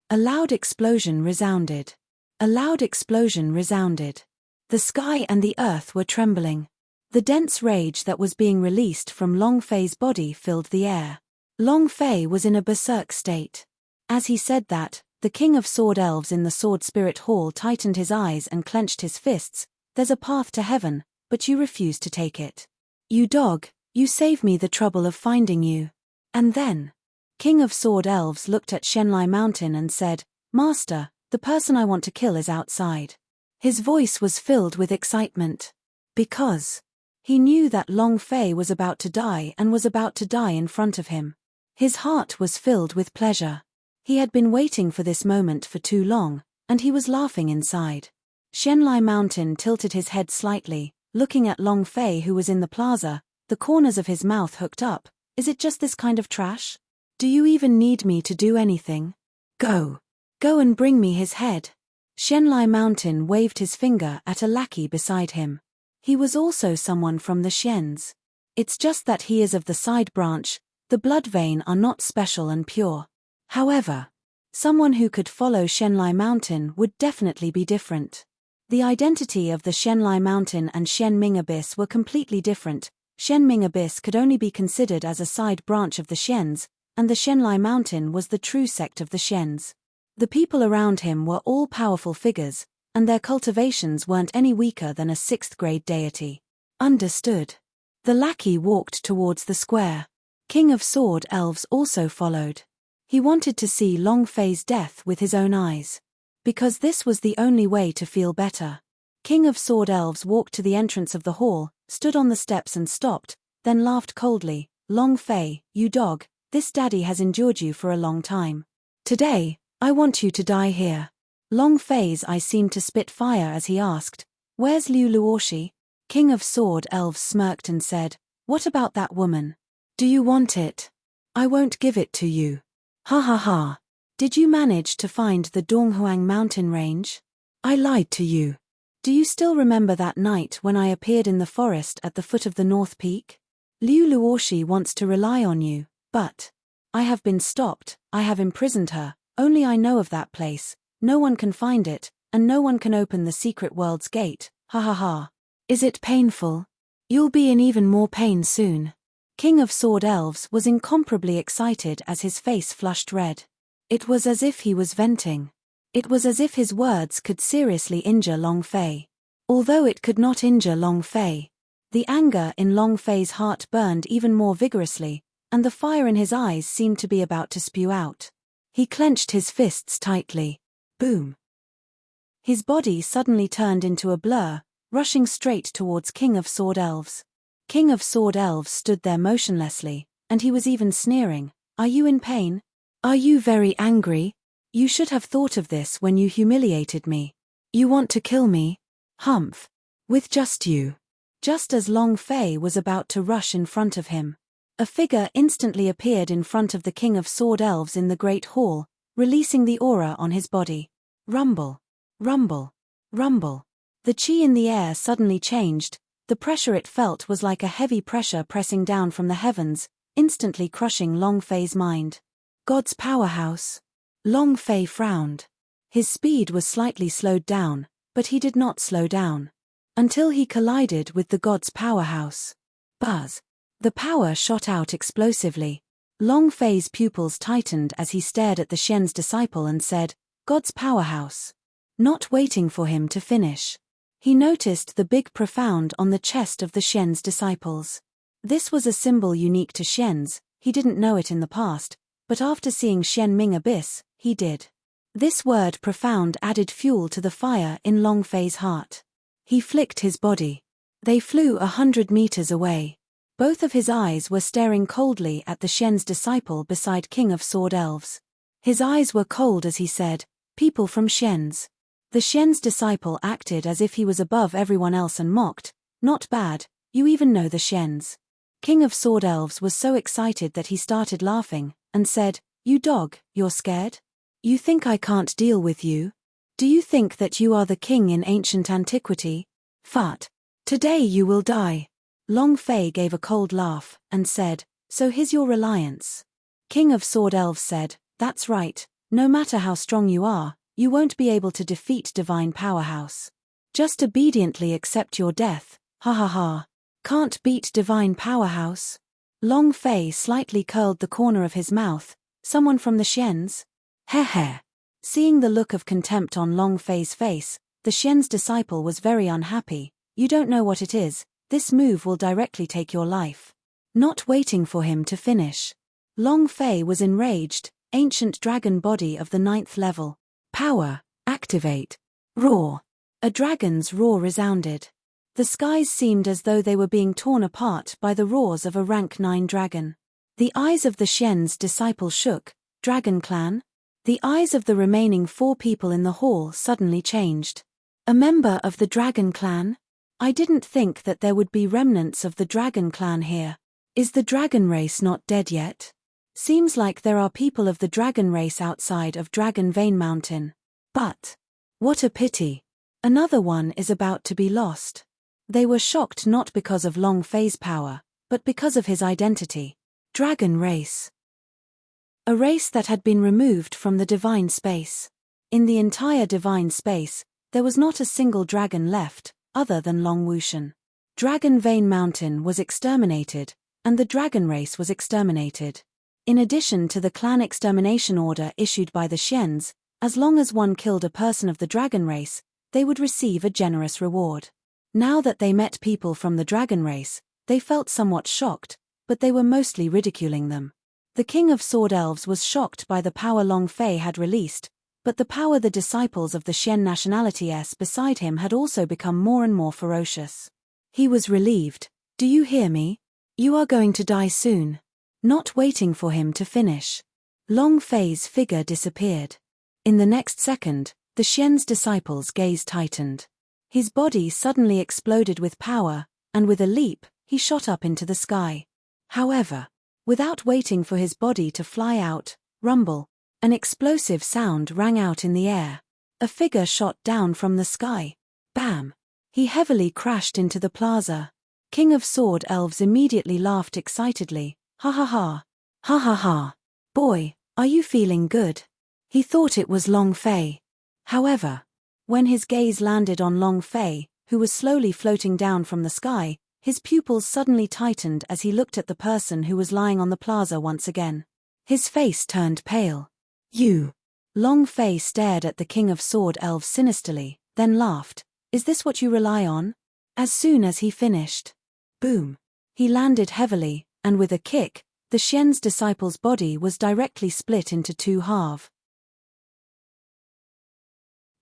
A loud explosion resounded. A loud explosion resounded. The sky and the earth were trembling. The dense rage that was being released from Long Fei's body filled the air. Long Fei was in a berserk state. As he said that, the king of sword elves in the sword spirit hall tightened his eyes and clenched his fists. There's a path to heaven, but you refuse to take it. You dog, you save me the trouble of finding you. And then, King of Sword Elves looked at Shenlai Mountain and said, Master, the person I want to kill is outside. His voice was filled with excitement. Because he knew that Long Fei was about to die and was about to die in front of him. His heart was filled with pleasure. He had been waiting for this moment for too long, and he was laughing inside. Shenlai Mountain tilted his head slightly, looking at Long Fei who was in the plaza, the corners of his mouth hooked up. Is it just this kind of trash? Do you even need me to do anything? Go. Go and bring me his head. Shenlai Mountain waved his finger at a lackey beside him. He was also someone from the Shens. It's just that he is of the side branch, the blood vein are not special and pure. However, someone who could follow Shenlai Mountain would definitely be different. The identity of the Shenlai Mountain and Shen Ming Abyss were completely different. Shen Ming Abyss could only be considered as a side branch of the Shens, and the Shenlai Mountain was the true sect of the Shens. The people around him were all powerful figures, and their cultivations weren't any weaker than a 6th-grade deity. Understood. The lackey walked towards the square. King of Sword Elves also followed. He wanted to see Long Fei's death with his own eyes. Because this was the only way to feel better. King of Sword Elves walked to the entrance of the hall, stood on the steps and stopped, then laughed coldly. Long Fei, you dog, this daddy has endured you for a long time. Today, I want you to die here. Long Fei's eyes seemed to spit fire as he asked, Where's Liu Luoshi? King of Sword Elves smirked and said, What about that woman? Do you want it? I won't give it to you. Ha ha ha. Did you manage to find the Donghuang mountain range? I lied to you. Do you still remember that night when I appeared in the forest at the foot of the North Peak? Liu Luoshi wants to rely on you, but I have been stopped, I have imprisoned her, only I know of that place, no one can find it, and no one can open the secret world's gate, ha ha ha. Is it painful? You'll be in even more pain soon. King of Sword Elves was incomparably excited as his face flushed red. It was as if he was venting. It was as if his words could seriously injure Long Fei. Although it could not injure Long Fei, the anger in Long Fei's heart burned even more vigorously, and the fire in his eyes seemed to be about to spew out. He clenched his fists tightly. Boom. His body suddenly turned into a blur, rushing straight towards King of Sword Elves. King of Sword Elves stood there motionlessly, and he was even sneering. Are you in pain? Are you very angry? You should have thought of this when you humiliated me. You want to kill me? Humph. With just you. Just as Long Fei was about to rush in front of him, a figure instantly appeared in front of the King of Sword Elves in the Great Hall, releasing the aura on his body. Rumble. Rumble. Rumble. The chi in the air suddenly changed. The pressure it felt was like a heavy pressure pressing down from the heavens, instantly crushing Long Fei's mind. God's powerhouse. Long Fei frowned. His speed was slightly slowed down, but he did not slow down. Until he collided with the God's powerhouse. Buzz. The power shot out explosively. Long Fei's pupils tightened as he stared at the Shen's disciple and said, God's powerhouse. Not waiting for him to finish. He noticed the big profound on the chest of the Shen's disciples. This was a symbol unique to Shen's, he didn't know it in the past, but after seeing Shen Ming Abyss, he did. This word profound added fuel to the fire in Long Fei's heart. He flicked his body. They flew 100 meters away. Both of his eyes were staring coldly at the Shen's disciple beside King of Sword Elves. His eyes were cold as he said, People from Shen's. The Shen's disciple acted as if he was above everyone else and mocked, Not bad, you even know the Shen's. King of Sword Elves was so excited that he started laughing, and said, You dog, you're scared? You think I can't deal with you? Do you think that you are the king in ancient antiquity? Fart. Today you will die. Long Fei gave a cold laugh, and said, So here's your reliance. King of Sword Elves said, That's right, No matter how strong you are, you won't be able to defeat Divine Powerhouse. Just obediently accept your death, ha ha ha. Can't beat Divine Powerhouse? Long Fei slightly curled the corner of his mouth. Someone from the Xians? Heh heh. Seeing the look of contempt on Long Fei's face, the Xian's disciple was very unhappy. You don't know what it is, this move will directly take your life. Not waiting for him to finish. Long Fei was enraged. Ancient dragon body of the 9th level. Power, activate. Roar. A dragon's roar resounded. The skies seemed as though they were being torn apart by the roars of a rank 9 dragon. The eyes of the Xian's disciple shook. Dragon clan? The eyes of the remaining 4 people in the hall suddenly changed. A member of the dragon clan? I didn't think that there would be remnants of the dragon clan here. Is the dragon race not dead yet? Seems like there are people of the dragon race outside of Dragon Vein Mountain. But what a pity. Another one is about to be lost. They were shocked not because of Long Fei's power, but because of his identity. Dragon race. A race that had been removed from the divine space. In the entire divine space, there was not a single dragon left, other than Long Wushan. Dragon Vein Mountain was exterminated, and the dragon race was exterminated. In addition to the clan extermination order issued by the Xians, as long as one killed a person of the dragon race, they would receive a generous reward. Now that they met people from the dragon race, they felt somewhat shocked, but they were mostly ridiculing them. The King of Sword Elves was shocked by the power Long Fei had released, but the power the disciples of the Xian nationality beside him had also become more and more ferocious. He was relieved. Do you hear me? You are going to die soon. Not waiting for him to finish. Long Fei's figure disappeared. In the next second, the Xian's disciple's gaze tightened. His body suddenly exploded with power, and with a leap, he shot up into the sky. However, without waiting for his body to fly out, rumble, an explosive sound rang out in the air. A figure shot down from the sky. Bam! He heavily crashed into the plaza. King of Sword Elves immediately laughed excitedly. Ha ha ha. Ha ha ha. Boy, are you feeling good? He thought it was Long Fei. However, when his gaze landed on Long Fei, who was slowly floating down from the sky, his pupils suddenly tightened as he looked at the person who was lying on the plaza once again. His face turned pale. You. Long Fei stared at the King of Sword Elves sinisterly, then laughed. Is this what you rely on? As soon as he finished. Boom. He landed heavily, and with a kick, the Xian's disciple's body was directly split into 2 halves.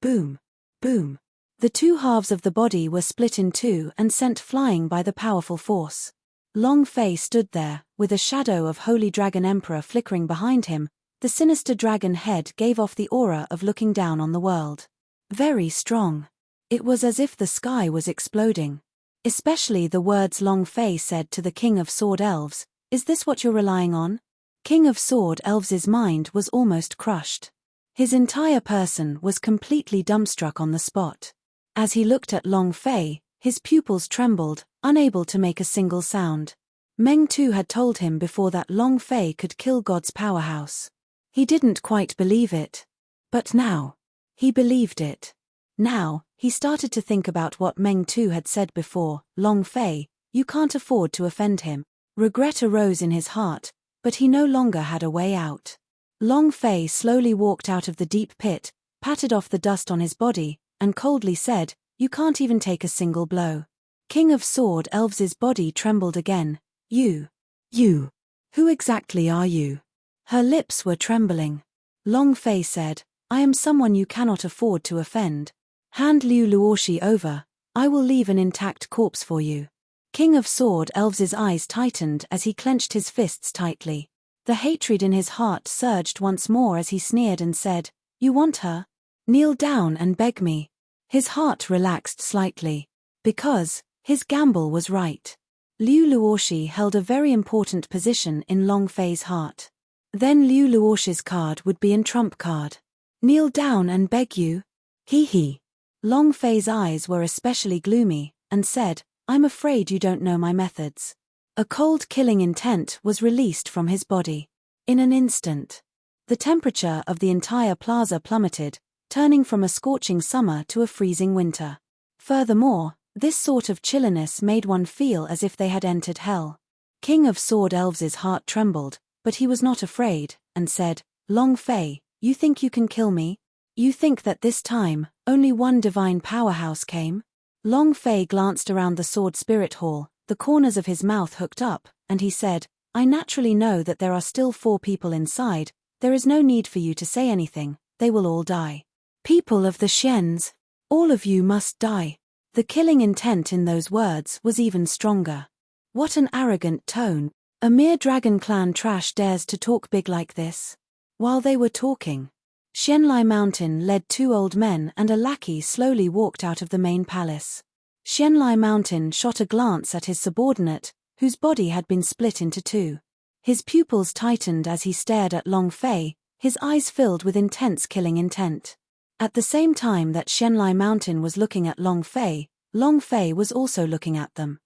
Boom. Boom. The 2 halves of the body were split in 2 and sent flying by the powerful force. Long Fei stood there, with a shadow of Holy Dragon Emperor flickering behind him. The sinister dragon head gave off the aura of looking down on the world. Very strong. It was as if the sky was exploding. Especially the words Long Fei said to the King of Sword Elves. Is this what you're relying on? King of Sword Elves' mind was almost crushed. His entire person was completely dumbstruck on the spot. As he looked at Long Fei, his pupils trembled, unable to make a single sound. Meng Tu had told him before that Long Fei could kill God's powerhouse. He didn't quite believe it. But now, he believed it. Now, he started to think about what Meng Tu had said before. Long Fei, you can't afford to offend him. Regret arose in his heart, but he no longer had a way out. Long Fei slowly walked out of the deep pit, patted off the dust on his body, and coldly said, You can't even take a single blow. King of Sword Elves' body trembled again. You. Who exactly are you? Her lips were trembling. Long Fei said, I am someone you cannot afford to offend. Hand Liu Luoshi over, I will leave an intact corpse for you. King of Sword Elves' eyes tightened as he clenched his fists tightly. The hatred in his heart surged once more as he sneered and said, You want her? Kneel down and beg me. His heart relaxed slightly. Because, his gamble was right. Liu Luoshi held a very important position in Long Fei's heart. Then Liu Luoshi's card would be in trump card. Kneel down and beg you? Hee. Long Fei's eyes were especially gloomy, and said, I'm afraid you don't know my methods. A cold killing intent was released from his body. In an instant. The temperature of the entire plaza plummeted, turning from a scorching summer to a freezing winter. Furthermore, this sort of chilliness made one feel as if they had entered hell. King of Sword Elves' heart trembled, but he was not afraid, and said, "Long Fei, you think you can kill me? You think that this time, only one divine powerhouse came?" Long Fei glanced around the Sword Spirit Hall, the corners of his mouth hooked up, and he said, "I naturally know that there are still 4 people inside. There is no need for you to say anything, they will all die. People of the Xians, all of you must die." The killing intent in those words was even stronger. What an arrogant tone. A mere Dragon Clan trash dares to talk big like this. While they were talking, Xianlai Mountain led 2 old men and a lackey slowly walked out of the main palace. Xianlai Mountain shot a glance at his subordinate, whose body had been split into 2. His pupils tightened as he stared at Long Fei, his eyes filled with intense killing intent. At the same time that Xianlai Mountain was looking at Long Fei was also looking at them.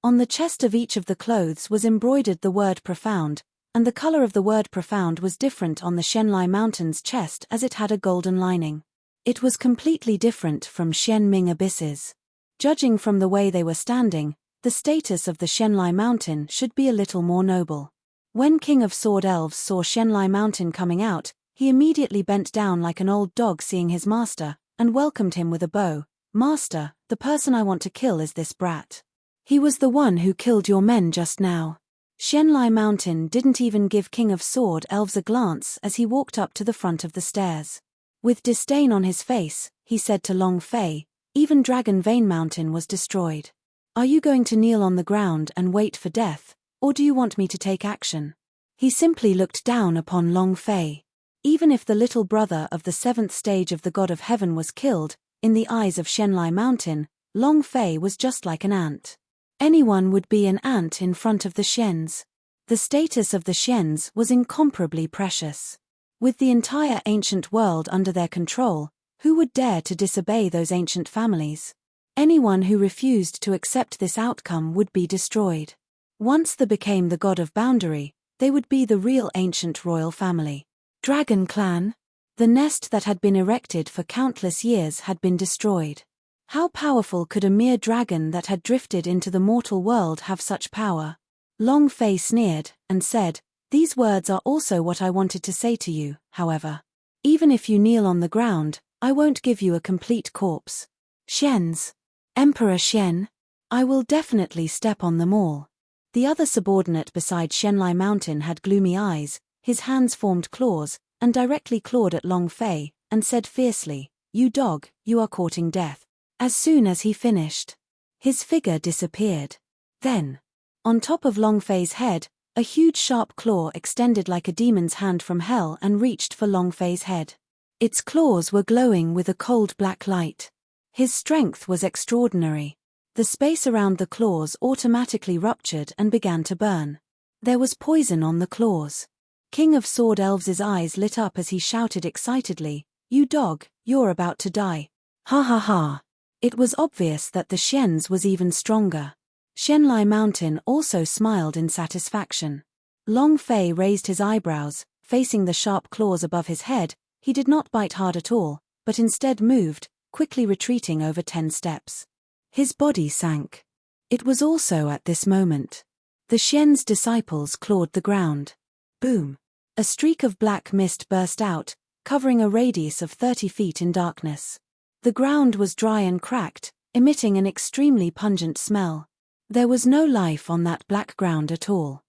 On the chest of each of the clothes was embroidered the word profound, and the color of the word profound was different on the Xianlai Mountain's chest as it had a golden lining. It was completely different from Xianming Abyss's. Judging from the way they were standing, the status of the Xianlai Mountain should be a little more noble. When King of Sword Elves saw Xianlai Mountain coming out, he immediately bent down like an old dog seeing his master, and welcomed him with a bow. "Master, the person I want to kill is this brat. He was the one who killed your men just now." Xianlai Mountain didn't even give King of Sword Elves a glance as he walked up to the front of the stairs. With disdain on his face, he said to Long Fei, "Even Dragon Vein Mountain was destroyed. Are you going to kneel on the ground and wait for death, or do you want me to take action?" He simply looked down upon Long Fei. Even if the little brother of the 7th stage of the God of Heaven was killed, in the eyes of Xianlai Mountain, Long Fei was just like an ant. Anyone would be an ant in front of the Xians. The status of the Xians was incomparably precious. With the entire ancient world under their control, who would dare to disobey those ancient families? Anyone who refused to accept this outcome would be destroyed. Once they became the God of Boundary, they would be the real ancient royal family. Dragon Clan? The nest that had been erected for countless years had been destroyed. How powerful could a mere dragon that had drifted into the mortal world have such power? Long Fei sneered, and said, "These words are also what I wanted to say to you, however. Even if you kneel on the ground, I won't give you a complete corpse. Xians. Emperor Xian. I will definitely step on them all." The other subordinate beside Xianlai Mountain had gloomy eyes, his hands formed claws, and directly clawed at Long Fei, and said fiercely, "You dog, you are courting death." As soon as he finished, his figure disappeared. Then, on top of Long Fei's head, a huge sharp claw extended like a demon's hand from hell and reached for Long Fei's head. Its claws were glowing with a cold black light. His strength was extraordinary. The space around the claws automatically ruptured and began to burn. There was poison on the claws. King of Sword Elves' eyes lit up as he shouted excitedly, "You dog, you're about to die." Ha ha ha. It was obvious that the Xians was even stronger. Xianlai Mountain also smiled in satisfaction. Long Fei raised his eyebrows, facing the sharp claws above his head. He did not bite hard at all, but instead moved, quickly retreating over 10 steps. His body sank. It was also at this moment the Xian's disciples clawed the ground. Boom! A streak of black mist burst out, covering a radius of 30 feet in darkness. The ground was dry and cracked, emitting an extremely pungent smell. There was no life on that black ground at all.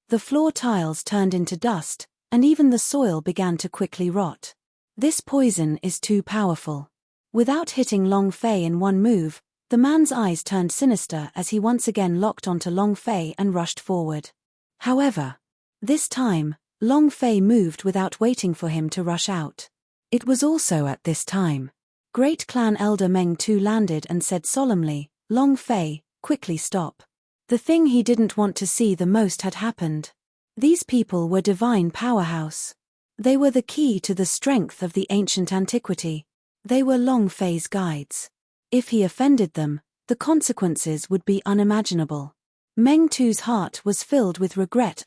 The floor tiles turned into dust, and even the soil began to quickly rot. This poison is too powerful. Without hitting Long Fei in one move, the man's eyes turned sinister as he once again locked onto Long Fei and rushed forward. However, this time, Long Fei moved without waiting for him to rush out. It was also at this time Great Clan Elder Meng Tu landed and said solemnly, "Long Fei, quickly stop." The thing he didn't want to see the most had happened. These people were divine powerhouse. They were the key to the strength of the ancient antiquity. They were Long Fei's guides. If he offended them, the consequences would be unimaginable. Meng Tu's heart was filled with regret.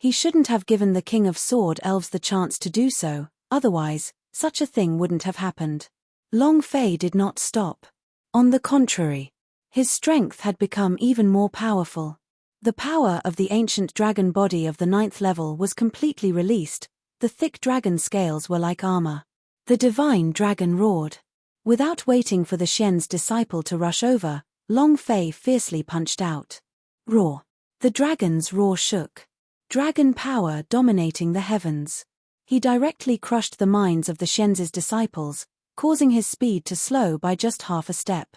He shouldn't have given the King of Sword Elves the chance to do so, otherwise, such a thing wouldn't have happened. Long Fei did not stop. On the contrary, his strength had become even more powerful. The power of the ancient dragon body of the 9th level was completely released. The thick dragon scales were like armor. The divine dragon roared. Without waiting for the Shen's disciple to rush over, Long Fei fiercely punched out. Roar. The dragon's roar shook. Dragon power dominating the heavens. He directly crushed the minds of the Shen's disciples, causing his speed to slow by just half a step.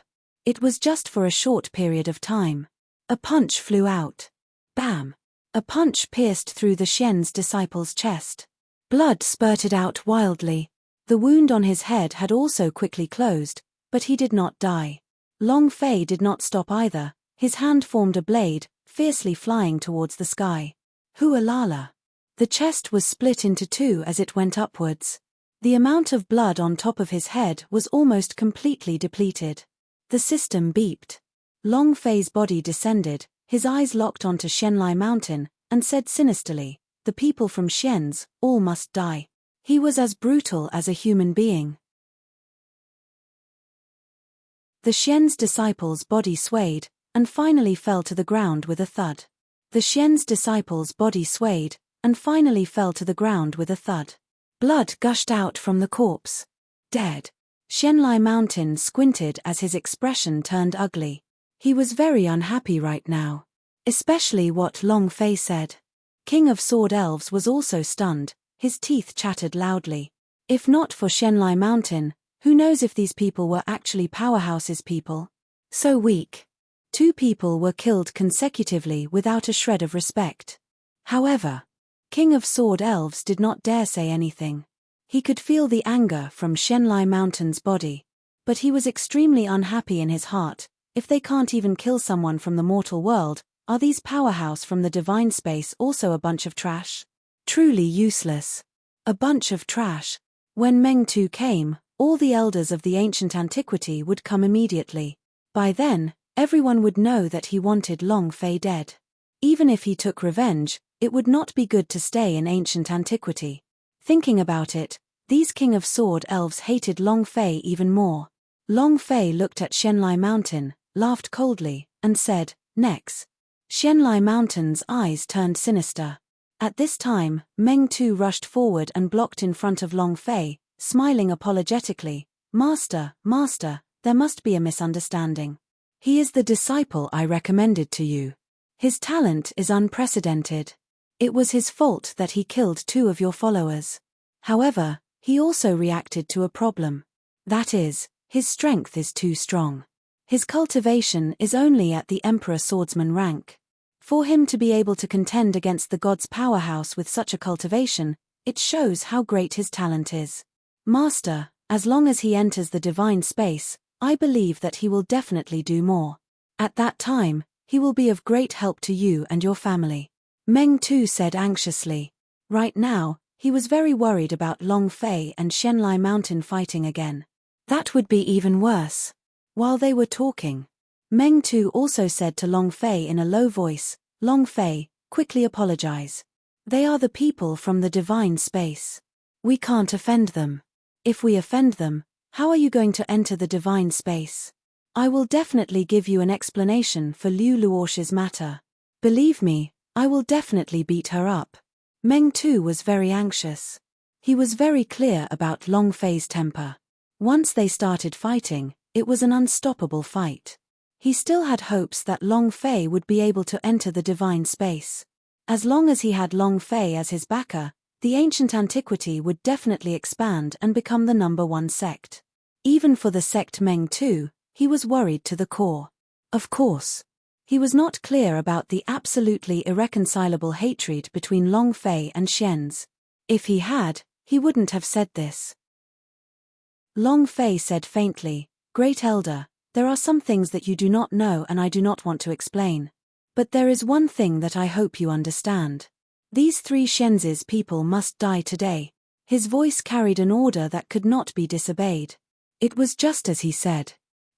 It was just for a short period of time. A punch flew out. Bam! A punch pierced through the Shen's disciple's chest. Blood spurted out wildly. The wound on his head had also quickly closed, but he did not die. Long Fei did not stop either. His hand formed a blade, fiercely flying towards the sky. Hualala! The chest was split into two as it went upwards. The amount of blood on top of his head was almost completely depleted. The system beeped. Long Fei's body descended, his eyes locked onto Shenlai Mountain, and said sinisterly, "The people from Shen's, all must die." He was as brutal as a human being. The Shen's disciple's body swayed, and finally fell to the ground with a thud. The Shen's disciple's body swayed, and finally fell to the ground with a thud. Blood gushed out from the corpse. Dead. Shenlai Mountain squinted as his expression turned ugly. He was very unhappy right now. Especially what Long Fei said. King of Sword Elves was also stunned, his teeth chattered loudly. If not for Shenlai Mountain, who knows if these people were actually powerhouses people? So weak. 2 people were killed consecutively without a shred of respect. However, King of Sword Elves did not dare say anything. He could feel the anger from Shenlai Mountain's body. But he was extremely unhappy in his heart. If they can't even kill someone from the mortal world, are these powerhouse from the divine space also a bunch of trash? Truly useless. A bunch of trash. When Meng Tu came, all the elders of the ancient antiquity would come immediately. By then, everyone would know that he wanted Long Fei dead. Even if he took revenge, it would not be good to stay in ancient antiquity. Thinking about it, these King of Sword Elves hated Long Fei even more. Long Fei looked at Shenlai Mountain, laughed coldly, and said, "Next." Shenlai Mountain's eyes turned sinister. At this time, Meng Tu rushed forward and blocked in front of Long Fei, smiling apologetically. Master, there must be a misunderstanding. He is the disciple I recommended to you. His talent is unprecedented. It was his fault that he killed 2 of your followers. However, he also reacted to a problem. That is, his strength is too strong. His cultivation is only at the Emperor Swordsman rank. For him to be able to contend against the god's powerhouse with such a cultivation, it shows how great his talent is. Master, as long as he enters the divine space, I believe that he will definitely do more. At that time, he will be of great help to you and your family. Meng Tu said anxiously. Right now, he was very worried about Long Fei and Shenlai Mountain fighting again. That would be even worse. While they were talking, Meng Tu also said to Long Fei in a low voice, Long Fei, quickly apologize. They are the people from the divine space. We can't offend them. If we offend them, how are you going to enter the divine space? I will definitely give you an explanation for Liu Luosh's matter. Believe me, I will definitely beat her up. Meng Tu was very anxious. He was very clear about Long Fei's temper. Once they started fighting, it was an unstoppable fight. He still had hopes that Long Fei would be able to enter the divine space. As long as he had Long Fei as his backer, the ancient antiquity would definitely expand and become the #1 sect. Even for the sect Meng Tu, he was worried to the core. Of course, he was not clear about the absolutely irreconcilable hatred between Long Fei and Shen's. If he had, he wouldn't have said this. Long Fei said faintly, Great Elder, there are some things that you do not know and I do not want to explain. But there is one thing that I hope you understand. These 3 Shen's people must die today. His voice carried an order that could not be disobeyed. It was just as he said.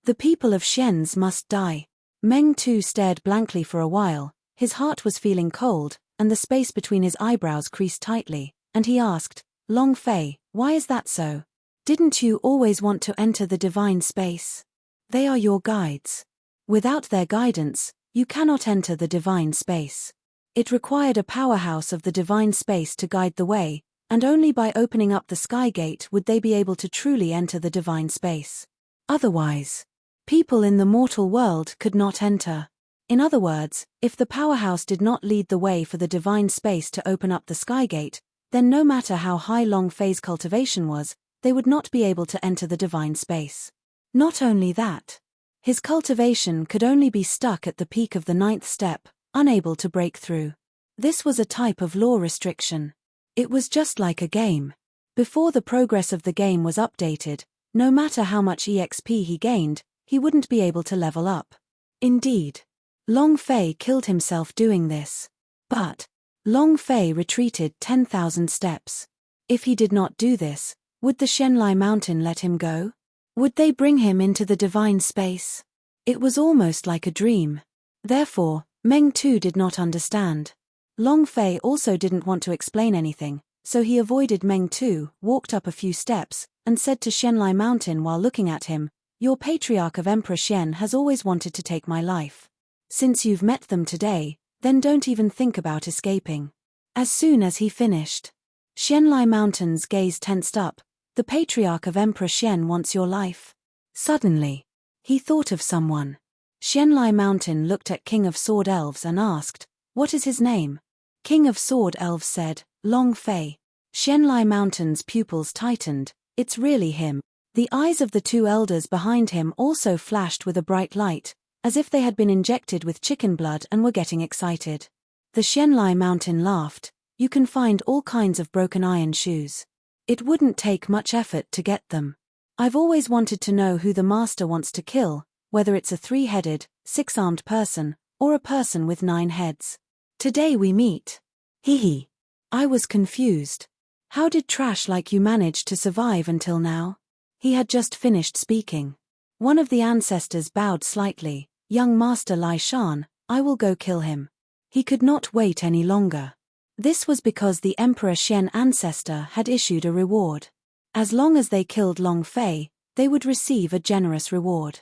The people of Shen's must die. Meng Tu stared blankly for a while, his heart was feeling cold, and the space between his eyebrows creased tightly, and he asked, "Long Fei, why is that so? Didn't you always want to enter the divine space? They are your guides. Without their guidance, you cannot enter the divine space. It required a powerhouse of the divine space to guide the way, and only by opening up the sky gate would they be able to truly enter the divine space. Otherwise, people in the mortal world could not enter. In other words, if the powerhouse did not lead the way for the divine space to open up the sky gate, then no matter how high Long Fei's cultivation was, they would not be able to enter the divine space. Not only that, his cultivation could only be stuck at the peak of the 9th step, unable to break through. This was a type of law restriction. It was just like a game. Before the progress of the game was updated, no matter how much EXP he gained, he wouldn't be able to level up. Indeed, Long Fei killed himself doing this. But Long Fei retreated 10,000 steps. If he did not do this, would the Shenlai Mountain let him go? Would they bring him into the divine space? It was almost like a dream. Therefore, Meng too did not understand. Long Fei also didn't want to explain anything, so he avoided Meng too, walked up a few steps, and said to Shenlai Mountain while looking at him, "Your patriarch of Emperor Shen has always wanted to take my life. Since you've met them today, then don't even think about escaping." As soon as he finished, Shenlai Mountain's gaze tensed up. "The patriarch of Emperor Shen wants your life?" Suddenly, he thought of someone. Shenlai Mountain looked at King of Sword Elves and asked, "What is his name?" King of Sword Elves said, "Long Fei." Shenlai Mountain's pupils tightened. "It's really him." The eyes of the two elders behind him also flashed with a bright light, as if they had been injected with chicken blood and were getting excited. The Shenlai Mountain laughed. "You can find all kinds of broken iron shoes. It wouldn't take much effort to get them. I've always wanted to know who the master wants to kill, whether it's a 3-headed, 6-armed person, or a person with 9 heads. Today we meet." Hee. I was confused. How did trash like you manage to survive until now? He had just finished speaking. One of the ancestors bowed slightly. "Young Master Lai Shan, I will go kill him." He could not wait any longer. This was because the Emperor Shen ancestor had issued a reward. As long as they killed Long Fei, they would receive a generous reward.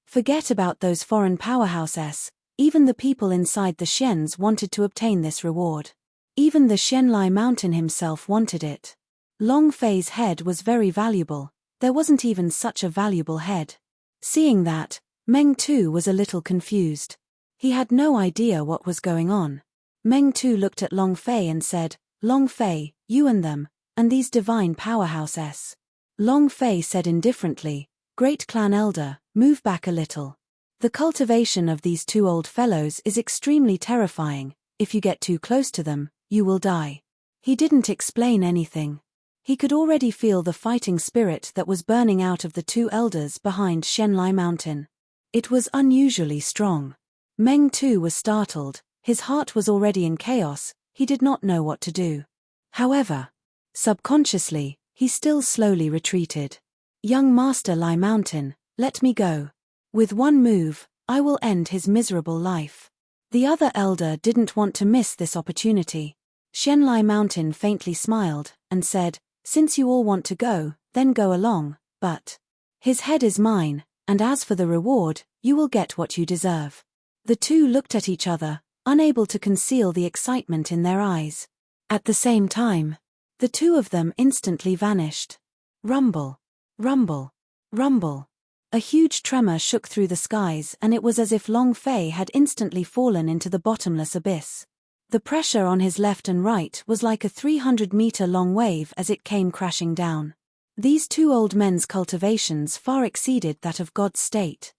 Forget about those foreign powerhouses, even the people inside the Shens wanted to obtain this reward. Even the Shenlai Mountain himself wanted it. Long Fei's head was very valuable, there wasn't even such a valuable head. Seeing that, Meng too was a little confused. He had no idea what was going on. Meng too looked at Long Fei and said, "Long Fei, you and them, and these divine powerhouses." Long Fei said indifferently, "Great clan elder, move back a little. The cultivation of these two old fellows is extremely terrifying. If you get too close to them, you will die." He didn't explain anything. He could already feel the fighting spirit that was burning out of the two elders behind Shenlai Mountain. It was unusually strong. Meng too was startled. His heart was already in chaos, he did not know what to do. However, subconsciously, he still slowly retreated. "Young Master Lai Mountain, let me go. With one move, I will end his miserable life." The other elder didn't want to miss this opportunity. Shenlai Mountain faintly smiled, and said, "Since you all want to go, then go along, but his head is mine, and as for the reward, you will get what you deserve." The two looked at each other, unable to conceal the excitement in their eyes. At the same time, the two of them instantly vanished. Rumble, rumble, rumble. A huge tremor shook through the skies, and it was as if Long Fei had instantly fallen into the bottomless abyss. The pressure on his left and right was like a 300-meter-long wave as it came crashing down. These two old men's cultivations far exceeded that of God's state.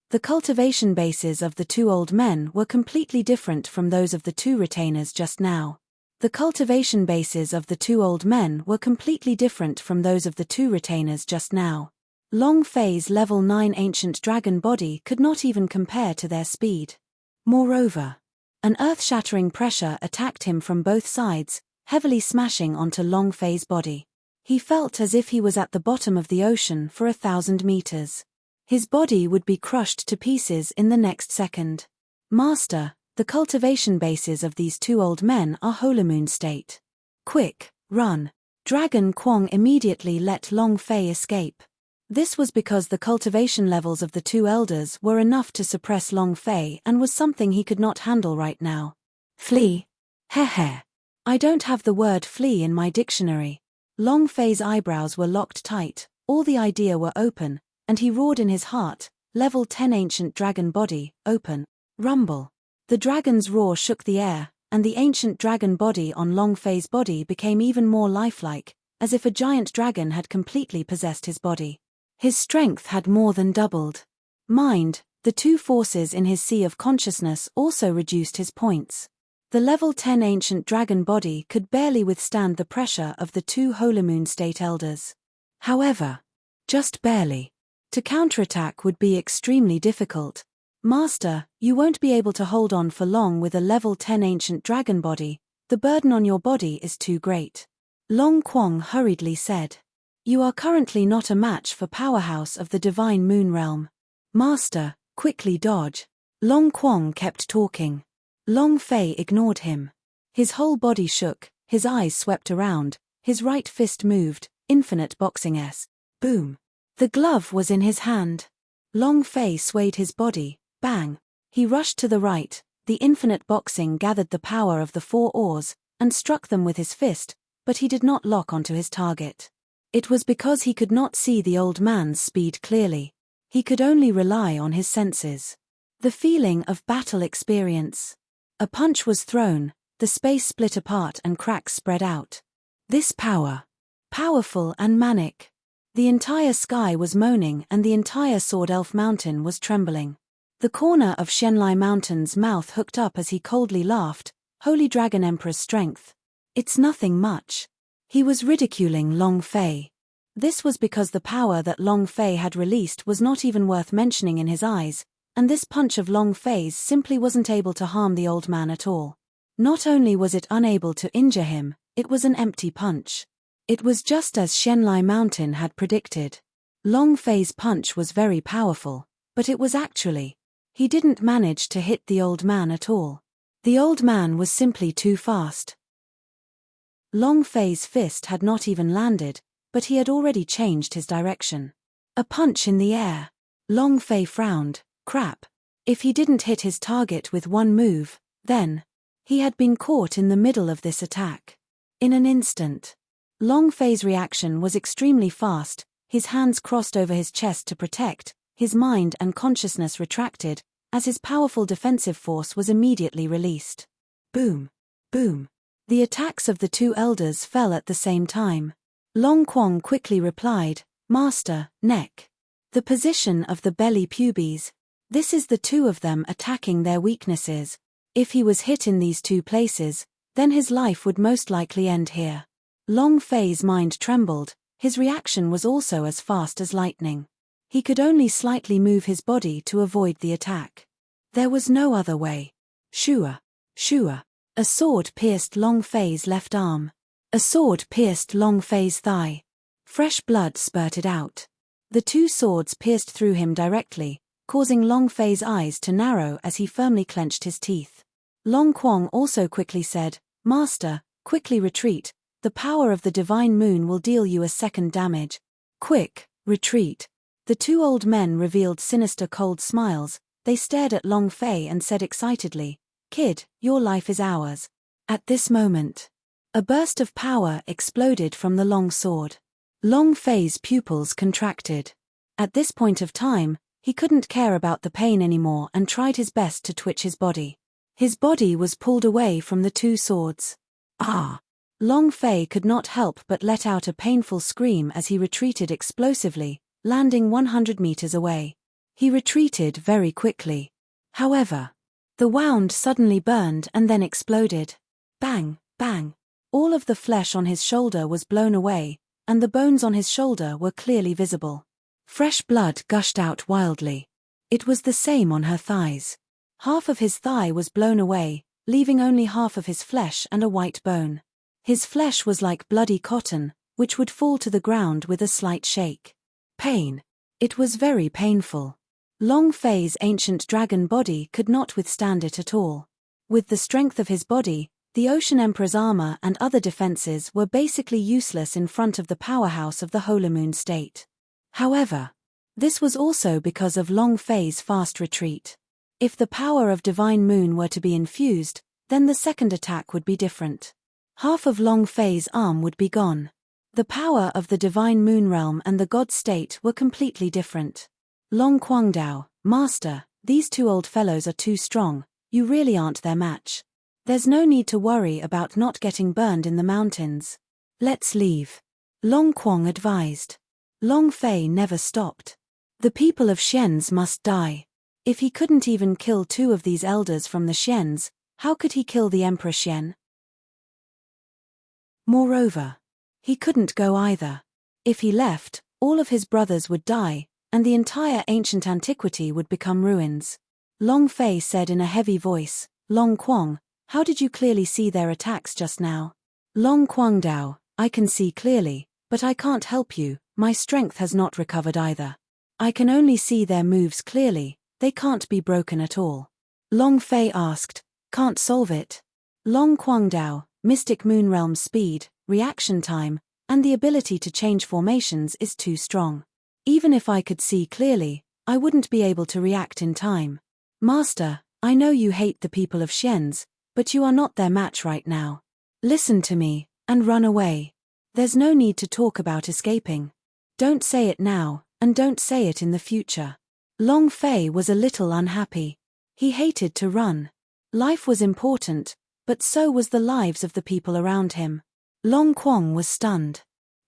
The cultivation bases of the two old men were completely different from those of the two retainers just now. The cultivation bases of the two old men were completely different from those of the two retainers just now. Long Fei's level 9 ancient dragon body could not even compare to their speed. Moreover, an earth-shattering pressure attacked him from both sides, heavily smashing onto Long Fei's body. He felt as if he was at the bottom of the ocean for 1,000 meters. His body would be crushed to pieces in the next second. Master, the cultivation bases of these two old men are Holomoon state. Quick, run. Dragon Kwong immediately let Long Fei escape. This was because the cultivation levels of the two elders were enough to suppress Long Fei and was something he could not handle right now. Flee? Heh. I don't have the word flee in my dictionary. Long Fei's eyebrows were locked tight, all the idea were open, and he roared in his heart, level 10 ancient dragon body, open. Rumble. The dragon's roar shook the air, and the ancient dragon body on Long Fei's body became even more lifelike, as if a giant dragon had completely possessed his body. His strength had more than doubled. Mind, the two forces in his sea of consciousness also reduced his points. The level 10 ancient dragon body could barely withstand the pressure of the two Holomoon state elders. However, just barely. To counterattack would be extremely difficult. Master, you won't be able to hold on for long with a level 10 ancient dragon body, the burden on your body is too great. Long Kwong hurriedly said. You are currently not a match for powerhouse of the divine moon realm. Master, quickly dodge. Long Kwong kept talking. Long Fei ignored him. His whole body shook, his eyes swept around, his right fist moved, infinite boxing S. Boom. The glove was in his hand. Long Fei swayed his body. Bang! He rushed to the right, the infinite boxing gathered the power of the four oars, and struck them with his fist, but he did not lock onto his target. It was because he could not see the old man's speed clearly. He could only rely on his senses. The feeling of battle experience. A punch was thrown, the space split apart and cracks spread out. This power. Powerful and manic. The entire sky was moaning and the entire Sword Elf Mountain was trembling. The corner of Shenlai Mountain's mouth hooked up as he coldly laughed, Holy Dragon Emperor's strength. It's nothing much. He was ridiculing Long Fei. This was because the power that Long Fei had released was not even worth mentioning in his eyes, and this punch of Long Fei's simply wasn't able to harm the old man at all. Not only was it unable to injure him, it was an empty punch. It was just as Shenlai Mountain had predicted. Long Fei's punch was very powerful, but it was actually. He didn't manage to hit the old man at all. The old man was simply too fast. Long Fei's fist had not even landed, but he had already changed his direction. A punch in the air. Long Fei frowned. Crap. If he didn't hit his target with one move, then he had been caught in the middle of this attack. In an instant. Long Fei's reaction was extremely fast, his hands crossed over his chest to protect, his mind and consciousness retracted, as his powerful defensive force was immediately released. Boom. Boom. The attacks of the two elders fell at the same time. Long Kwong quickly replied, Master, neck. The position of the belly pubes. This is the two of them attacking their weaknesses. If he was hit in these two places, then his life would most likely end here. Long Fei's mind trembled, his reaction was also as fast as lightning. He could only slightly move his body to avoid the attack. There was no other way. Shua. Shua. A sword pierced Long Fei's left arm. A sword pierced Long Fei's thigh. Fresh blood spurted out. The two swords pierced through him directly, causing Long Fei's eyes to narrow as he firmly clenched his teeth. Long Kwong also quickly said, Master, quickly retreat, the power of the divine moon will deal you a second damage. Quick, retreat. The two old men revealed sinister cold smiles, they stared at Long Fei and said excitedly, Kid, your life is ours. At this moment, a burst of power exploded from the long sword. Long Fei's pupils contracted. At this point of time, he couldn't care about the pain anymore and tried his best to twitch his body. His body was pulled away from the two swords. Ah! Long Fei could not help but let out a painful scream as he retreated explosively, landing 100 meters away. He retreated very quickly. However, the wound suddenly burned and then exploded. Bang, bang. All of the flesh on his shoulder was blown away, and the bones on his shoulder were clearly visible. Fresh blood gushed out wildly. It was the same on her thighs. Half of his thigh was blown away, leaving only half of his flesh and a white bone. His flesh was like bloody cotton, which would fall to the ground with a slight shake. Pain. It was very painful. Long Fei's ancient dragon body could not withstand it at all. With the strength of his body, the Ocean Emperor's armor and other defenses were basically useless in front of the powerhouse of the Holomoon state. However, this was also because of Long Fei's fast retreat. If the power of Divine Moon were to be infused, then the second attack would be different. Half of Long Fei's arm would be gone. The power of the Divine Moon realm and the God state were completely different. Long Guangdao, Master, these two old fellows are too strong, you really aren't their match. There's no need to worry about not getting burned in the mountains. Let's leave. Long Quang advised. Long Fei never stopped. The people of Xians must die. If he couldn't even kill two of these elders from the Xians, how could he kill the Emperor Xian? Moreover, he couldn't go either. If he left, all of his brothers would die, and the entire ancient antiquity would become ruins. Long Fei said in a heavy voice, Long Quang, how did you clearly see their attacks just now? Long Guangdao, I can see clearly, but I can't help you, my strength has not recovered either. I can only see their moves clearly, they can't be broken at all. Long Fei asked, can't solve it? Long Guangdao, Mystic Moon Realm's speed, reaction time, and the ability to change formations is too strong. Even if I could see clearly, I wouldn't be able to react in time. Master, I know you hate the people of Xians, but you are not their match right now. Listen to me, and run away. There's no need to talk about escaping. Don't say it now, and don't say it in the future. Long Fei was a little unhappy. He hated to run. Life was important, but so was the lives of the people around him. Long Quang was stunned.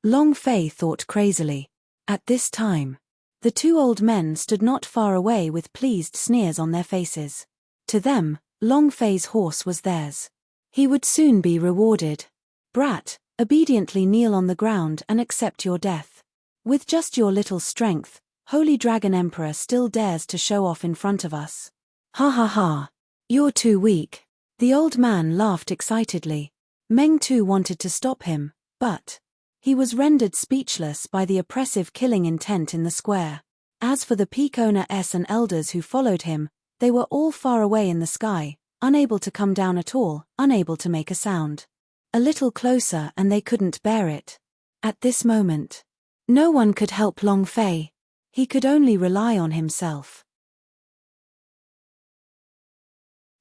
Long Fei thought crazily. At this time, the two old men stood not far away with pleased sneers on their faces. To them, Long Fei's horse was theirs. He would soon be rewarded. Brat, obediently kneel on the ground and accept your death. With just your little strength, Holy Dragon Emperor still dares to show off in front of us. Ha ha ha. You're too weak. The old man laughed excitedly. Meng Tu wanted to stop him, but he was rendered speechless by the oppressive killing intent in the square. As for the peak owner and elders who followed him, they were all far away in the sky, unable to come down at all, unable to make a sound. A little closer and they couldn't bear it. At this moment, no one could help Long Fei. He could only rely on himself.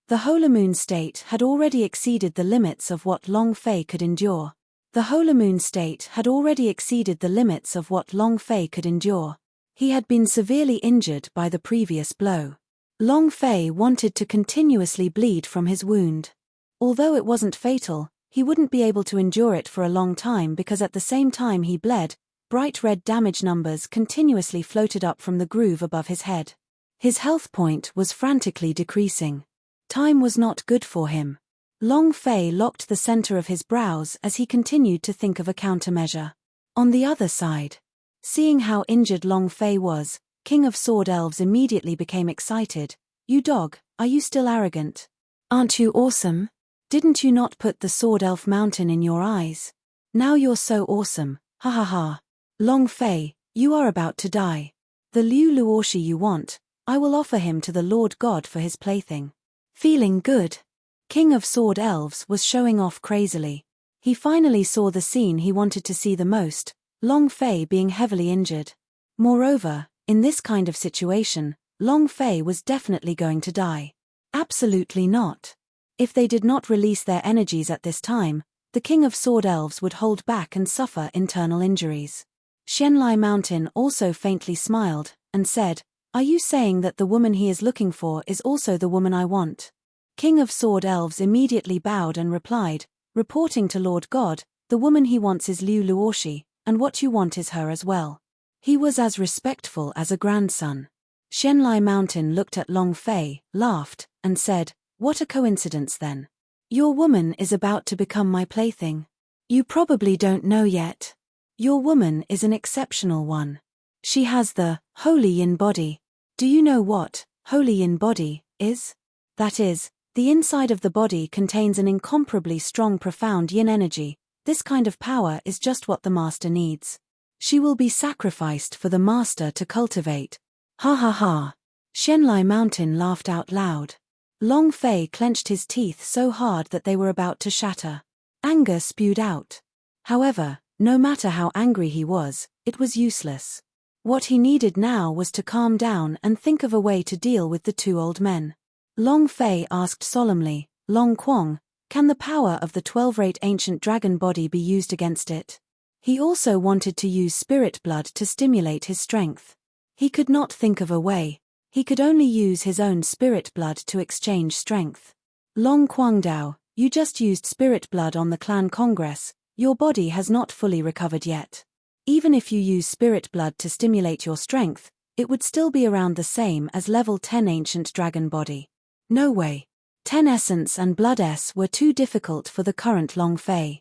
The Holomoon state had already exceeded the limits of what Long Fei could endure. The Holomoon state had already exceeded the limits of what Long Fei could endure. He had been severely injured by the previous blow. Long Fei wanted to continuously bleed from his wound. Although it wasn't fatal, he wouldn't be able to endure it for a long time because at the same time he bled, bright red damage numbers continuously floated up from the groove above his head. His health point was frantically decreasing. Time was not good for him. Long Fei locked the center of his brows as he continued to think of a countermeasure. On the other side, seeing how injured Long Fei was, King of Sword Elves immediately became excited. You dog, are you still arrogant? Aren't you awesome? Didn't you not put the Sword Elf Mountain in your eyes? Now you're so awesome, ha ha ha. Long Fei, you are about to die. The Liu Luoshi you want, I will offer him to the Lord God for his plaything. Feeling good, King of Sword Elves was showing off crazily. He finally saw the scene he wanted to see the most, Long Fei being heavily injured. Moreover, in this kind of situation, Long Fei was definitely going to die. Absolutely not. If they did not release their energies at this time, the King of Sword Elves would hold back and suffer internal injuries. Xianlai Mountain also faintly smiled, and said, Are you saying that the woman he is looking for is also the woman I want? King of Sword Elves immediately bowed and replied, reporting to Lord God, the woman he wants is Liu Luoshi, and what you want is her as well. He was as respectful as a grandson. Xianlai Mountain looked at Long Fei, laughed, and said, What a coincidence then. Your woman is about to become my plaything. You probably don't know yet. Your woman is an exceptional one. She has the Holy Yin body. Do you know what Holy Yin body is? That is, the inside of the body contains an incomparably strong profound yin energy. This kind of power is just what the master needs. She will be sacrificed for the master to cultivate. Ha ha ha. Shenlai Mountain laughed out loud. Long Fei clenched his teeth so hard that they were about to shatter. Anger spewed out. However, no matter how angry he was, it was useless. What he needed now was to calm down and think of a way to deal with the two old men. Long Fei asked solemnly, Long Quang, can the power of the 12-rate ancient dragon body be used against it? He also wanted to use spirit blood to stimulate his strength. He could not think of a way. He could only use his own spirit blood to exchange strength. Long Quangdao, you just used spirit blood on the clan congress, your body has not fully recovered yet. Even if you use spirit blood to stimulate your strength, it would still be around the same as level 10 ancient dragon body. No way. 10 essence and blood S were too difficult for the current Long Fei.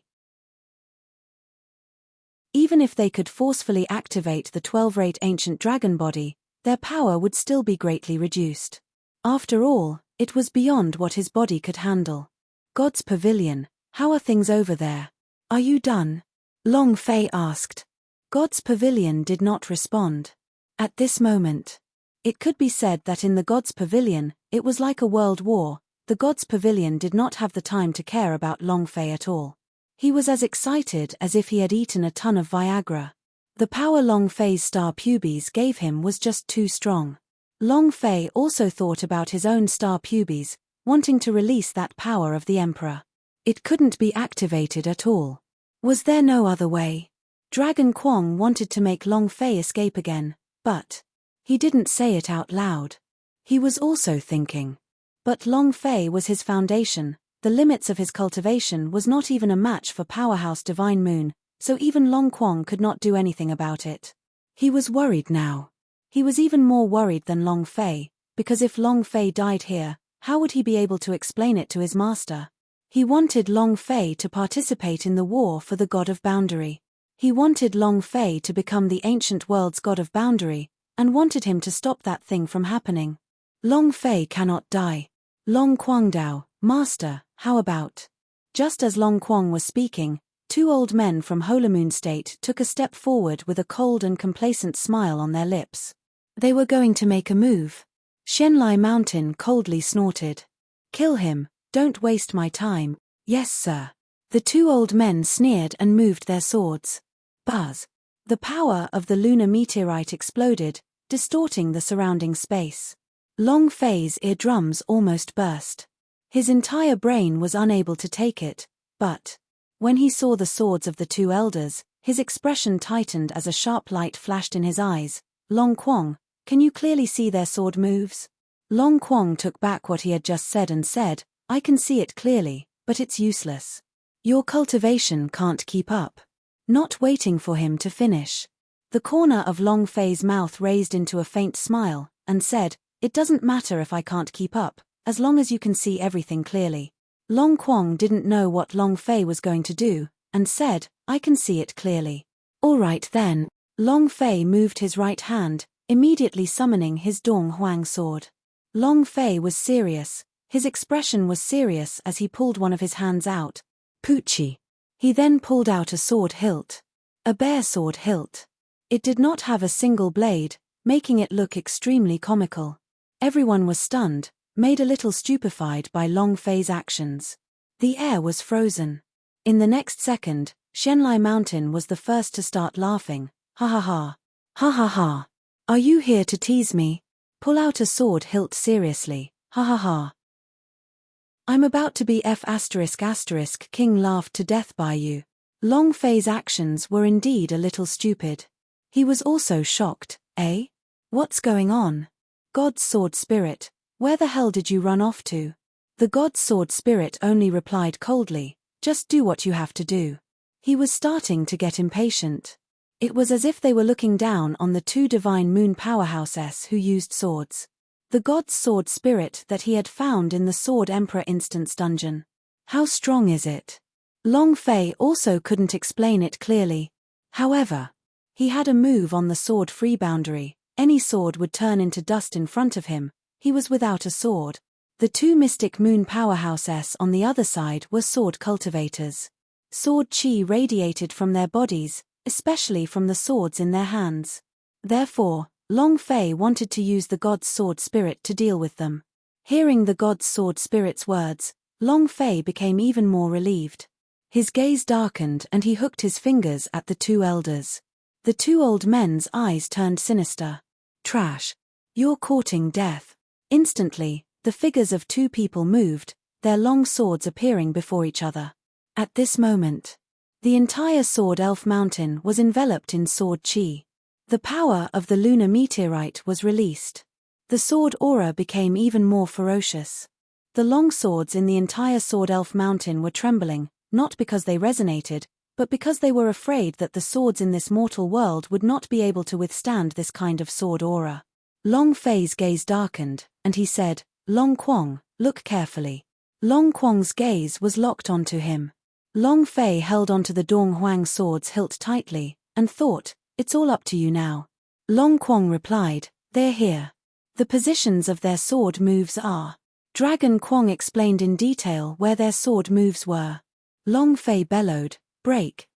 Even if they could forcefully activate the 12-rate ancient dragon body, their power would still be greatly reduced. After all, it was beyond what his body could handle. God's Pavilion, how are things over there? Are you done? Long Fei asked. God's Pavilion did not respond. At this moment, it could be said that in the God's Pavilion, it was like a world war. The God's Pavilion did not have the time to care about Long Fei at all. He was as excited as if he had eaten a ton of Viagra. The power Long Fei's star pubes gave him was just too strong. Long Fei also thought about his own star pubes, wanting to release that power of the Emperor. It couldn't be activated at all. Was there no other way? Dragon Quang wanted to make Long Fei escape again, but he didn't say it out loud. He was also thinking. But Long Fei was his foundation, the limits of his cultivation was not even a match for powerhouse Divine Moon, so even Long Quang could not do anything about it. He was worried now. He was even more worried than Long Fei, because if Long Fei died here, how would he be able to explain it to his master? He wanted Long Fei to participate in the war for the God of Boundary. He wanted Long Fei to become the ancient world's God of Boundary, and wanted him to stop that thing from happening. Long Fei cannot die. Long Quangdao, Master, how about? Just as Long Quang was speaking, two old men from Holomoon State took a step forward with a cold and complacent smile on their lips. They were going to make a move. Shenlai Mountain coldly snorted. Kill him, don't waste my time. Yes, sir. The two old men sneered and moved their swords. Buzz. The power of the lunar meteorite exploded, distorting the surrounding space. Long Fei's eardrums almost burst. His entire brain was unable to take it, but when he saw the swords of the two elders, his expression tightened as a sharp light flashed in his eyes. Long Quang, can you clearly see their sword moves? Long Quang took back what he had just said and said, I can see it clearly, but it's useless. Your cultivation can't keep up. Not waiting for him to finish. The corner of Long Fei's mouth raised into a faint smile, and said, it doesn't matter if I can't keep up, as long as you can see everything clearly. Long Quang didn't know what Long Fei was going to do, and said, I can see it clearly. All right then. Long Fei moved his right hand, immediately summoning his Dong Huang sword. Long Fei was serious. His expression was serious as he pulled one of his hands out. Poochie. He then pulled out a sword hilt. A bare sword hilt. It did not have a single blade, making it look extremely comical. Everyone was stunned, made a little stupefied by Long Fei's actions. The air was frozen. In the next second, Shenlai Mountain was the first to start laughing. Ha ha ha. Ha ha ha. Are you here to tease me? Pull out a sword hilt seriously. Ha ha ha. I'm about to be F*** King laughed to death by you. Long Fei's actions were indeed a little stupid. He was also shocked. Eh? What's going on? God's sword spirit, where the hell did you run off to? The God's sword spirit only replied coldly, just do what you have to do. He was starting to get impatient. It was as if they were looking down on the two Divine Moon powerhouses who used swords. The God's sword spirit that he had found in the Sword Emperor instance dungeon. How strong is it? Long Fei also couldn't explain it clearly. However, he had a move on the sword free boundary. Any sword would turn into dust in front of him. He was without a sword. The two Mystic Moon powerhouses on the other side were sword cultivators. Sword chi radiated from their bodies, especially from the swords in their hands. Therefore, Long Fei wanted to use the god's sword spirit to deal with them. Hearing the god's sword spirit's words, Long Fei became even more relieved. His gaze darkened and he hooked his fingers at the two elders. The two old men's eyes turned sinister. Trash. You're courting death. Instantly, the figures of two people moved, their long swords appearing before each other. At this moment, the entire Sword Elf Mountain was enveloped in sword chi. The power of the lunar meteorite was released. The sword aura became even more ferocious. The long swords in the entire Sword Elf Mountain were trembling, not because they resonated, but because they were afraid that the swords in this mortal world would not be able to withstand this kind of sword aura. Long Fei's gaze darkened, and he said, "Long Quang, look carefully." Long Quang's gaze was locked onto him. Long Fei held onto the Dong Huang sword's hilt tightly, and thought, "It's all up to you now." Long Quang replied, "They're here. The positions of their sword moves are." Dragon Quang explained in detail where their sword moves were. Long Fei bellowed, "Break."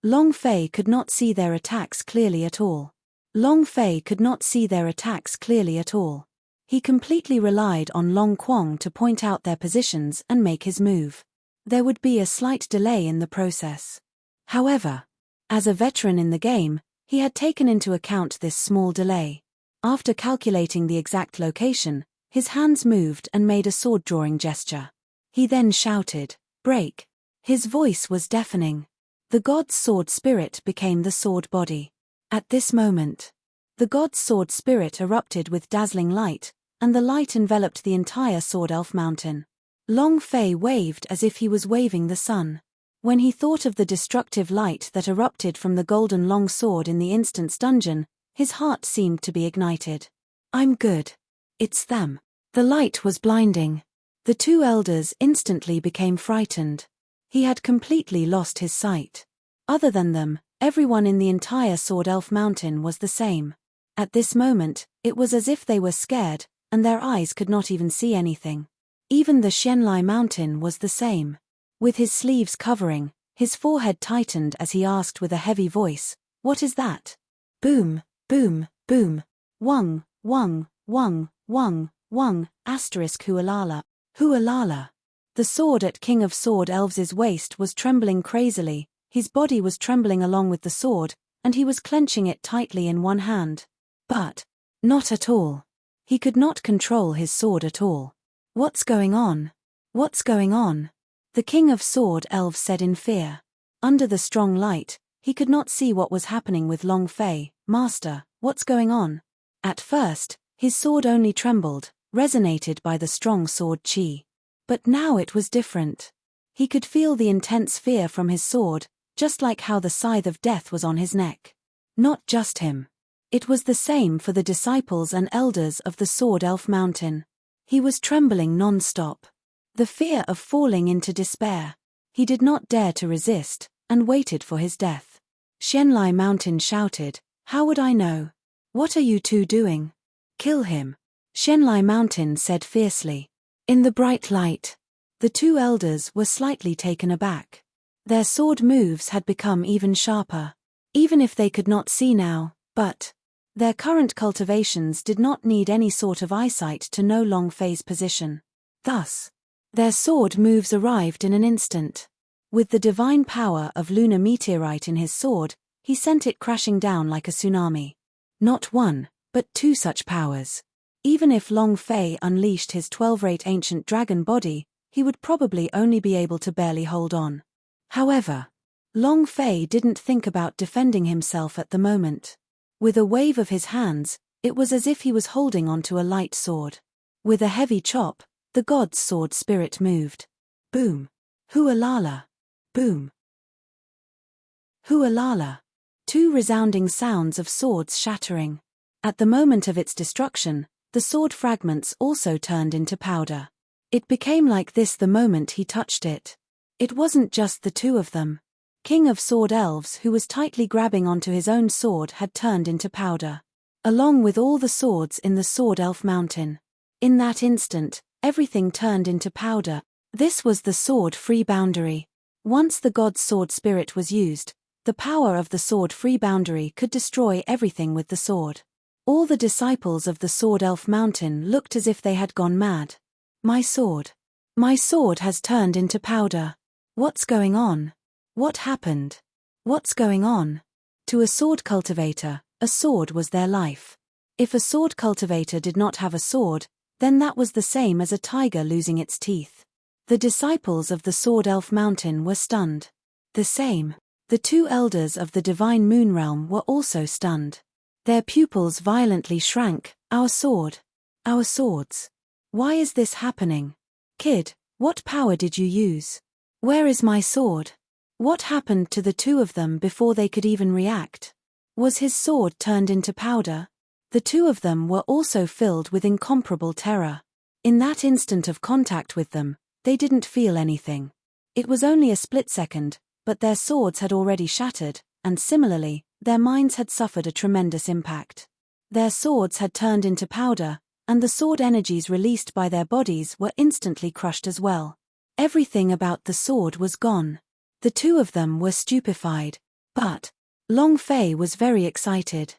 Long Fei could not see their attacks clearly at all. Long Fei could not see their attacks clearly at all. He completely relied on Long Quang to point out their positions and make his move. There would be a slight delay in the process. However, as a veteran in the game, he had taken into account this small delay. After calculating the exact location, his hands moved and made a sword-drawing gesture. He then shouted, "Break." His voice was deafening. The god's sword spirit became the sword body. At this moment, the god's sword spirit erupted with dazzling light, and the light enveloped the entire Sword Elf Mountain. Long Fei waved as if he was waving the sun. When he thought of the destructive light that erupted from the golden long sword in the instant's dungeon, his heart seemed to be ignited. "I'm good. It's them." The light was blinding. The two elders instantly became frightened. He had completely lost his sight. Other than them, everyone in the entire Sword Elf Mountain was the same. At this moment, it was as if they were scared, and their eyes could not even see anything. Even the Xianlai Mountain was the same. With his sleeves covering, his forehead tightened as he asked with a heavy voice, "What is that?" Boom, boom, boom. Wung, wung, wung, wung, wung, asterisk hualala. Hualala. The sword at King of Sword Elves' waist was trembling crazily, his body was trembling along with the sword, and he was clenching it tightly in one hand. But not at all. He could not control his sword at all. "What's going on? What's going on?" The King of Sword Elves said in fear. Under the strong light, he could not see what was happening with Long Fei. "Master, what's going on?" At first, his sword only trembled, resonated by the strong sword chi. But now it was different. He could feel the intense fear from his sword, just like how the scythe of death was on his neck. Not just him. It was the same for the disciples and elders of the Sword Elf Mountain. He was trembling non-stop. The fear of falling into despair. He did not dare to resist, and waited for his death. Xianlai Mountain shouted, "How would I know? What are you two doing? Kill him." Xianlai Mountain said fiercely. In the bright light, the two elders were slightly taken aback. Their sword moves had become even sharper. Even if they could not see now, but their current cultivations did not need any sort of eyesight to know Long Fei's position. Thus, their sword moves arrived in an instant. With the divine power of lunar meteorite in his sword, he sent it crashing down like a tsunami. Not one, but two such powers. Even if Long Fei unleashed his 12-rate ancient dragon body, he would probably only be able to barely hold on. However, Long Fei didn't think about defending himself at the moment. With a wave of his hands, it was as if he was holding onto a light sword. With a heavy chop, the god's sword spirit moved. Boom. Hualala. Boom. Hualala. Two resounding sounds of swords shattering. At the moment of its destruction, the sword fragments also turned into powder. It became like this the moment he touched it. It wasn't just the two of them. King of Sword Elves, who was tightly grabbing onto his own sword, had turned into powder. Along with all the swords in the Sword Elf Mountain. In that instant, everything turned into powder. This was the sword-free boundary. Once the god's sword spirit was used, The power of the sword-free boundary could destroy everything with the sword. All the disciples of the Sword Elf Mountain looked as if they had gone mad. My sword. My sword has turned into powder. What's going on? What happened? What's going on? To a sword cultivator, a sword was their life. If a sword cultivator did not have a sword, then that was the same as a tiger losing its teeth. The disciples of the Sword Elf Mountain were stunned. The same. The two elders of the divine moon realm were also stunned. Their pupils violently shrank. Our sword. Our swords. Why is this happening? Kid, what power did you use? Where is my sword? What happened to the two of them before they could even react? Was his sword turned into powder? The two of them were also filled with incomparable terror. In that instant of contact with them, they didn't feel anything. It was only a split second, but their swords had already shattered, and similarly, their minds had suffered a tremendous impact. Their swords had turned into powder, and the sword energies released by their bodies were instantly crushed as well. Everything about the sword was gone. The two of them were stupefied, but Long Fei was very excited.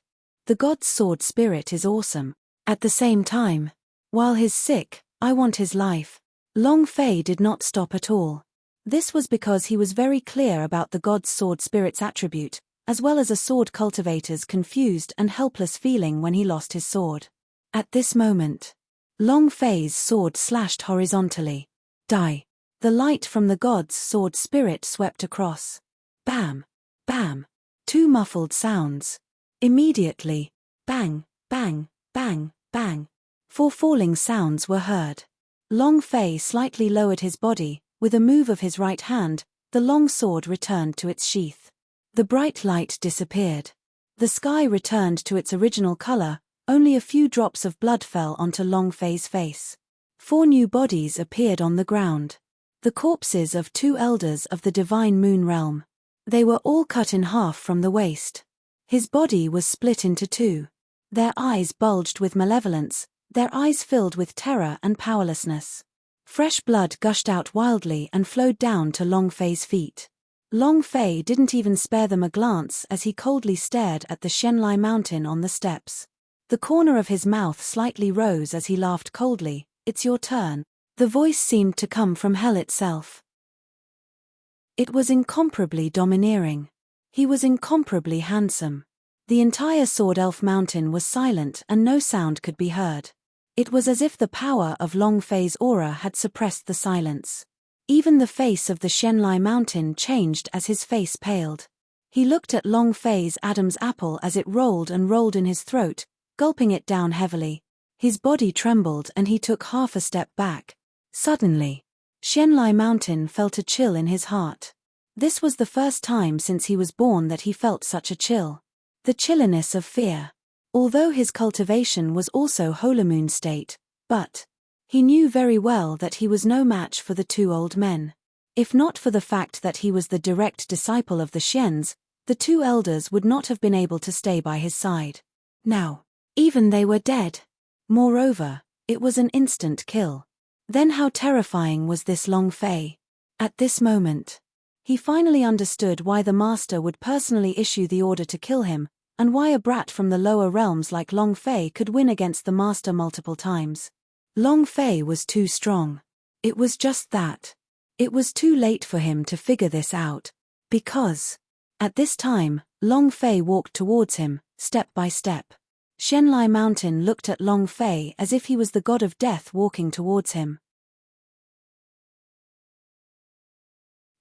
The god's sword spirit is awesome. At the same time, while he's sick, I want his life. Long Fei did not stop at all. This was because he was very clear about the god's sword spirit's attribute, as well as a sword cultivator's confused and helpless feeling when he lost his sword. At this moment, Long Fei's sword slashed horizontally. Die. The light from the god's sword spirit swept across. Bam! Bam! Two muffled sounds. Immediately, bang, bang, bang, bang. Four falling sounds were heard. Long Fei slightly lowered his body. With a move of his right hand, the long sword returned to its sheath. The bright light disappeared. The sky returned to its original color, only a few drops of blood fell onto Long Fei's face. Four new bodies appeared on the ground. The corpses of two elders of the divine moon realm. They were all cut in half from the waist. His body was split into two. Their eyes bulged with malevolence, their eyes filled with terror and powerlessness. Fresh blood gushed out wildly and flowed down to Long Fei's feet. Long Fei didn't even spare them a glance as he coldly stared at the Shenlai mountain on the steps. The corner of his mouth slightly rose as he laughed coldly. It's your turn. The voice seemed to come from hell itself. It was incomparably domineering. He was incomparably handsome. The entire Sword Elf Mountain was silent and no sound could be heard. It was as if the power of Long Fei's aura had suppressed the silence. Even the face of the Shenlai Mountain changed as his face paled. He looked at Long Fei's Adam's apple as it rolled and rolled in his throat, gulping it down heavily. His body trembled and he took half a step back. Suddenly, Shenlai Mountain felt a chill in his heart. This was the first time since he was born that he felt such a chill. The chilliness of fear. Although his cultivation was also Holomoon state, but he knew very well that he was no match for the two old men. If not for the fact that he was the direct disciple of the Xians, the two elders would not have been able to stay by his side. Now, even they were dead. Moreover, it was an instant kill. Then how terrifying was this Long Fei? At this moment, he finally understood why the master would personally issue the order to kill him, and why a brat from the lower realms like Long Fei could win against the master multiple times. Long Fei was too strong. It was just that. It was too late for him to figure this out. Because, at this time, Long Fei walked towards him, step by step. Shenlai Mountain looked at Long Fei as if he was the god of death walking towards him.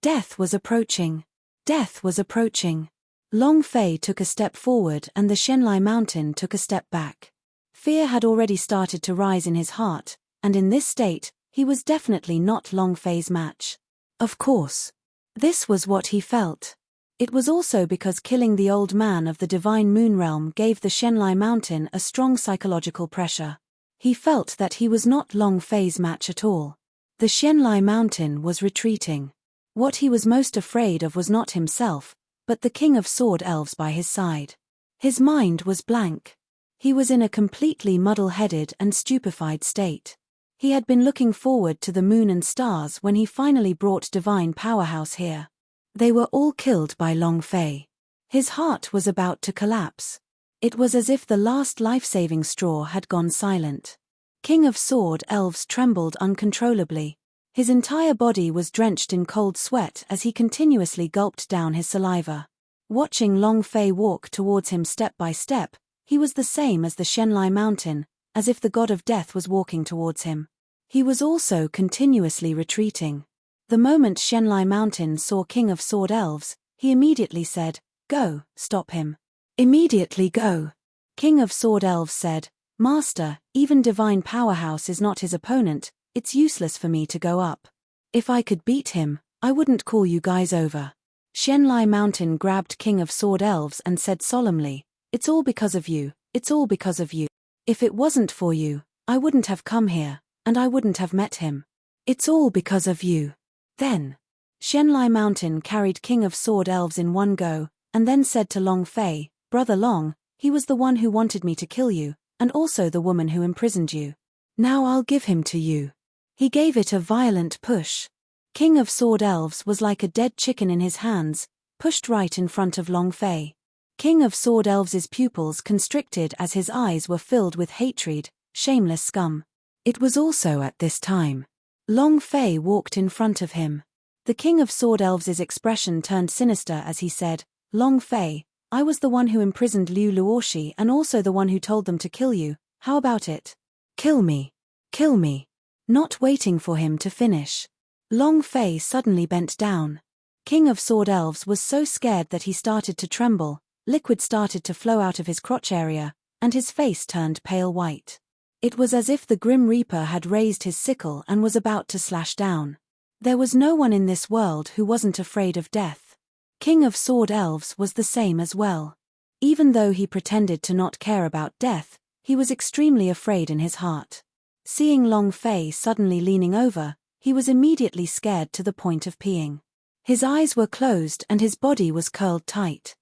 Death was approaching. Death was approaching. Long Fei took a step forward and the Shenlai Mountain took a step back. Fear had already started to rise in his heart, and in this state, he was definitely not Long Fei's match. Of course. This was what he felt. It was also because killing the old man of the divine moon realm gave the Shenlai Mountain a strong psychological pressure. He felt that he was not Long Fei's match at all. The Shenlai Mountain was retreating. What he was most afraid of was not himself, but the king of sword elves by his side. His mind was blank. He was in a completely muddle-headed and stupefied state. He had been looking forward to the moon and stars when he finally brought divine powerhouse here. They were all killed by Long Fei. His heart was about to collapse. It was as if the last life-saving straw had gone silent. King of Sword Elves trembled uncontrollably. His entire body was drenched in cold sweat as he continuously gulped down his saliva. Watching Long Fei walk towards him step by step, he was the same as the Shenlai Mountain, as if the god of death was walking towards him. He was also continuously retreating. The moment Shenlai Mountain saw King of Sword Elves, he immediately said, "Go, stop him. Immediately go." King of Sword Elves said, "Master, even divine powerhouse is not his opponent, it's useless for me to go up. If I could beat him, I wouldn't call you guys over." Shenlai Mountain grabbed King of Sword Elves and said solemnly, "It's all because of you, it's all because of you. If it wasn't for you, I wouldn't have come here, and I wouldn't have met him. It's all because of you." Then, Shenlai Mountain carried King of Sword Elves in one go, and then said to Long Fei, "Brother Long, he was the one who wanted me to kill you, and also the woman who imprisoned you. Now I'll give him to you." He gave it a violent push. King of Sword Elves was like a dead chicken in his hands, pushed right in front of Long Fei. King of Sword Elves' pupils constricted as his eyes were filled with hatred, shameless scum. It was also at this time Long Fei walked in front of him. The King of Sword Elves' expression turned sinister as he said, "Long Fei, I was the one who imprisoned Liu Luoshi and also the one who told them to kill you. How about it? Kill me. Kill me." Not waiting for him to finish, Long Fei suddenly bent down. King of Sword Elves was so scared that he started to tremble, liquid started to flow out of his crotch area, and his face turned pale white. It was as if the Grim Reaper had raised his sickle and was about to slash down. There was no one in this world who wasn't afraid of death. King of Sword Elves was the same as well. Even though he pretended to not care about death, he was extremely afraid in his heart. Seeing Long Fei suddenly leaning over, he was immediately scared to the point of peeing. His eyes were closed and his body was curled tight.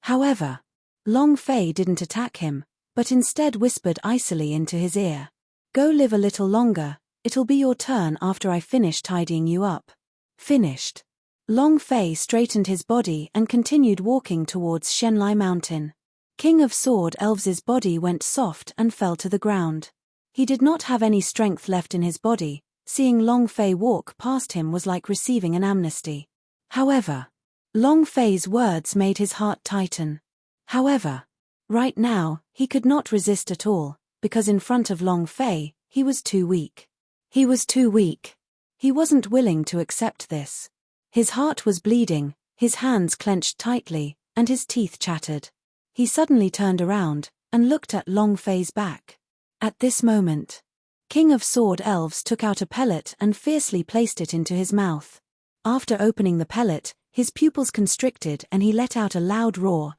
However, Long Fei didn't attack him, but instead whispered icily into his ear, "Go live a little longer, it'll be your turn after I finish tidying you up." Finished. Long Fei straightened his body and continued walking towards Shenlai Mountain. King of Sword Elves' body went soft and fell to the ground. He did not have any strength left in his body. Seeing Long Fei walk past him was like receiving an amnesty. However, Long Fei's words made his heart tighten. However, right now, he could not resist at all, because in front of Long Fei, he was too weak. He was too weak. He wasn't willing to accept this. His heart was bleeding, his hands clenched tightly, and his teeth chattered. He suddenly turned around and looked at Long Fei's back. At this moment, King of Sword Elves took out a pellet and fiercely placed it into his mouth. After opening the pellet, his pupils constricted and he let out a loud roar.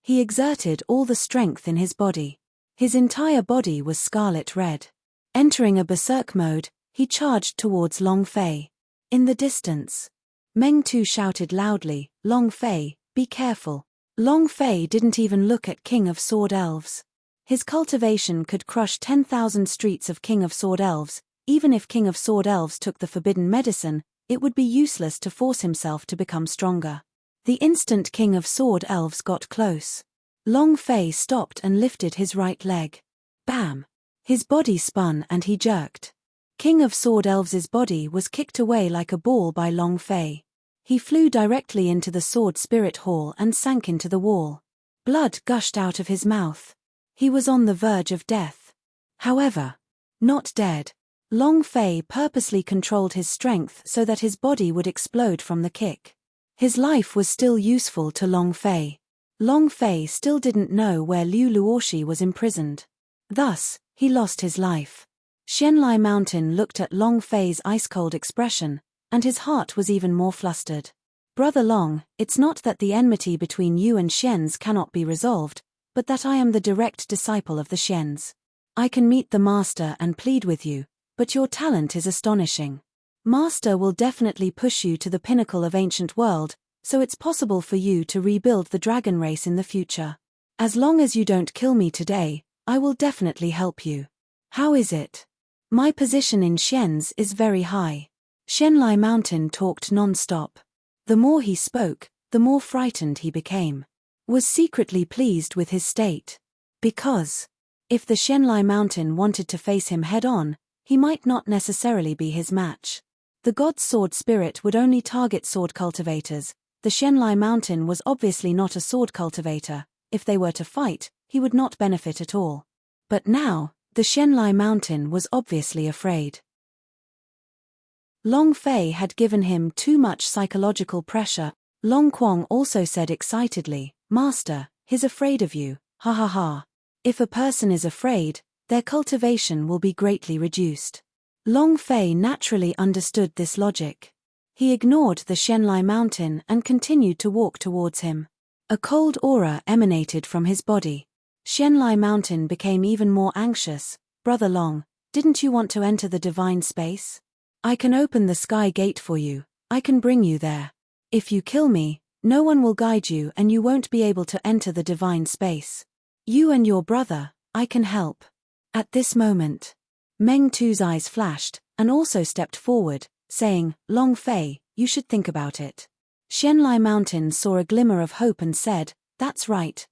He exerted all the strength in his body. His entire body was scarlet red. Entering a berserk mode, he charged towards Long Fei. In the distance, Meng Tu shouted loudly, "Long Fei, be careful." Long Fei didn't even look at King of Sword Elves. His cultivation could crush 10,000 streets of King of Sword Elves. Even if King of Sword Elves took the forbidden medicine, it would be useless to force himself to become stronger. The instant King of Sword Elves got close, Long Fei stopped and lifted his right leg. Bam! His body spun and he jerked. King of Sword Elves' body was kicked away like a ball by Long Fei. He flew directly into the Sword Spirit Hall and sank into the wall. Blood gushed out of his mouth. He was on the verge of death. However, not dead. Long Fei purposely controlled his strength so that his body would explode from the kick. His life was still useful to Long Fei. Long Fei still didn't know where Liu Luoshi was imprisoned. Thus, he lost his life. Shenlai Mountain looked at Long Fei's ice-cold expression, and his heart was even more flustered. "Brother Long, it's not that the enmity between you and Xians cannot be resolved, but that I am the direct disciple of the Xians. I can meet the Master and plead with you, but your talent is astonishing. Master will definitely push you to the pinnacle of ancient world, so it's possible for you to rebuild the dragon race in the future. As long as you don't kill me today, I will definitely help you. How is it? My position in Xians is very high. Shenlai Mountain talked non-stop. The more he spoke, the more frightened he became. Was secretly pleased with his state. Because if the Shenlai Mountain wanted to face him head-on, he might not necessarily be his match. The god's sword spirit would only target sword cultivators. The Shenlai Mountain was obviously not a sword cultivator. If they were to fight, he would not benefit at all. But now, the Shenlai Mountain was obviously afraid. Long Fei had given him too much psychological pressure. Long Quang also said excitedly, "Master, he's afraid of you, ha ha ha. If a person is afraid, their cultivation will be greatly reduced." Long Fei naturally understood this logic. He ignored the Shenlai Mountain and continued to walk towards him. A cold aura emanated from his body. Shenlai Mountain became even more anxious. "Brother Long, didn't you want to enter the divine space? I can open the sky gate for you. I can bring you there. If you kill me, no one will guide you and you won't be able to enter the divine space. You and your brother, I can help." At this moment, Meng Tu's eyes flashed, and also stepped forward, saying, "Long Fei, you should think about it." Shenlai Mountain saw a glimmer of hope and said, that's right.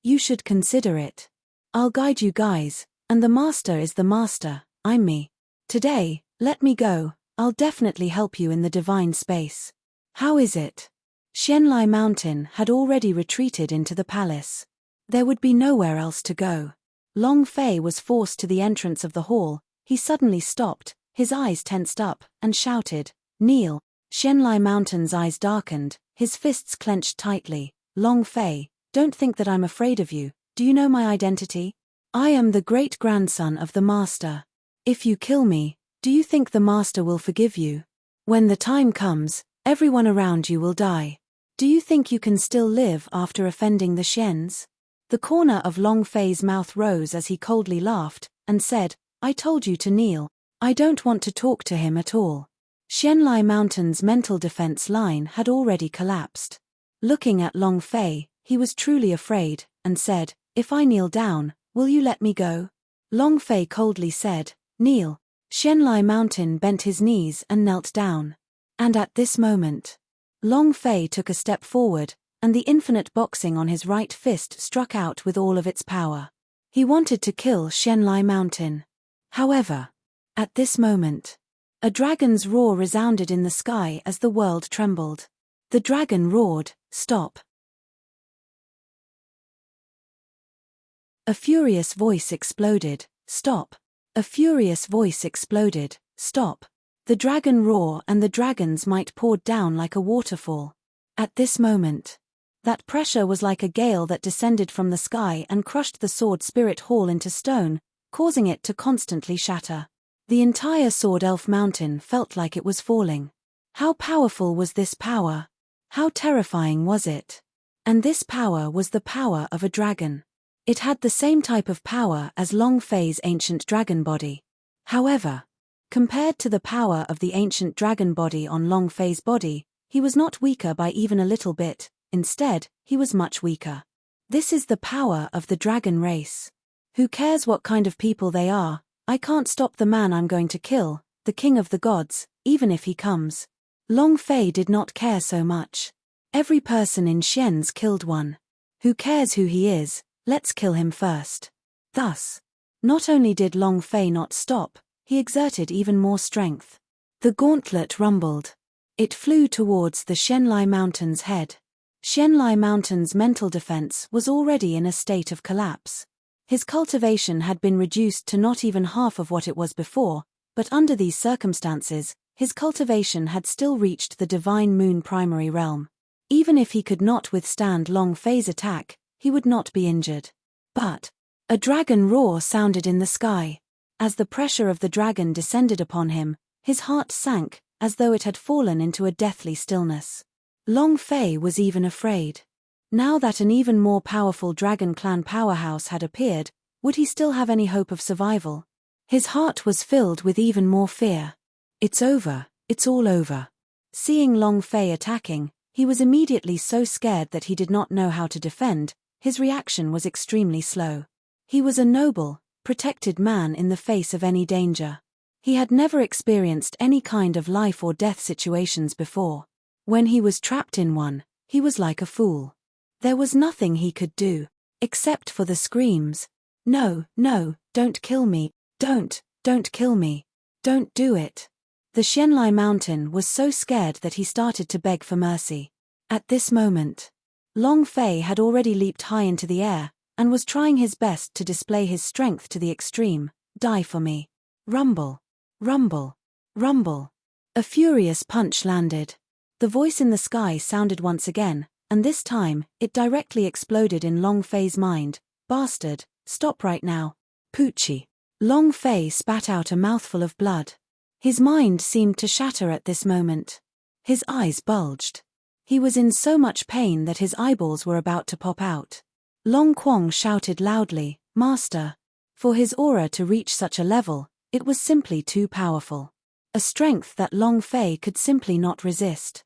You should consider it. I'll guide you guys, and the master is the master, I'm me. Today, let me go, I'll definitely help you in the divine space. How is it?" Shenlai Mountain had already retreated into the palace. There would be nowhere else to go. Long Fei was forced to the entrance of the hall. He suddenly stopped, his eyes tensed up, and shouted, "Kneel." Shenlai Mountain's eyes darkened, his fists clenched tightly. "Long Fei, don't think that I'm afraid of you. Do you know my identity? I am the great-grandson of the master. If you kill me, do you think the master will forgive you? When the time comes, everyone around you will die. Do you think you can still live after offending the Shens?" The corner of Long Fei's mouth rose as he coldly laughed, and said, "I told you to kneel. I don't want to talk to him at all." Shenlai Mountain's mental defense line had already collapsed. Looking at Long Fei, he was truly afraid, and said, "If I kneel down, will you let me go?" Long Fei coldly said, "Kneel." Shenlai Mountain bent his knees and knelt down. And at this moment, Long Fei took a step forward, and the infinite boxing on his right fist struck out with all of its power. He wanted to kill Shenlai Mountain. However, at this moment, a dragon's roar resounded in the sky as the world trembled. The dragon roared, "Stop!" A furious voice exploded, "Stop!" A furious voice exploded, "Stop!" The dragon roar and the dragon's might poured down like a waterfall. At this moment, that pressure was like a gale that descended from the sky and crushed the sword spirit hall into stone, causing it to constantly shatter. The entire Sword Elf Mountain felt like it was falling. How powerful was this power? How terrifying was it? And this power was the power of a dragon. It had the same type of power as Long Fei's ancient dragon body. However, compared to the power of the ancient dragon body on Long Fei's body, he was not weaker by even a little bit. Instead, he was much weaker. This is the power of the dragon race. Who cares what kind of people they are? I can't stop the man I'm going to kill, the king of the gods, even if he comes. Long Fei did not care so much. Every person in Shen's killed one. Who cares who he is? Let's kill him first. Thus, not only did Long Fei not stop, he exerted even more strength. The gauntlet rumbled. It flew towards the Shenlai Mountain's head. Shenlai Mountain's mental defense was already in a state of collapse. His cultivation had been reduced to not even half of what it was before, but under these circumstances, his cultivation had still reached the Divine Moon primary realm. Even if he could not withstand Long Fei's attack, he would not be injured. But a dragon roar sounded in the sky. As the pressure of the dragon descended upon him, his heart sank, as though it had fallen into a deathly stillness. Long Fei was even afraid. Now that an even more powerful Dragon Clan powerhouse had appeared, would he still have any hope of survival? His heart was filled with even more fear. It's over, it's all over. Seeing Long Fei attacking, he was immediately so scared that he did not know how to defend. His reaction was extremely slow. He was a noble, protected man in the face of any danger. He had never experienced any kind of life or death situations before. When he was trapped in one, he was like a fool. There was nothing he could do, except for the screams. No, no, don't kill me, don't kill me. Don't do it. The Xianlai Mountain was so scared that he started to beg for mercy. At this moment, Long Fei had already leaped high into the air, and was trying his best to display his strength to the extreme. Die for me. Rumble. Rumble. Rumble. A furious punch landed. The voice in the sky sounded once again, and this time, it directly exploded in Long Fei's mind. Bastard, stop right now. Poochie. Long Fei spat out a mouthful of blood. His mind seemed to shatter at this moment. His eyes bulged. He was in so much pain that his eyeballs were about to pop out. Long Quang shouted loudly, Master. For his aura to reach such a level, it was simply too powerful. A strength that Long Fei could simply not resist.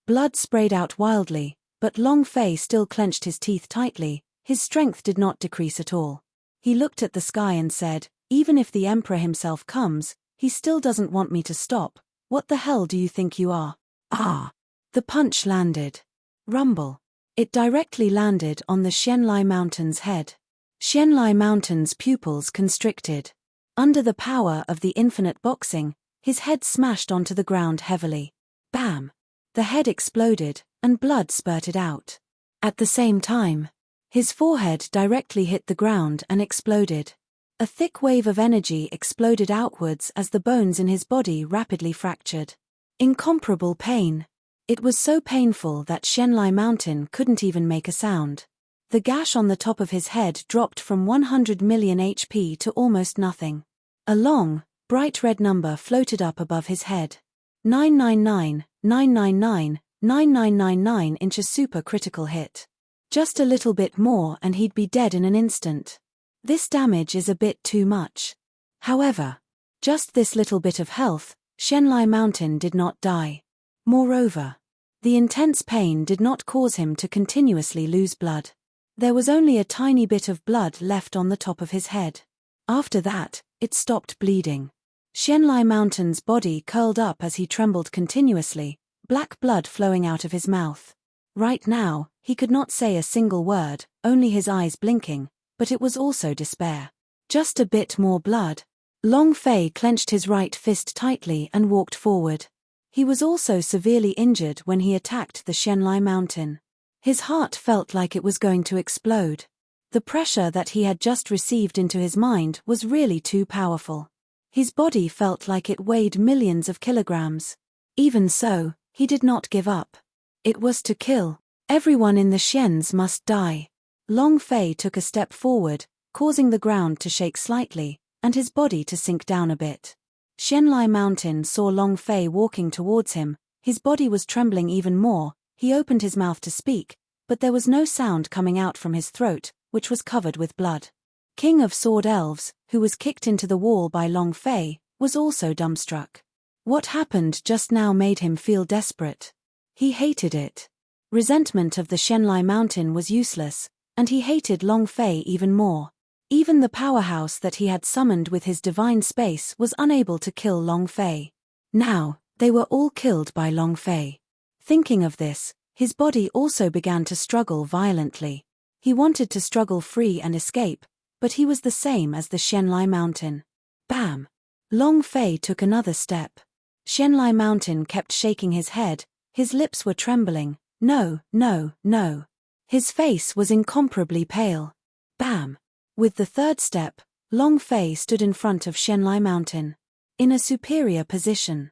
Blood sprayed out wildly, but Long Fei still clenched his teeth tightly. His strength did not decrease at all. He looked at the sky and said, even if the Emperor himself comes, he still doesn't want me to stop. What the hell do you think you are? Ah! The punch landed. Rumble. It directly landed on the Xianlai Mountain's head. Xianlai Mountain's pupils constricted. Under the power of the infinite boxing, his head smashed onto the ground heavily. Bam! The head exploded, and blood spurted out. At the same time, his forehead directly hit the ground and exploded. A thick wave of energy exploded outwards as the bones in his body rapidly fractured. Incomparable pain. It was so painful that Xianlai Mountain couldn't even make a sound. The gash on the top of his head dropped from 100 million HP to almost nothing. A long, bright red number floated up above his head. 999, 999, 9999 inches super critical hit. Just a little bit more and he'd be dead in an instant. This damage is a bit too much. However, just this little bit of health, Xianlai Mountain did not die. Moreover, the intense pain did not cause him to continuously lose blood. There was only a tiny bit of blood left on the top of his head. After that, it stopped bleeding. Xianlai Mountain's body curled up as he trembled continuously, black blood flowing out of his mouth. Right now, he could not say a single word, only his eyes blinking, but it was also despair. Just a bit more blood. Long Fei clenched his right fist tightly and walked forward. He was also severely injured when he attacked the Xianlai Mountain. His heart felt like it was going to explode. The pressure that he had just received into his mind was really too powerful. His body felt like it weighed millions of kilograms. Even so, he did not give up. It was to kill. Everyone in the Xians must die. Long Fei took a step forward, causing the ground to shake slightly, and his body to sink down a bit. Xianlai Mountain saw Long Fei walking towards him. His body was trembling even more. He opened his mouth to speak, but there was no sound coming out from his throat, which was covered with blood. King of Sword Elves, who was kicked into the wall by Long Fei, was also dumbstruck. What happened just now made him feel desperate. He hated it. Resentment of the Xianlai Mountain was useless, and he hated Long Fei even more. Even the powerhouse that he had summoned with his divine space was unable to kill Long Fei. Now, they were all killed by Long Fei. Thinking of this, his body also began to struggle violently. He wanted to struggle free and escape, but he was the same as the Xianlai Mountain. Bam! Long Fei took another step. Xianlai Mountain kept shaking his head, his lips were trembling. No, no, no. His face was incomparably pale. Bam! With the third step, Long Fei stood in front of Xianlai Mountain. In a superior position.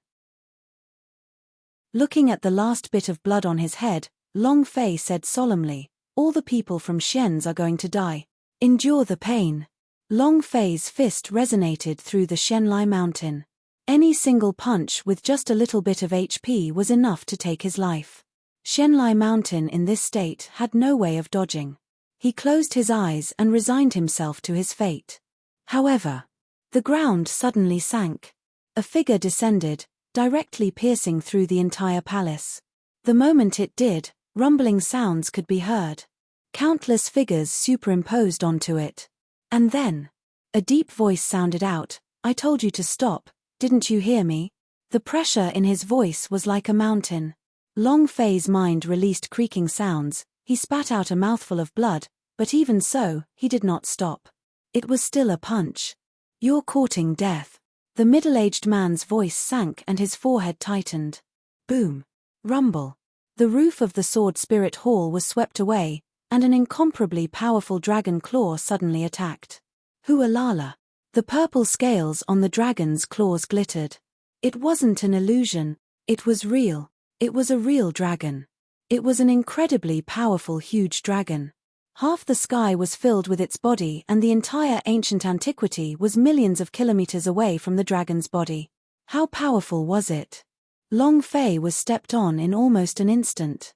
Looking at the last bit of blood on his head, Long Fei said solemnly, all the people from Xians are going to die. Endure the pain. Long Fei's fist resonated through the Xianlai Mountain. Any single punch with just a little bit of HP was enough to take his life. Xianlai Mountain in this state had no way of dodging. He closed his eyes and resigned himself to his fate. However, the ground suddenly sank. A figure descended, directly piercing through the entire palace. The moment it did, rumbling sounds could be heard. Countless figures superimposed onto it. And then, a deep voice sounded out, I told you to stop, didn't you hear me? The pressure in his voice was like a mountain. Long Fei's mind released creaking sounds, he spat out a mouthful of blood, but even so, he did not stop. It was still a punch. You're courting death. The middle-aged man's voice sank and his forehead tightened. Boom. Rumble. The roof of the Sword Spirit Hall was swept away, and an incomparably powerful dragon claw suddenly attacked. Hualala. The purple scales on the dragon's claws glittered. It wasn't an illusion, it was real. It was a real dragon. It was an incredibly powerful huge dragon. Half the sky was filled with its body and the entire ancient antiquity was millions of kilometers away from the dragon's body. How powerful was it? Long Fei was stepped on in almost an instant.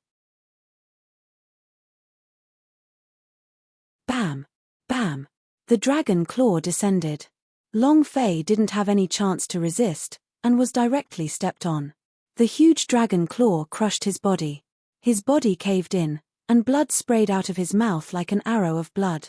Bam! Bam! The dragon claw descended. Long Fei didn't have any chance to resist, and was directly stepped on. The huge dragon claw crushed his body. His body caved in, and blood sprayed out of his mouth like an arrow of blood.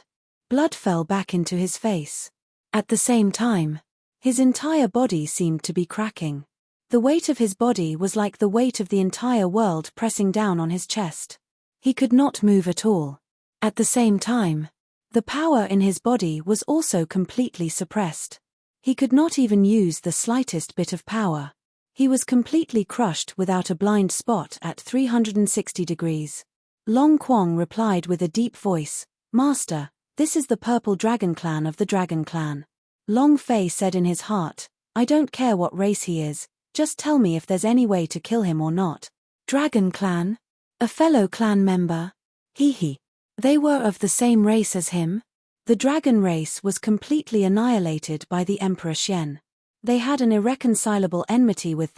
Blood fell back into his face. At the same time, his entire body seemed to be cracking. The weight of his body was like the weight of the entire world pressing down on his chest. He could not move at all. At the same time, the power in his body was also completely suppressed. He could not even use the slightest bit of power. He was completely crushed without a blind spot at 360 degrees. Long Quang replied with a deep voice, "Master, this is the Purple Dragon Clan of the Dragon Clan." Long Fei said in his heart, "I don't care what race he is, just tell me if there's any way to kill him or not." Dragon Clan? A fellow clan member? Hee. They were of the same race as him? The dragon race was completely annihilated by the Emperor Xian. They had an irreconcilable enmity with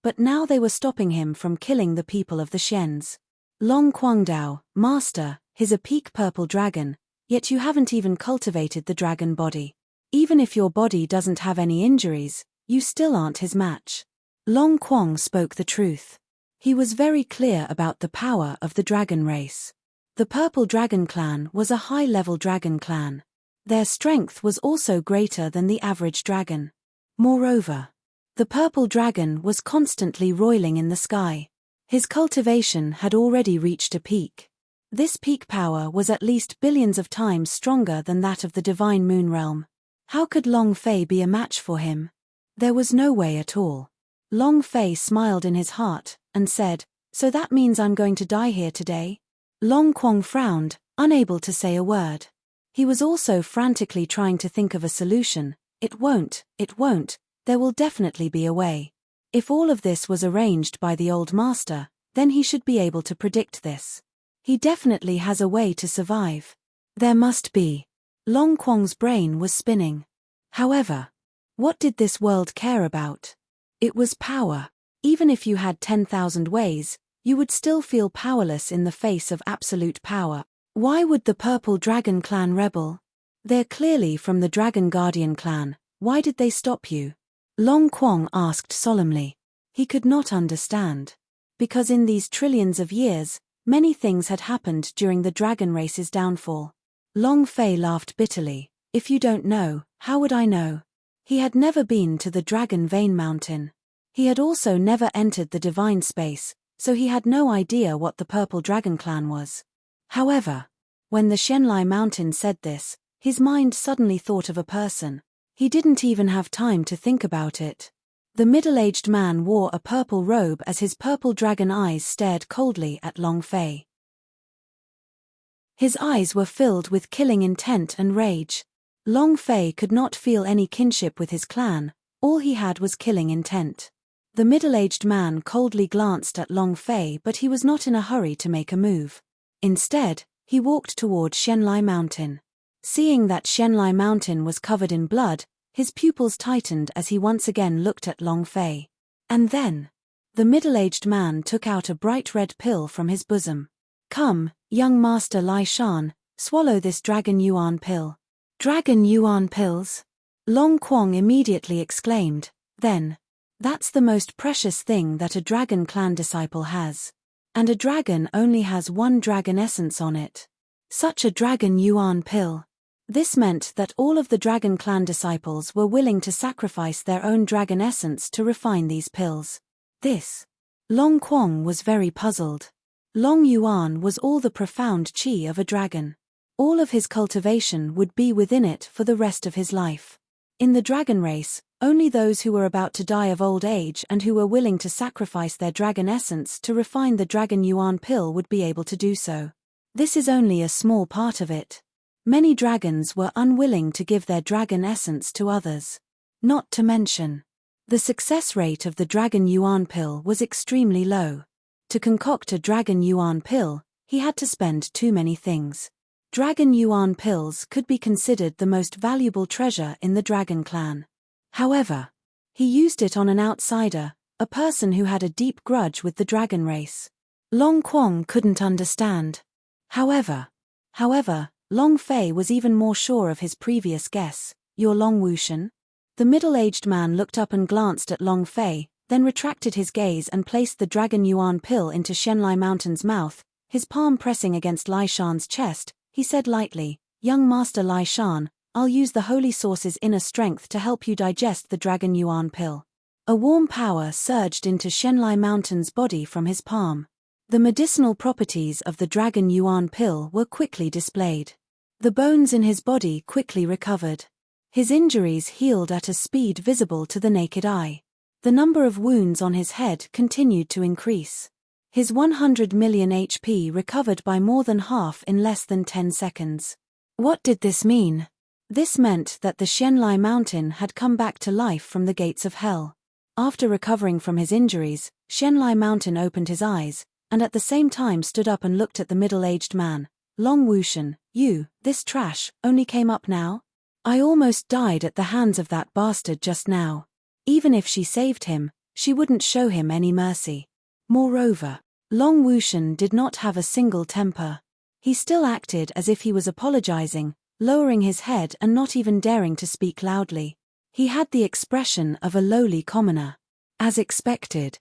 but now they were stopping him from killing the people of the Xians. Long Quangdao, Master, he's a peak purple dragon, yet you haven't even cultivated the dragon body. Even if your body doesn't have any injuries, you still aren't his match. Long Quang spoke the truth. He was very clear about the power of the dragon race. The Purple Dragon Clan was a high-level dragon clan. Their strength was also greater than the average dragon. Moreover, the purple dragon was constantly roiling in the sky. His cultivation had already reached a peak. This peak power was at least billions of times stronger than that of the divine moon realm. How could Long Fei be a match for him? There was no way at all. Long Fei smiled in his heart, and said, "So that means I'm going to die here today?" Long Quang frowned, unable to say a word. He was also frantically trying to think of a solution. It won't, there will definitely be a way. If all of this was arranged by the old master, then he should be able to predict this. He definitely has a way to survive. There must be. Long Quang's brain was spinning. However, what did this world care about? It was power. Even if you had 10,000 ways, you would still feel powerless in the face of absolute power. Why would the Purple Dragon Clan rebel? They're clearly from the Dragon Guardian clan. Why did they stop you? Long Quang asked solemnly. He could not understand. Because in these trillions of years, many things had happened during the dragon race's downfall. Long Fei laughed bitterly. If you don't know, how would I know? He had never been to the Dragon Vein Mountain. He had also never entered the divine space, so he had no idea what the Purple Dragon Clan was. However, when the Shenlai Mountain said this, his mind suddenly thought of a person. He didn't even have time to think about it. The middle-aged man wore a purple robe as his purple dragon eyes stared coldly at Long Fei. His eyes were filled with killing intent and rage. Long Fei could not feel any kinship with his clan, all he had was killing intent. The middle-aged man coldly glanced at Long Fei, but he was not in a hurry to make a move. Instead, he walked toward Shenlai Mountain. Seeing that Shenlai Mountain was covered in blood, his pupils tightened as he once again looked at Long Fei. And then, the middle-aged man took out a bright red pill from his bosom. "Come, young Master Lai Shan, swallow this Dragon Yuan pill." "Dragon Yuan pills?" Long Quang immediately exclaimed. Then, "That's the most precious thing that a Dragon Clan disciple has. And a dragon only has one dragon essence on it. Such a Dragon Yuan pill. This meant that all of the Dragon Clan disciples were willing to sacrifice their own dragon essence to refine these pills. This. Long Quang was very puzzled. Long Yuan was all the profound qi of a dragon. All of his cultivation would be within it for the rest of his life. In the dragon race, only those who were about to die of old age and who were willing to sacrifice their dragon essence to refine the Dragon Yuan pill would be able to do so. This is only a small part of it. Many dragons were unwilling to give their dragon essence to others. Not to mention, the success rate of the Dragon Yuan pill was extremely low. To concoct a Dragon Yuan pill, he had to spend too many things. Dragon Yuan pills could be considered the most valuable treasure in the Dragon Clan. However, he used it on an outsider, a person who had a deep grudge with the dragon race. Long Quang couldn't understand. However, Long Fei was even more sure of his previous guess. "You're Long Wushan?" The middle-aged man looked up and glanced at Long Fei, then retracted his gaze and placed the Dragon Yuan pill into Shenlai Mountain's mouth, his palm pressing against Lai Shan's chest. He said lightly, "Young Master Lai Shan, I'll use the Holy Source's inner strength to help you digest the Dragon Yuan pill." A warm power surged into Shenlai Mountain's body from his palm. The medicinal properties of the Dragon Yuan pill were quickly displayed. The bones in his body quickly recovered. His injuries healed at a speed visible to the naked eye. The number of wounds on his head continued to increase. His 100 million HP recovered by more than half in less than 10 seconds. What did this mean? This meant that the Shenlai Mountain had come back to life from the gates of hell. After recovering from his injuries, Shenlai Mountain opened his eyes, and at the same time stood up and looked at the middle-aged man. "Long Wushan, this trash, only came up now? I almost died at the hands of that bastard just now." Even if she saved him, she wouldn't show him any mercy. Moreover, Long Wushan did not have a single temper. He still acted as if he was apologizing, lowering his head and not even daring to speak loudly. He had the expression of a lowly commoner. As expected.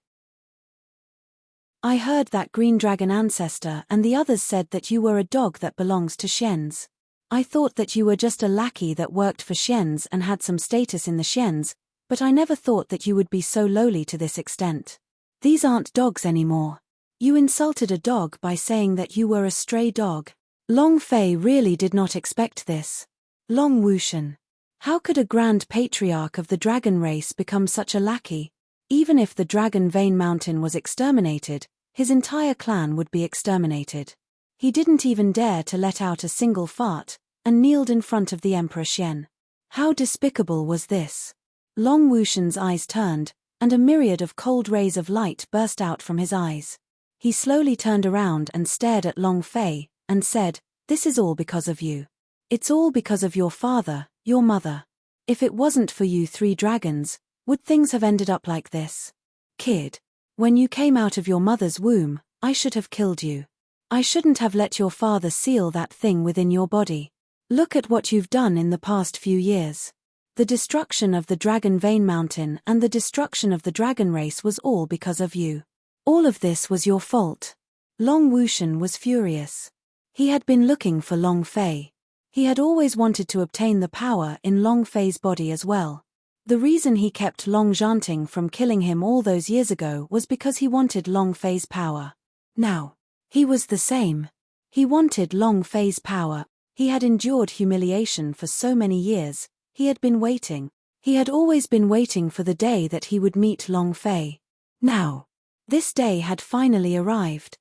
"I heard that green dragon ancestor and the others said that you were a dog that belongs to Xians. I thought that you were just a lackey that worked for Xians and had some status in the Xians, but I never thought that you would be so lowly to this extent. These aren't dogs anymore. You insulted a dog by saying that you were a stray dog." Long Fei really did not expect this. Long Wushan. How could a grand patriarch of the dragon race become such a lackey? Even if the Dragon Vein Mountain was exterminated, his entire clan would be exterminated. He didn't even dare to let out a single fart, and kneeled in front of the Emperor Xian. How despicable was this? Long Wushan's eyes turned, and a myriad of cold rays of light burst out from his eyes. He slowly turned around and stared at Long Fei, and said, "This is all because of you. It's all because of your father, your mother. If it wasn't for you three dragons, would things have ended up like this? Kid, when you came out of your mother's womb, I should have killed you. I shouldn't have let your father seal that thing within your body. Look at what you've done in the past few years. The destruction of the Dragon Vein Mountain and the destruction of the dragon race was all because of you. All of this was your fault." Long Wushan was furious. He had been looking for Long Fei. He had always wanted to obtain the power in Long Fei's body as well. The reason he kept Long Zhanting from killing him all those years ago was because he wanted Long Fei's power. Now, he was the same. He wanted Long Fei's power. He had endured humiliation for so many years. He had been waiting. He had always been waiting for the day that he would meet Long Fei. Now, this day had finally arrived.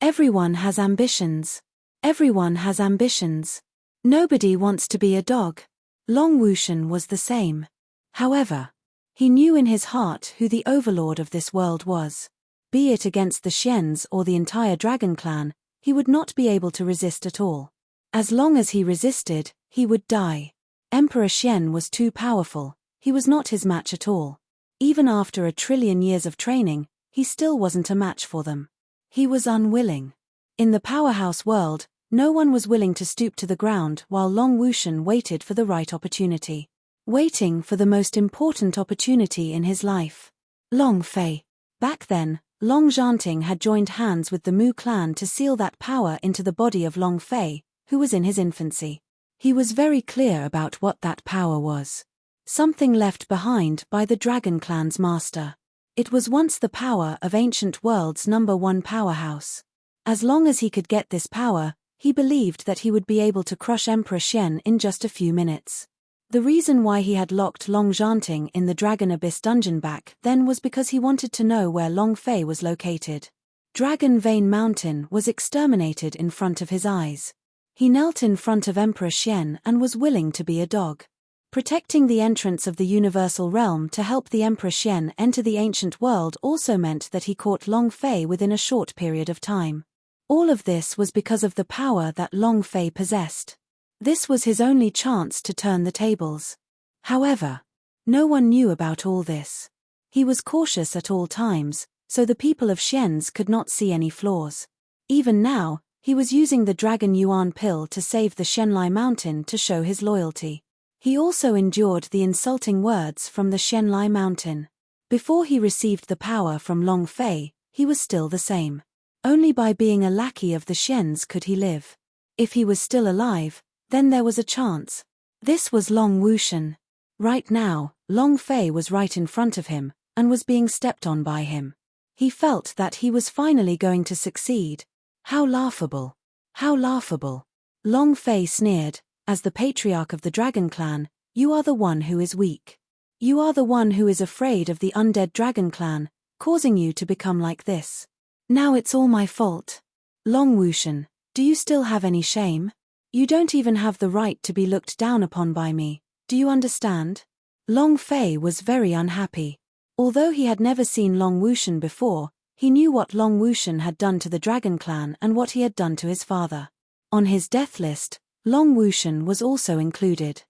Everyone has ambitions. Everyone has ambitions. Nobody wants to be a dog. Long Wushan was the same. However, he knew in his heart who the overlord of this world was. Be it against the Xians or the entire Dragon Clan, he would not be able to resist at all. As long as he resisted, he would die. Emperor Xian was too powerful. He was not his match at all. Even after 1,000,000,000,000 years of training, he still wasn't a match for them. He was unwilling. In the powerhouse world, no one was willing to stoop to the ground while Long Wushan waited for the right opportunity. Waiting for the most important opportunity in his life. Long Fei. Back then, Long Zhanting had joined hands with the Mu clan to seal that power into the body of Long Fei, who was in his infancy. He was very clear about what that power was. Something left behind by the Dragon Clan's master. It was once the power of ancient world's #1 powerhouse. As long as he could get this power, he believed that he would be able to crush Emperor Xian in just a few minutes. The reason why he had locked Long Zhanting in the Dragon Abyss dungeon back then was because he wanted to know where Long Fei was located. Dragon Vein Mountain was exterminated in front of his eyes. He knelt in front of Emperor Xian and was willing to be a dog. Protecting the entrance of the universal realm to help the Emperor Xian enter the ancient world also meant that he caught Long Fei within a short period of time. All of this was because of the power that Long Fei possessed. This was his only chance to turn the tables. However, no one knew about all this. He was cautious at all times, so the people of Xian's could not see any flaws. Even now, he was using the Dragon Yuan pill to save the Xianlai Mountain to show his loyalty. He also endured the insulting words from the Xianlai Mountain. Before he received the power from Long Fei, he was still the same. Only by being a lackey of the Xian's could he live. If he was still alive, then there was a chance. This was Long Wushan. Right now, Long Fei was right in front of him, and was being stepped on by him. He felt that he was finally going to succeed. How laughable! How laughable! Long Fei sneered. As the patriarch of the Dragon Clan, you are the one who is weak. You are the one who is afraid of the undead Dragon Clan, causing you to become like this. Now it's all my fault. Long Wushan, do you still have any shame? You don't even have the right to be looked down upon by me, do you understand? Long Fei was very unhappy. Although he had never seen Long Wushan before, he knew what Long Wushan had done to the Dragon Clan and what he had done to his father. On his death list, Long Wushan was also included.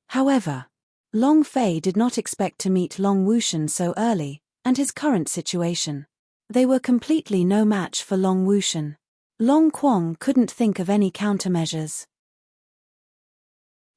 However, Long Fei did not expect to meet Long Wushan so early, and his current situation. They were completely no match for Long Wushan. Long Quang couldn't think of any countermeasures.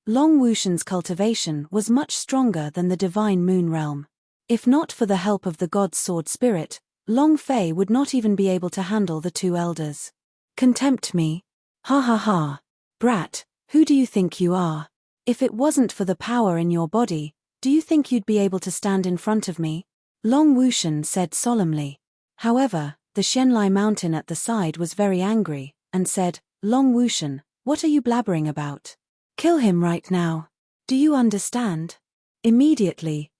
Long Wushan's cultivation was much stronger than the divine moon realm. If not for the help of the god's sword spirit, Long Fei would not even be able to handle the two elders. Contempt me? Ha ha ha. Brat, who do you think you are? If it wasn't for the power in your body, do you think you'd be able to stand in front of me? Long Wushan said solemnly. However, the Xianlai Mountain at the side was very angry, and said, Long Wushan, what are you blabbering about? Kill him right now. Do you understand? Immediately.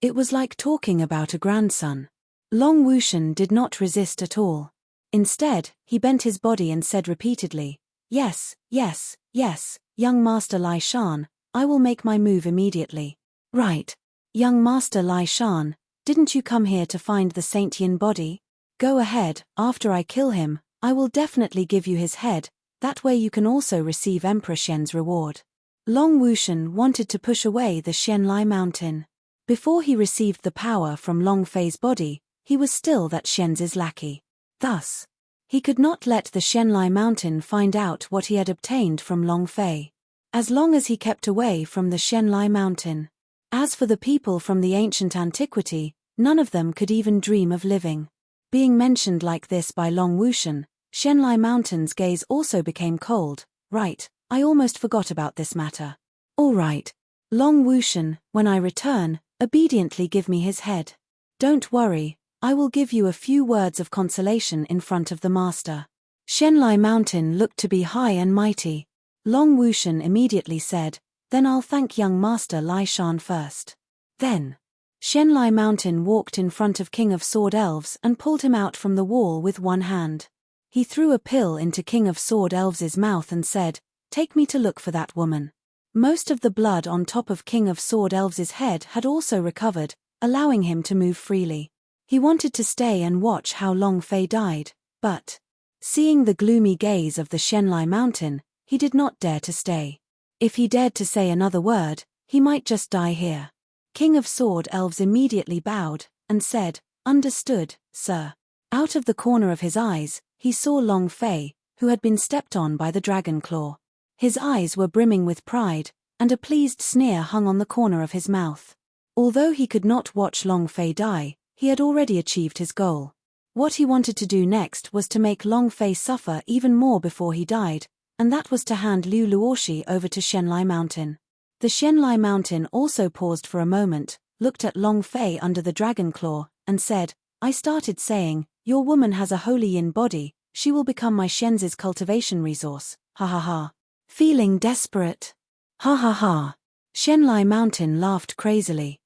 It was like talking about a grandson. Long Wushan did not resist at all. Instead, he bent his body and said repeatedly, Yes, young Master Lai Shan, I will make my move immediately. Right. Young Master Lai Shan, didn't you come here to find the Saint Yin body? Go ahead, after I kill him, I will definitely give you his head, that way you can also receive Emperor Xian's reward. Long Wushan wanted to push away the Xianlai Mountain. Before he received the power from Long Fei's body, he was still that Xian's lackey. Thus, he could not let the Xianlai Mountain find out what he had obtained from Long Fei. As long as he kept away from the Xianlai Mountain. As for the people from the ancient antiquity, none of them could even dream of living. Being mentioned like this by Long Wushan, Xianlai Mountain's gaze also became cold. Right, I almost forgot about this matter. All right. Long Wushan, when I return, obediently give me his head. Don't worry, I will give you a few words of consolation in front of the master. Xianlai Mountain looked to be high and mighty. Long Wushan immediately said, Then I'll thank young Master Lai Shan first. Then, Xianlai Mountain walked in front of King of Sword Elves and pulled him out from the wall with one hand. He threw a pill into King of Sword Elves' mouth and said, Take me to look for that woman. Most of the blood on top of King of Sword Elves' head had also recovered, allowing him to move freely. He wanted to stay and watch how Long Fei died, but, seeing the gloomy gaze of the Xianlai Mountain, he did not dare to stay. If he dared to say another word, he might just die here. King of Sword Elves immediately bowed, and said, Understood, sir. Out of the corner of his eyes, he saw Long Fei, who had been stepped on by the dragon claw. His eyes were brimming with pride, and a pleased sneer hung on the corner of his mouth. Although he could not watch Long Fei die, He had already achieved his goal. What he wanted to do next was to make Long Fei suffer even more before he died, and that was to hand Liu Luoxi over to Shenlai Mountain. The Shenlai Mountain also paused for a moment, looked at Long Fei under the dragon claw, and said, I started saying, your woman has a holy yin body, she will become my Shenz's cultivation resource, ha ha ha. Feeling desperate? Ha ha ha. Shenlai Mountain laughed crazily.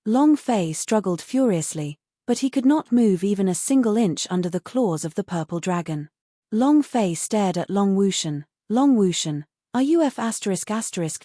Long Fei struggled furiously, but he could not move even a single inch under the claws of the purple dragon. Long Fei stared at Long Wushan. Long Wushan, are you F***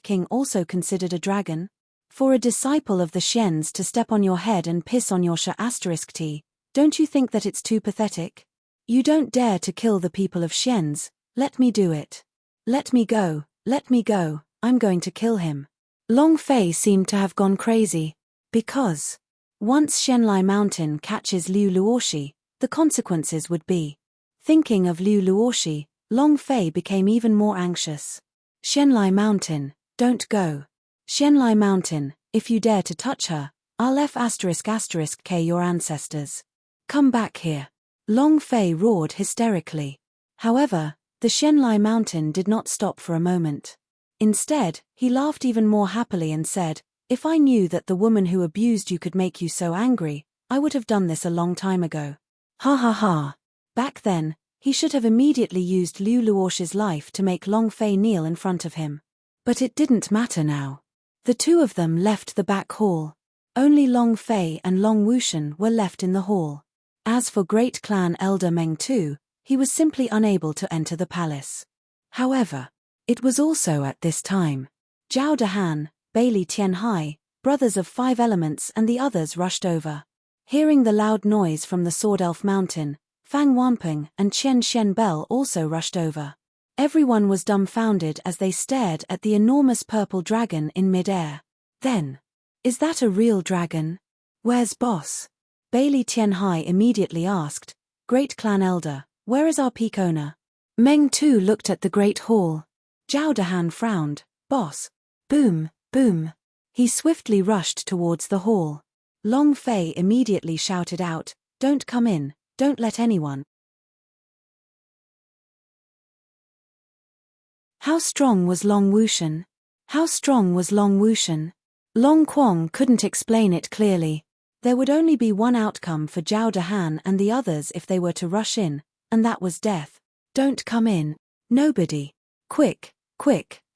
king also considered a dragon? For a disciple of the Shen's to step on your head and piss on your **t, don't you think that it's too pathetic? You don't dare to kill the people of Shen's, let me do it. Let me go, I'm going to kill him. Long Fei seemed to have gone crazy. Because once Shenlai Mountain catches Liu Luoxi, the consequences would be. Thinking of Liu Luoxi, Long Fei became even more anxious. Shenlai Mountain, don't go. Shenlai Mountain, if you dare to touch her, I'll F***k your ancestors. Come back here. Long Fei roared hysterically. However, the Shenlai Mountain did not stop for a moment. Instead, he laughed even more happily and said, if I knew that the woman who abused you could make you so angry, I would have done this a long time ago. Ha ha ha. Back then, he should have immediately used Liu Luoxi's life to make Long Fei kneel in front of him. But it didn't matter now. The two of them left the back hall. Only Long Fei and Long Wushan were left in the hall. As for Great Clan Elder Meng Tu, he was simply unable to enter the palace. However, it was also at this time. Zhao Dehan, Bailey Tianhai, brothers of 5 elements and the others rushed over. Hearing the loud noise from the Sword Elf Mountain, Fang Wanping and Chen Shenbel also rushed over. Everyone was dumbfounded as they stared at the enormous purple dragon in mid-air. Then, is that a real dragon? Where's Boss? Bailey Tianhai immediately asked, Great Clan Elder, where is our peak owner? Meng Tu looked at the Great Hall. Zhao Dehan frowned, Boss. Boom, boom. He swiftly rushed towards the hall. Long Fei immediately shouted out, don't come in, don't let anyone. How strong was Long Wushan? How strong was Long Wushan? Long Quang couldn't explain it clearly. There would only be one outcome for Zhao Dehan and the others if they were to rush in, and that was death. Don't come in. Nobody. Quick,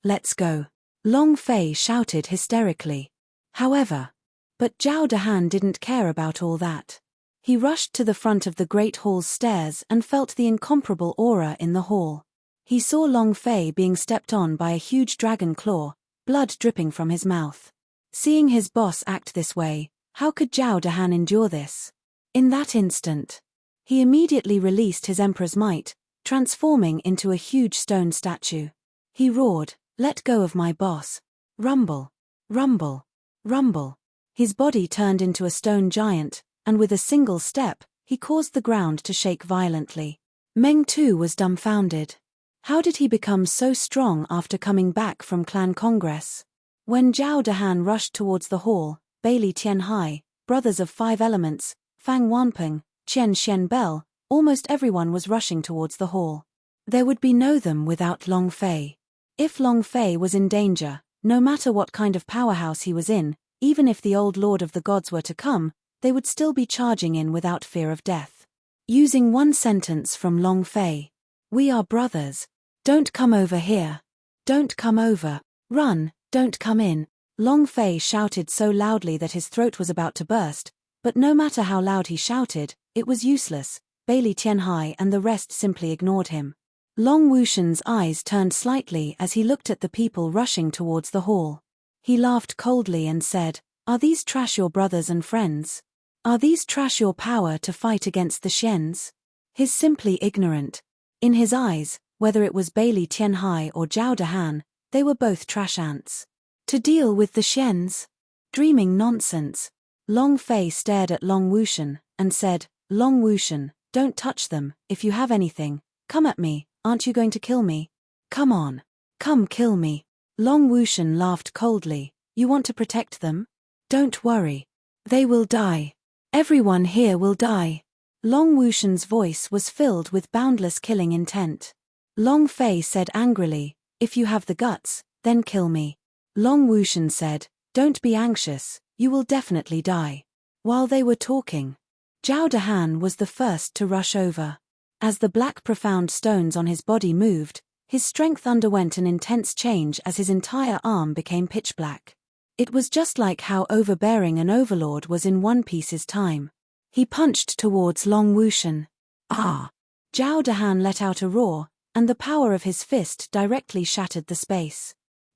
let's go. Long Fei shouted hysterically. However, but Zhao Dehan didn't care about all that. He rushed to the front of the Great Hall's stairs and felt the incomparable aura in the hall. He saw Long Fei being stepped on by a huge dragon claw, blood dripping from his mouth. Seeing his boss act this way, how could Zhao Dehan endure this? In that instant, he immediately released his Emperor's might, transforming into a huge stone statue. He roared, let go of my boss. Rumble, rumble, rumble. His body turned into a stone giant, and with a single step, he caused the ground to shake violently. Meng Tu was dumbfounded. How did he become so strong after coming back from Clan Congress? When Zhao Dehan rushed towards the hall, Bailey Tianhai, brothers of 5 elements, Fang Wanping, Chen Shenbel, almost everyone was rushing towards the hall. There would be no them without Long Fei. If Long Fei was in danger, no matter what kind of powerhouse he was in, even if the old Lord of the Gods were to come, they would still be charging in without fear of death. Using one sentence from Long Fei. We are brothers. Don't come over here. Don't come over. Run, don't come in. Long Fei shouted so loudly that his throat was about to burst, but no matter how loud he shouted, it was useless. Bailey Tianhai and the rest simply ignored him. Long Wushan's eyes turned slightly as he looked at the people rushing towards the hall. He laughed coldly and said, are these trash your brothers and friends? Are these trash your power to fight against the Shens? He's simply ignorant. In his eyes, whether it was Bailey Tianhai or Zhao Dehan, they were both trash ants. To deal with the Shens? Dreaming nonsense. Long Fei stared at Long Wushan, and said, Long Wushan, don't touch them, if you have anything, come at me, aren't you going to kill me? Come on. Come kill me. Long Wushan laughed coldly, you want to protect them? Don't worry. They will die. Everyone here will die. Long Wushan's voice was filled with boundless killing intent. Long Fei said angrily, if you have the guts, then kill me. Long Wushan said, don't be anxious, you will definitely die. While they were talking, Zhao Dahan was the first to rush over. As the black profound stones on his body moved, his strength underwent an intense change as his entire arm became pitch black. It was just like how overbearing an overlord was in One Piece's time. He punched towards Long Wushan. Ah! Zhao Dahan let out a roar, and the power of his fist directly shattered the space.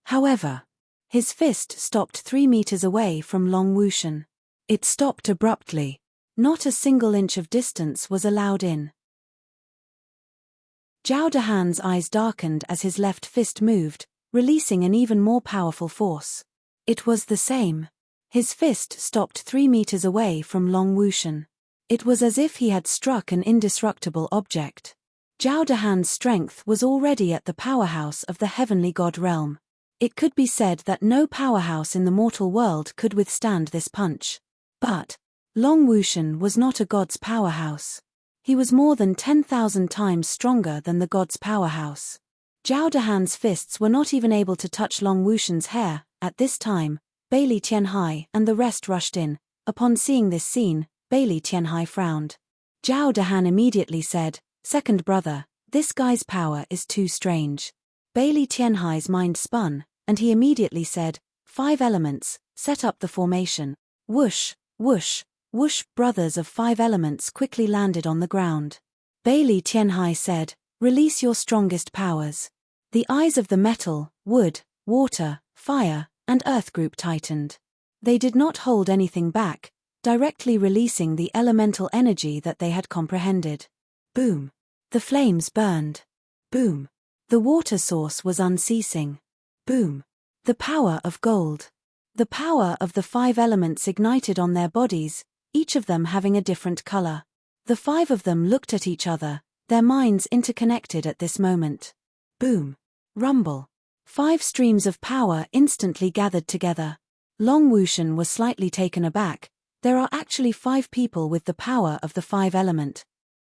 However, his fist stopped 3 meters away from Long Wushan. It stopped abruptly. Not a single inch of distance was allowed in. Zhao Dahan's eyes darkened as his left fist moved, releasing an even more powerful force. It was the same. His fist stopped 3 meters away from Long Wushan. It was as if he had struck an indestructible object. Zhao Dahan's strength was already at the powerhouse of the heavenly god realm. It could be said that no powerhouse in the mortal world could withstand this punch. But Long Wushan was not a god's powerhouse. He was more than 10,000 times stronger than the god's powerhouse. Zhao Dahan's fists were not even able to touch Long Wushan's hair. At this time, Bailey Tianhai and the rest rushed in. Upon seeing this scene, Bailey Tianhai frowned. Zhao Dahan immediately said, second brother, this guy's power is too strange. Bailey Tianhai's mind spun, and he immediately said, 5 elements, set up the formation. Whoosh, whoosh, whoosh. Brothers of 5 elements quickly landed on the ground. Bailey Tianhai said, release your strongest powers. The eyes of the metal, wood, water, fire, and earth group tightened. They did not hold anything back, directly releasing the elemental energy that they had comprehended. Boom. The flames burned. Boom. The water source was unceasing. Boom. The power of gold. The power of the 5 elements ignited on their bodies, each of them having a different color. The 5 of them looked at each other, their minds interconnected at this moment. Boom. Rumble. 5 streams of power instantly gathered together. Long Wushan was slightly taken aback. There are actually 5 people with the power of the 5 element.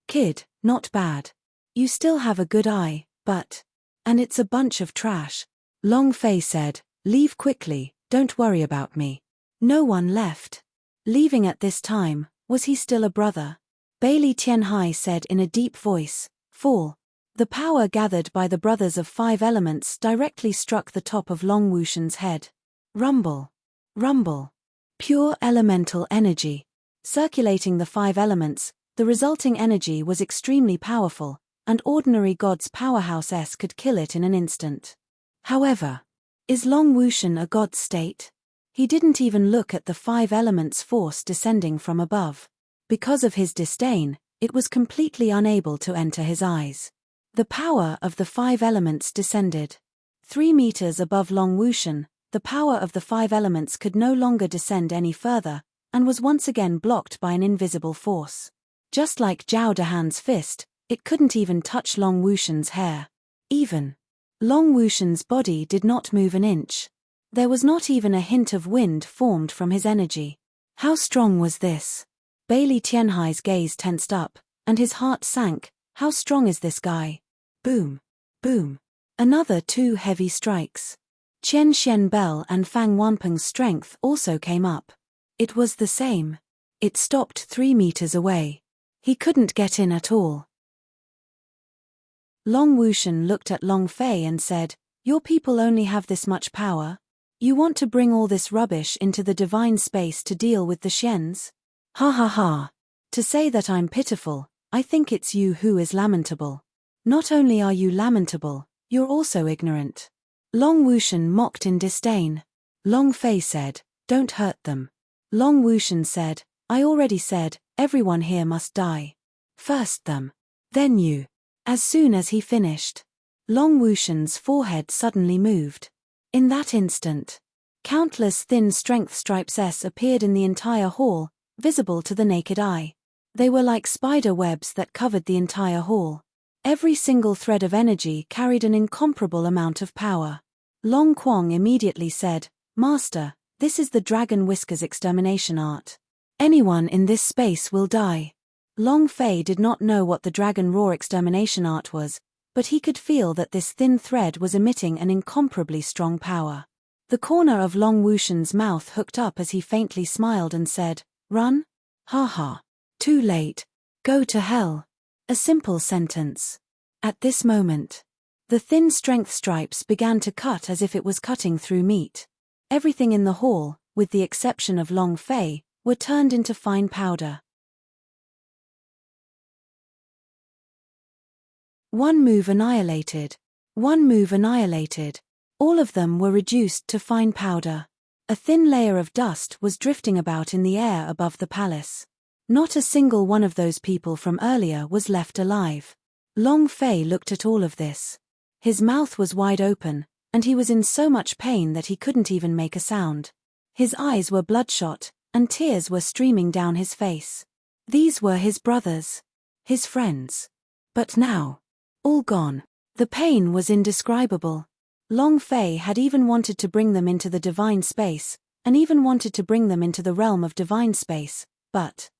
Kid, not bad. You still have a good eye, but... And it's a bunch of trash. Long Fei said, leave quickly, don't worry about me. No one left. Leaving at this time, was he still a brother? Bailey Tianhai said in a deep voice, fall. The power gathered by the brothers of 5 elements directly struck the top of Long Wushan's head. Rumble. Rumble. Pure elemental energy. Circulating the 5 elements, the resulting energy was extremely powerful, and ordinary god's powerhouse could kill it in an instant. However, is Long Wushan a god state? He didn't even look at the 5 elements' force descending from above. Because of his disdain, it was completely unable to enter his eyes. The power of the 5 elements descended. 3 meters above Long Wushan, the power of the 5 elements could no longer descend any further, and was once again blocked by an invisible force. Just like Zhao Dahan's fist, it couldn't even touch Long Wushan's hair. Even Long Wushan's body did not move an inch. There was not even a hint of wind formed from his energy. How strong was this? Bailey Tianhai's gaze tensed up, and his heart sank. How strong is this guy? Boom. Boom. Another 2 heavy strikes. Qian Xian Bell and Fang Wanpeng's strength also came up. It was the same. It stopped 3 meters away. He couldn't get in at all. Long Wushan looked at Long Fei and said, your people only have this much power? You want to bring all this rubbish into the divine space to deal with the Xians? Ha ha ha. To say that I'm pitiful, I think it's you who is lamentable. Not only are you lamentable, you're also ignorant. Long Wushan mocked in disdain. Long Fei said, don't hurt them. Long Wushan said, I already said, everyone here must die. First them. Then you. As soon as he finished, Long Wushan's forehead suddenly moved. In that instant, countless thin strength stripes appeared in the entire hall, visible to the naked eye. They were like spider webs that covered the entire hall. Every single thread of energy carried an incomparable amount of power. Long Quang immediately said, Master, this is the Dragon Whisker's extermination art. Anyone in this space will die. Long Fei did not know what the dragon roar extermination art was, but he could feel that this thin thread was emitting an incomparably strong power. The corner of Long Wushan's mouth hooked up as he faintly smiled and said, "Run? Ha ha. Too late. Go to hell." A simple sentence. At this moment, the thin strength stripes began to cut as if it was cutting through meat. Everything in the hall, with the exception of Long Fei, were turned into fine powder. One move annihilated. One move annihilated. All of them were reduced to fine powder. A thin layer of dust was drifting about in the air above the palace. Not a single one of those people from earlier was left alive. Long Fei looked at all of this. His mouth was wide open, and he was in so much pain that he couldn't even make a sound. His eyes were bloodshot, and tears were streaming down his face. These were his brothers. His friends. But now, all gone. The pain was indescribable. Long Fei had even wanted to bring them into the divine space, and even wanted to bring them into the realm of divine space, but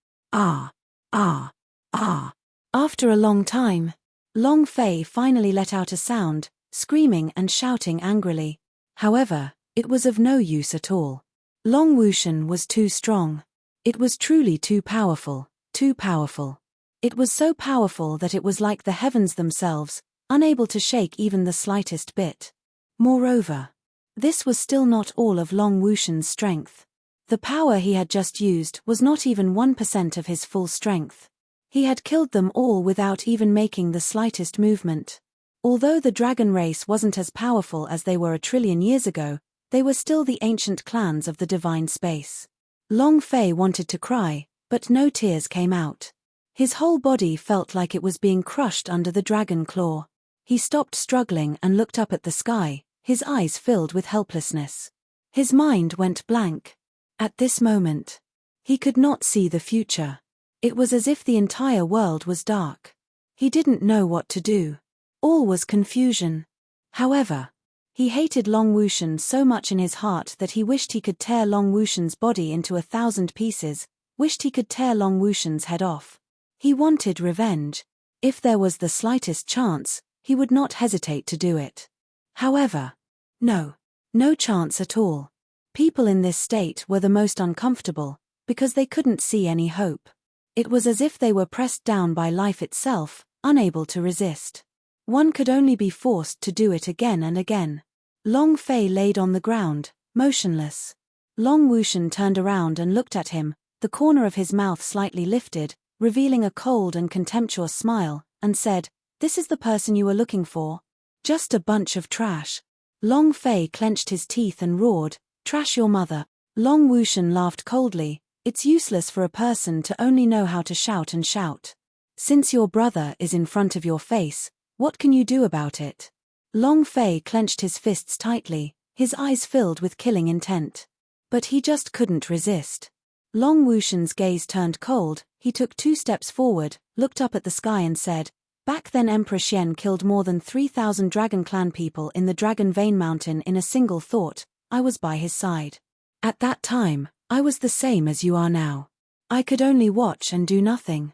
after a long time, Long Fei finally let out a sound, screaming and shouting angrily. However, it was of no use at all. Long Wushan was too strong. It was truly too powerful, too powerful. It was so powerful that it was like the heavens themselves, unable to shake even the slightest bit. Moreover, this was still not all of Long Wushan's strength. The power he had just used was not even 1% of his full strength. He had killed them all without even making the slightest movement. Although the dragon race wasn't as powerful as they were a trillion years ago, they were still the ancient clans of the divine space. Long Fei wanted to cry, but no tears came out. His whole body felt like it was being crushed under the dragon claw. He stopped struggling and looked up at the sky, his eyes filled with helplessness. His mind went blank. At this moment, he could not see the future. It was as if the entire world was dark. He didn't know what to do. All was confusion. However, he hated Long Wushan so much in his heart that he wished he could tear Long Wushan's body into 1,000 pieces, wished he could tear Long Wushan's head off. He wanted revenge. If there was the slightest chance, he would not hesitate to do it. However, no chance at all. People in this state were the most uncomfortable, because they couldn't see any hope. It was as if they were pressed down by life itself, unable to resist. One could only be forced to do it again and again. Long Fei laid on the ground, motionless. Long Wushan turned around and looked at him, the corner of his mouth slightly lifted, revealing a cold and contemptuous smile, and said, "This is the person you were looking for? Just a bunch of trash." Long Fei clenched his teeth and roared, "Trash your mother." Long Wushan laughed coldly, "It's useless for a person to only know how to shout and shout. Since your brother is in front of your face, what can you do about it?" Long Fei clenched his fists tightly, his eyes filled with killing intent. But he just couldn't resist. Long Wushan's gaze turned cold, he took 2 steps forward, looked up at the sky and said, "Back then Emperor Xian killed more than 3,000 Dragon Clan people in the Dragon Vein Mountain in a single thought. I was by his side. At that time, I was the same as you are now. I could only watch and do nothing.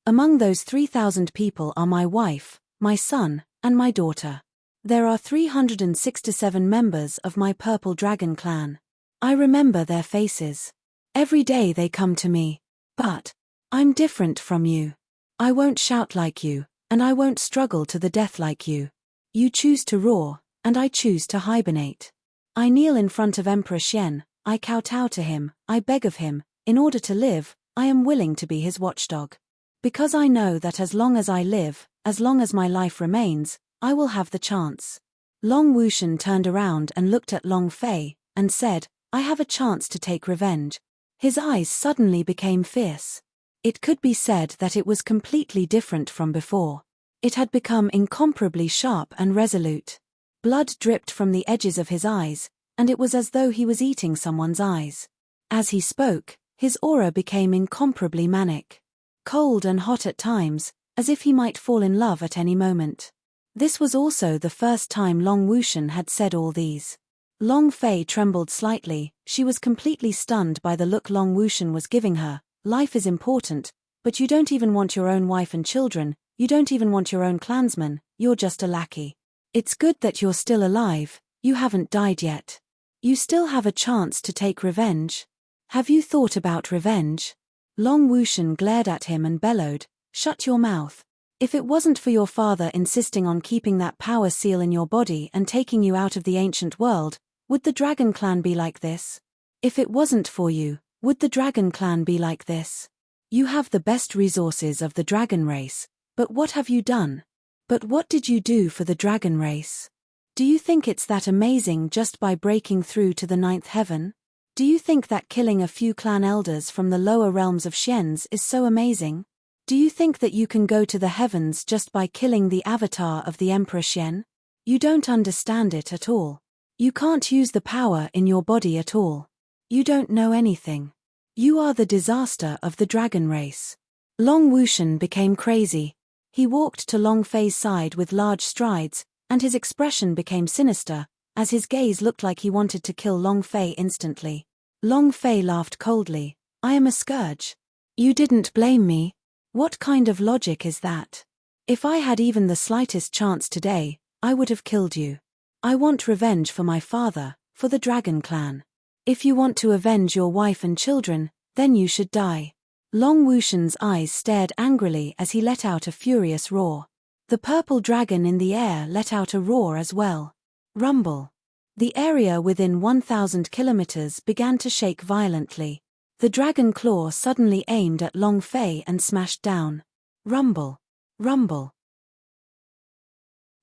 Among those 3,000 people are my wife, my son, and my daughter. There are 367 members of my Purple Dragon Clan. I remember their faces. Every day they come to me. But I'm different from you. I won't shout like you, and I won't struggle to the death like you. You choose to roar, and I choose to hibernate. I kneel in front of Emperor Xian, I kowtow to him, I beg of him, in order to live, I am willing to be his watchdog. Because I know that as long as I live, as long as my life remains, I will have the chance." Long Wushan turned around and looked at Long Fei, and said, "I have a chance to take revenge." His eyes suddenly became fierce. It could be said that it was completely different from before. It had become incomparably sharp and resolute. Blood dripped from the edges of his eyes, and it was as though he was eating someone's eyes. As he spoke, his aura became incomparably manic. Cold and hot at times, as if he might fall in love at any moment. This was also the first time Long Wushan had said all these. Long Fei trembled slightly. She was completely stunned by the look Long Wuxian was giving her. Life is important, but you don't even want your own wife and children, you don't even want your own clansmen, you're just a lackey. It's good that you're still alive, you haven't died yet. You still have a chance to take revenge. Have you thought about revenge? Long Wuxian glared at him and bellowed, "Shut your mouth. If it wasn't for your father insisting on keeping that power seal in your body and taking you out of the ancient world, would the Dragon Clan be like this? If it wasn't for you, would the Dragon Clan be like this? You have the best resources of the dragon race, but what have you done? But what did you do for the dragon race? Do you think it's that amazing just by breaking through to the ninth heaven? Do you think that killing a few clan elders from the lower realms of Xians is so amazing? Do you think that you can go to the heavens just by killing the avatar of the Emperor Xian? You don't understand it at all. You can't use the power in your body at all. You don't know anything. You are the disaster of the dragon race." Long Wuxian became crazy. He walked to Long Fei's side with large strides, and his expression became sinister, as his gaze looked like he wanted to kill Long Fei instantly. Long Fei laughed coldly. "I am a scourge. You didn't blame me. What kind of logic is that? If I had even the slightest chance today, I would have killed you. I want revenge for my father, for the Dragon Clan. If you want to avenge your wife and children, then you should die." Long Wuxian's eyes stared angrily as he let out a furious roar. The purple dragon in the air let out a roar as well. Rumble. The area within 1,000 kilometers began to shake violently. The dragon claw suddenly aimed at Long Fei and smashed down. Rumble. Rumble.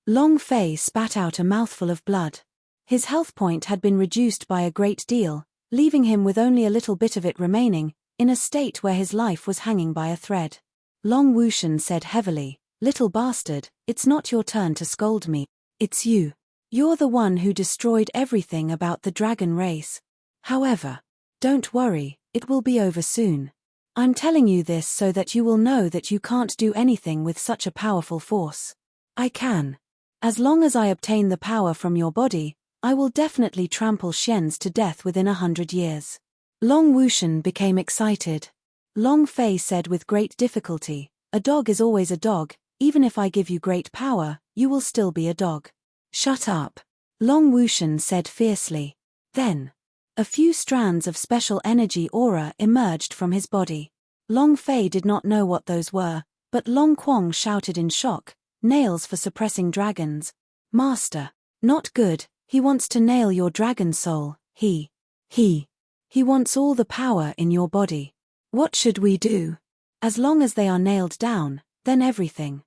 Long Fei spat out a mouthful of blood. His health point had been reduced by a great deal, leaving him with only a little bit of it remaining, in a state where his life was hanging by a thread. Long Wuxian said heavily, "Little bastard, it's not your turn to scold me. It's you. You're the one who destroyed everything about the dragon race. However, don't worry, it will be over soon. I'm telling you this so that you will know that you can't do anything with such a powerful force. I can. As long as I obtain the power from your body, I will definitely trample Xians to death within 100 years. Long Wuxian became excited. Long Fei said with great difficulty, "A dog is always a dog, even if I give you great power, you will still be a dog." "Shut up," Long Wuxian said fiercely. Then, a few strands of special energy aura emerged from his body. Long Fei did not know what those were, but Long Quang shouted in shock, "Nails for suppressing dragons. Master, not good, he wants to nail your dragon soul, he wants all the power in your body. What should we do? As long as they are nailed down, then everything.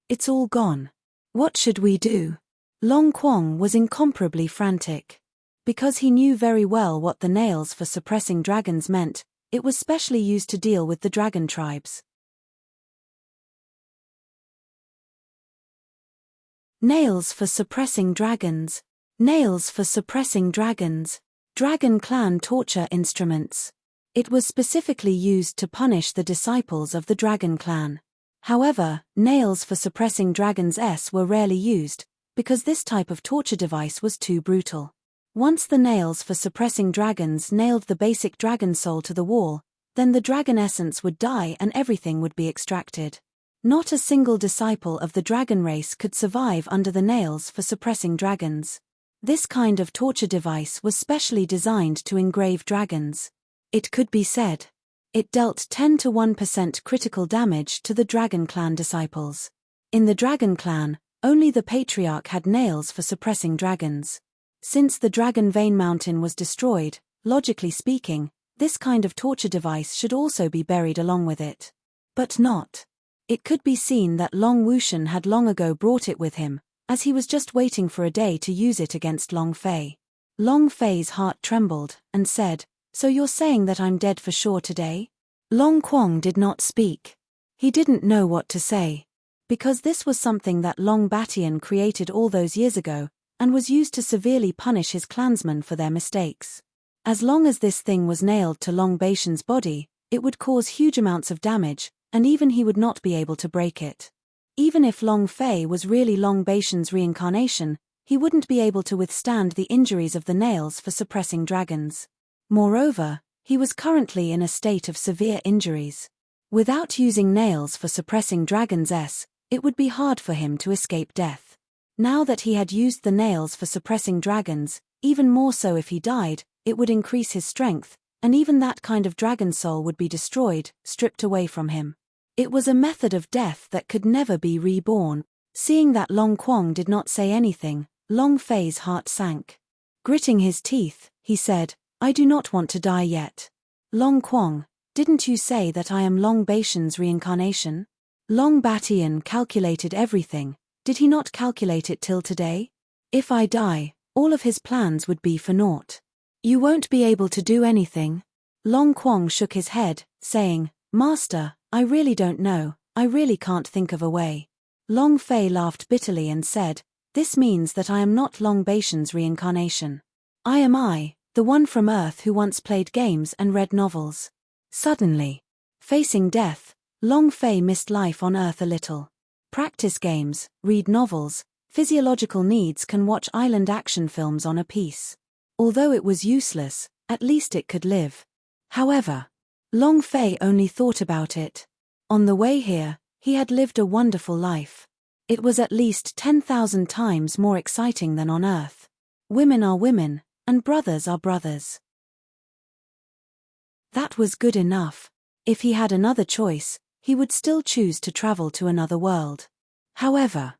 It's all gone. What should we do?" Long Quang was incomparably frantic. Because he knew very well what the nails for suppressing dragons meant, it was specially used to deal with the dragon tribes. Nails for suppressing dragons. Nails for suppressing dragons. Dragon Clan torture instruments. It was specifically used to punish the disciples of the Dragon Clan. However, nails for suppressing dragons were rarely used, because this type of torture device was too brutal. Once the nails for suppressing dragons nailed the basic dragon soul to the wall, then the dragon essence would die and everything would be extracted. Not a single disciple of the dragon race could survive under the nails for suppressing dragons. This kind of torture device was specially designed to engrave dragons. It could be said, it dealt 10 to 1% critical damage to the Dragon Clan disciples. In the Dragon Clan, only the Patriarch had nails for suppressing dragons. Since the Dragon Vein Mountain was destroyed, logically speaking, this kind of torture device should also be buried along with it. But not. It could be seen that Long Wuxian had long ago brought it with him, as he was just waiting for a day to use it against Long Fei. Long Fei's heart trembled, and said, "So you're saying that I'm dead for sure today?" Long Quang did not speak. He didn't know what to say. Because this was something that Long Batian created all those years ago, and was used to severely punish his clansmen for their mistakes. As long as this thing was nailed to Long Batian's body, it would cause huge amounts of damage, and even he would not be able to break it. Even if Long Fei was really Long Batian's reincarnation, he wouldn't be able to withstand the injuries of the nails for suppressing dragons. Moreover, he was currently in a state of severe injuries. Without using nails for suppressing dragons, it would be hard for him to escape death. Now that he had used the nails for suppressing dragons, even more so if he died, it would increase his strength, and even that kind of dragon soul would be destroyed, stripped away from him. It was a method of death that could never be reborn. Seeing that Long Quang did not say anything, Long Fei's heart sank. Gritting his teeth, he said, "I do not want to die yet. Long Quang, didn't you say that I am Long Baishan's reincarnation?" Long Batian calculated everything. Did he not calculate it till today? If I die, all of his plans would be for naught. You won't be able to do anything. Long Quang shook his head, saying, "Master, I really don't know, I really can't think of a way." Long Fei laughed bitterly and said, "This means that I am not Long Baishan's reincarnation. I am the one from Earth who once played games and read novels." Suddenly, facing death, Long Fei missed life on Earth a little. Practice games, read novels, physiological needs can watch island action films on a piece. Although it was useless, at least it could live. However, Long Fei only thought about it. On the way here, he had lived a wonderful life. It was at least 10,000 times more exciting than on Earth. Women are women, and brothers are brothers. That was good enough. If he had another choice, he would still choose to travel to another world. However,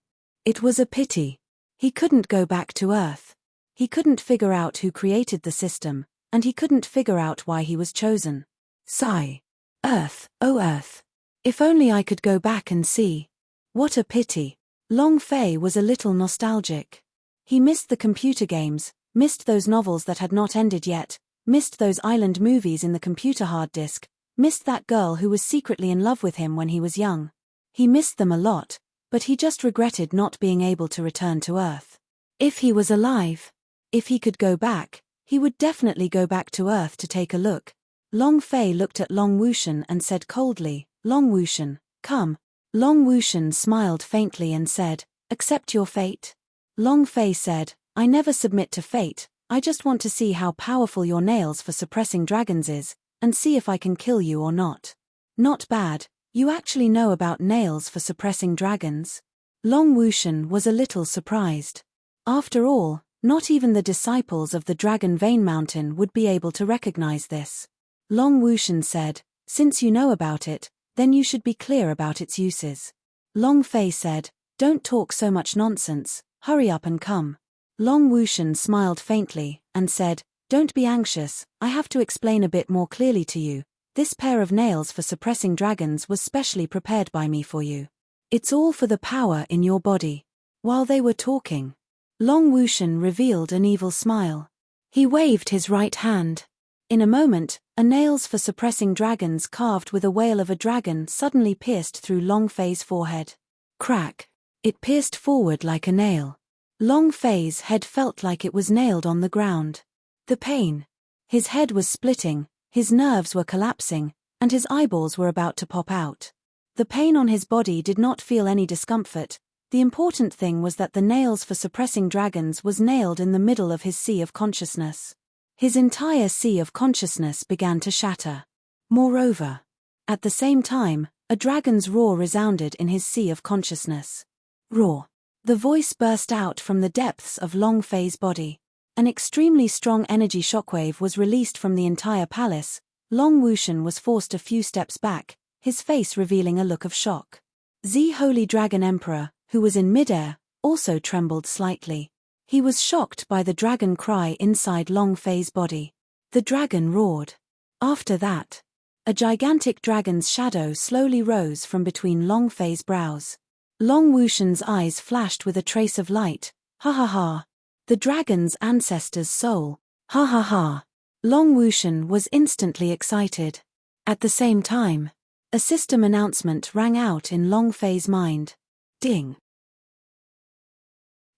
it was a pity. He couldn't go back to Earth. He couldn't figure out who created the system, and he couldn't figure out why he was chosen. Sigh. Earth, oh Earth. If only I could go back and see. What a pity. Long Fei was a little nostalgic. He missed the computer games, missed those novels that had not ended yet, missed those island movies in the computer hard disk, missed that girl who was secretly in love with him when he was young. He missed them a lot, but he just regretted not being able to return to Earth. If he was alive, if he could go back, he would definitely go back to Earth to take a look. Long Fei looked at Long Wushan and said coldly, "Long Wushan, come." Long Wushan smiled faintly and said, "Accept your fate." Long Fei said, "I never submit to fate, I just want to see how powerful your nails for suppressing dragons is, and see if I can kill you or not." "Not bad, you actually know about nails for suppressing dragons?" Long Wushan was a little surprised. After all, not even the disciples of the Dragon Vein Mountain would be able to recognize this. Long Wushan said, "Since you know about it, then you should be clear about its uses." Long Fei said, "Don't talk so much nonsense, hurry up and come." Long Wushan smiled faintly, and said, "Don't be anxious, I have to explain a bit more clearly to you. This pair of nails for suppressing dragons was specially prepared by me for you. It's all for the power in your body." While they were talking, Long Wushan revealed an evil smile. He waved his right hand. In a moment, a nails for suppressing dragons carved with a whale of a dragon suddenly pierced through Long Fei's forehead. Crack! It pierced forward like a nail. Long Fei's head felt like it was nailed on the ground. The pain. His head was splitting, his nerves were collapsing, and his eyeballs were about to pop out. The pain on his body did not feel any discomfort. The important thing was that the nails for suppressing dragons was nailed in the middle of his sea of consciousness. His entire sea of consciousness began to shatter. Moreover, at the same time, a dragon's roar resounded in his sea of consciousness. Roar. The voice burst out from the depths of Long Fei's body. An extremely strong energy shockwave was released from the entire palace. Long Wushan was forced a few steps back, his face revealing a look of shock. The Holy Dragon Emperor, who was in midair, also trembled slightly. He was shocked by the dragon cry inside Long Fei's body. The dragon roared. After that, a gigantic dragon's shadow slowly rose from between Long Fei's brows. Long Wushan's eyes flashed with a trace of light. "Ha ha ha. The dragon's ancestor's soul. Ha ha ha." Long Wushan was instantly excited. At the same time, a system announcement rang out in Long Fei's mind. Ding.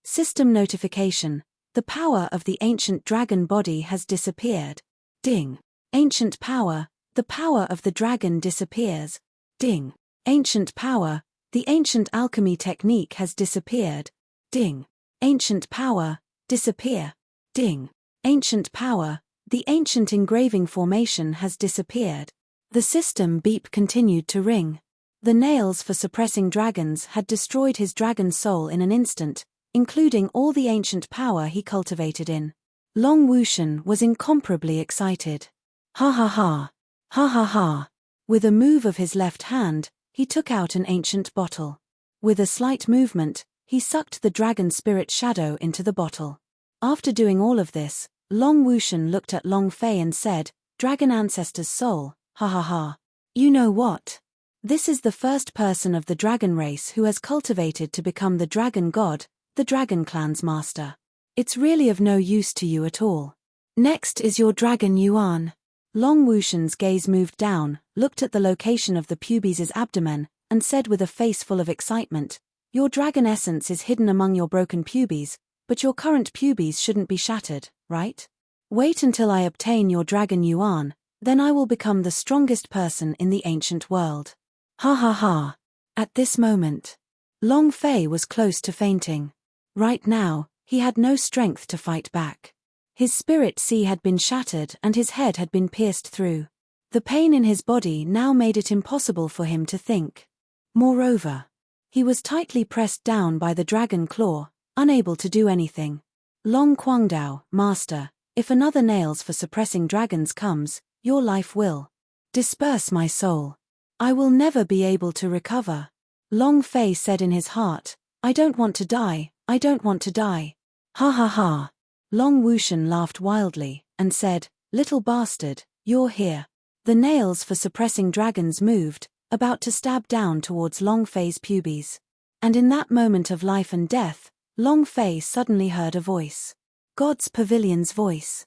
System notification. The power of the ancient dragon body has disappeared. Ding. Ancient power. The power of the dragon disappears. Ding. Ancient power. The ancient alchemy technique has disappeared. Ding. Ancient power, disappear. Ding. Ancient power, the ancient engraving formation has disappeared. The system beep continued to ring. The nails for suppressing dragons had destroyed his dragon soul in an instant, including all the ancient power he cultivated in. Long Wushan was incomparably excited. Ha ha ha. Ha ha ha. With a move of his left hand, he took out an ancient bottle. With a slight movement, he sucked the dragon spirit shadow into the bottle. After doing all of this, Long Wushan looked at Long Fei and said, "Dragon ancestor's soul, ha ha ha. You know what? This is the first person of the dragon race who has cultivated to become the dragon god, the dragon clan's master. It's really of no use to you at all. Next is your dragon Yuan." Long Wushan's gaze moved down, looked at the location of the pubes' abdomen, and said with a face full of excitement, "Your dragon essence is hidden among your broken pubes, but your current pubes shouldn't be shattered, right? Wait until I obtain your dragon Yuan, then I will become the strongest person in the ancient world." Ha ha ha. At this moment, Long Fei was close to fainting. Right now, he had no strength to fight back. His spirit sea had been shattered and his head had been pierced through. The pain in his body now made it impossible for him to think. Moreover, he was tightly pressed down by the dragon claw, unable to do anything. Long Guangdao, master, if another nails for suppressing dragons comes, your life will disperse my soul. I will never be able to recover. Long Fei said in his heart, "I don't want to die, I don't want to die." Ha ha ha. Long Wushan laughed wildly, and said, "Little bastard, you're here." The nails for suppressing dragons moved, about to stab down towards Long Fei's pubes. And in that moment of life and death, Long Fei suddenly heard a voice. God's Pavilion's voice.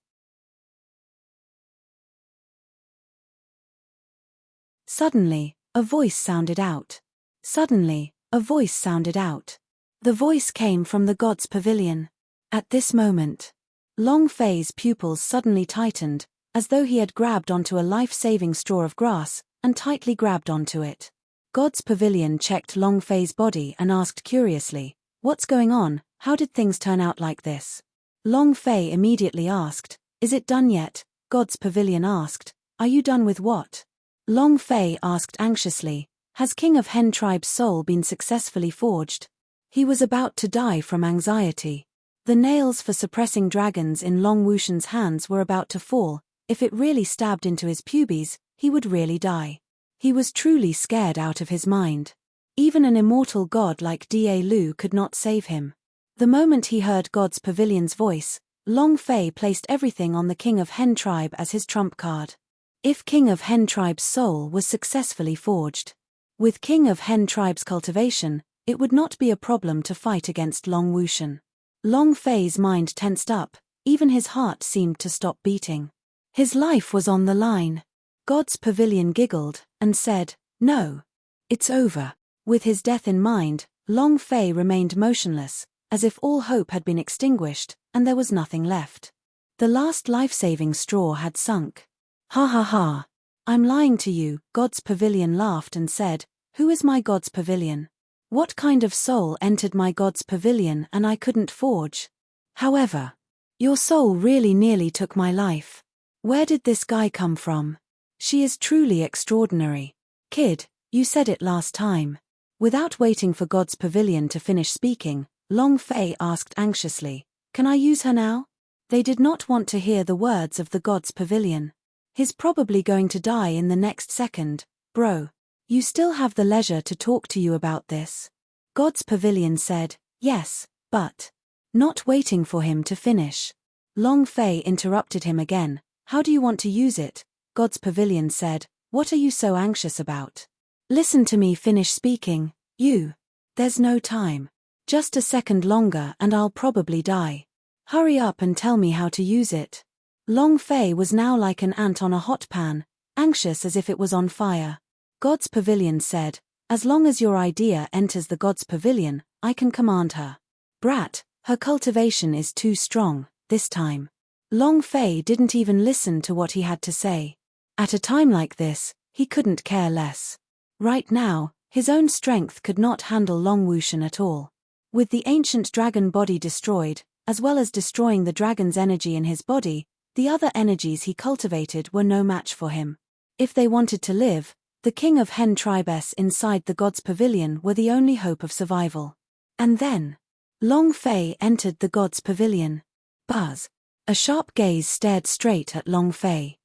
Suddenly, a voice sounded out. Suddenly, a voice sounded out. The voice came from the God's Pavilion. At this moment, Long Fei's pupils suddenly tightened, as though he had grabbed onto a life-saving straw of grass, and tightly grabbed onto it. God's Pavilion checked Long Fei's body and asked curiously, "What's going on? How did things turn out like this?" Long Fei immediately asked, "Is it done yet?" God's Pavilion asked, "Are you done with what?" Long Fei asked anxiously, "Has King of Hen Tribe's soul been successfully forged?" He was about to die from anxiety. The nails for suppressing dragons in Long Wushan's hands were about to fall. If it really stabbed into his pubes, he would really die. He was truly scared out of his mind. Even an immortal god like Da Lu could not save him. The moment he heard God's Pavilion's voice, Long Fei placed everything on the King of Hen Tribe as his trump card. If King of Hen Tribe's soul was successfully forged, with King of Hen Tribe's cultivation, it would not be a problem to fight against Long Wushan. Long Fei's mind tensed up, even his heart seemed to stop beating. His life was on the line. God's Pavilion giggled, and said, "No. It's over." With his death in mind, Long Fei remained motionless, as if all hope had been extinguished, and there was nothing left. The last life-saving straw had sunk. Ha ha ha. "I'm lying to you," God's Pavilion laughed and said, "Who is my God's Pavilion? What kind of soul entered my God's Pavilion and I couldn't forge? However, your soul really nearly took my life. Where did this guy come from? She is truly extraordinary. Kid, you said it last time." Without waiting for God's Pavilion to finish speaking, Long Fei asked anxiously, "Can I use her now?" They did not want to hear the words of the God's Pavilion. "He's probably going to die in the next second, bro. You still have the leisure to talk to you about this." God's Pavilion said, "Yes, but..." Not waiting for him to finish, Long Fei interrupted him again. "How do you want to use it?" God's Pavilion said, "What are you so anxious about? Listen to me finish speaking, you. There's no time. Just a second longer and I'll probably die. Hurry up and tell me how to use it." Long Fei was now like an ant on a hot pan, anxious as if it was on fire. God's Pavilion said, "As long as your idea enters the God's Pavilion, I can command her. Brat, her cultivation is too strong, this time." Long Fei didn't even listen to what he had to say. At a time like this, he couldn't care less. Right now, his own strength could not handle Long Wushan at all. With the ancient dragon body destroyed, as well as destroying the dragon's energy in his body, the other energies he cultivated were no match for him. If they wanted to live, the king of Hen tribes inside the god's pavilion were the only hope of survival. And then, Long Fei entered the god's pavilion. Buzz. A sharp gaze stared straight at Long Fei.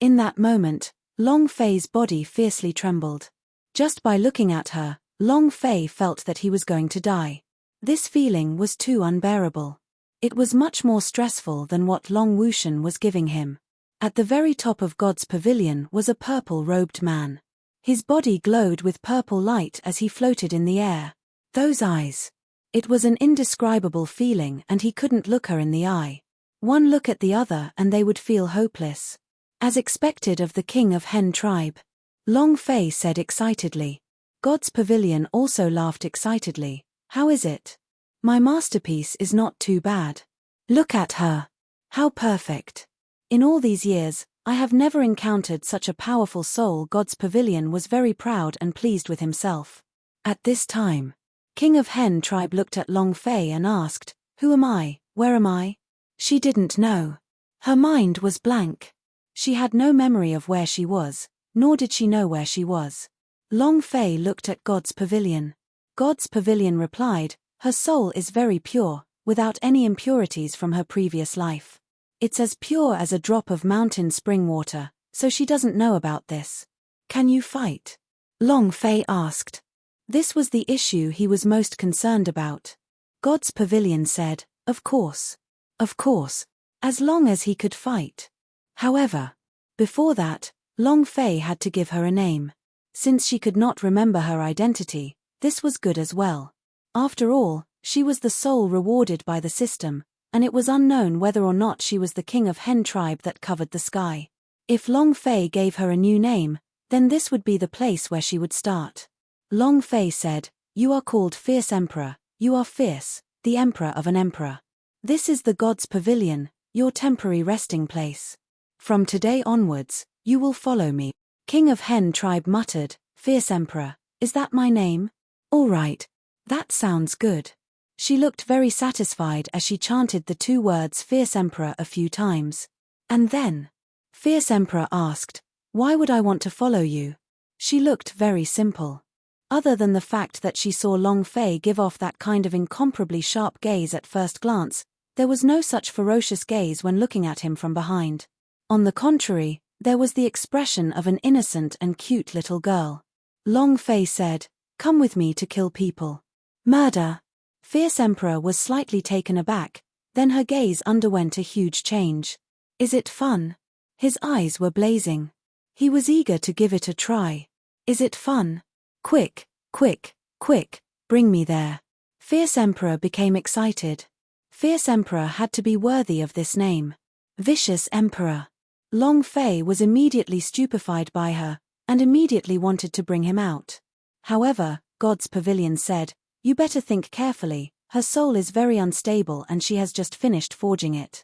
In that moment, Long Fei's body fiercely trembled. Just by looking at her, Long Fei felt that he was going to die. This feeling was too unbearable. It was much more stressful than what Long Wushan was giving him. At the very top of God's pavilion was a purple-robed man. His body glowed with purple light as he floated in the air. Those eyes. It was an indescribable feeling, and he couldn't look her in the eye. One look at the other and they would feel hopeless. As expected of the king of Hen tribe. Long Fei said excitedly. God's pavilion also laughed excitedly. How is it? My masterpiece is not too bad. Look at her. How perfect. In all these years, I have never encountered such a powerful soul. God's pavilion was very proud and pleased with himself. At this time, King of Hen tribe looked at Long Fei and asked, Who am I? Where am I? She didn't know. Her mind was blank. She had no memory of where she was, nor did she know where she was. Long Fei looked at God's pavilion. God's pavilion replied, Her soul is very pure, without any impurities from her previous life. It's as pure as a drop of mountain spring water, so she doesn't know about this. Can you fight? Long Fei asked. This was the issue he was most concerned about. God's pavilion said, Of course. Of course. As long as he could fight. However, before that, Long Fei had to give her a name. Since she could not remember her identity, this was good as well. After all, she was the soul rewarded by the system, and it was unknown whether or not she was the king of Hen tribe that covered the sky. If Long Fei gave her a new name, then this would be the place where she would start. Long Fei said, You are called Fierce Emperor, you are fierce, the emperor of an emperor. This is the god's pavilion, your temporary resting place. From today onwards, you will follow me. King of Hen tribe muttered, Fierce Emperor, is that my name? All right. That sounds good. She looked very satisfied as she chanted the two words Fierce Emperor a few times. And then, Fierce Emperor asked, Why would I want to follow you? She looked very simple. Other than the fact that she saw Long Fei give off that kind of incomparably sharp gaze at first glance, there was no such ferocious gaze when looking at him from behind. On the contrary, there was the expression of an innocent and cute little girl. Long Fei said, Come with me to kill people. Murder. Fierce Emperor was slightly taken aback, then her gaze underwent a huge change. Is it fun? His eyes were blazing. He was eager to give it a try. Is it fun? Quick, quick, quick, bring me there. Fierce Emperor became excited. Fierce Emperor had to be worthy of this name. Vicious Emperor. Long Fei was immediately stupefied by her, and immediately wanted to bring him out. However, God's pavilion said, You better think carefully, her soul is very unstable and she has just finished forging it.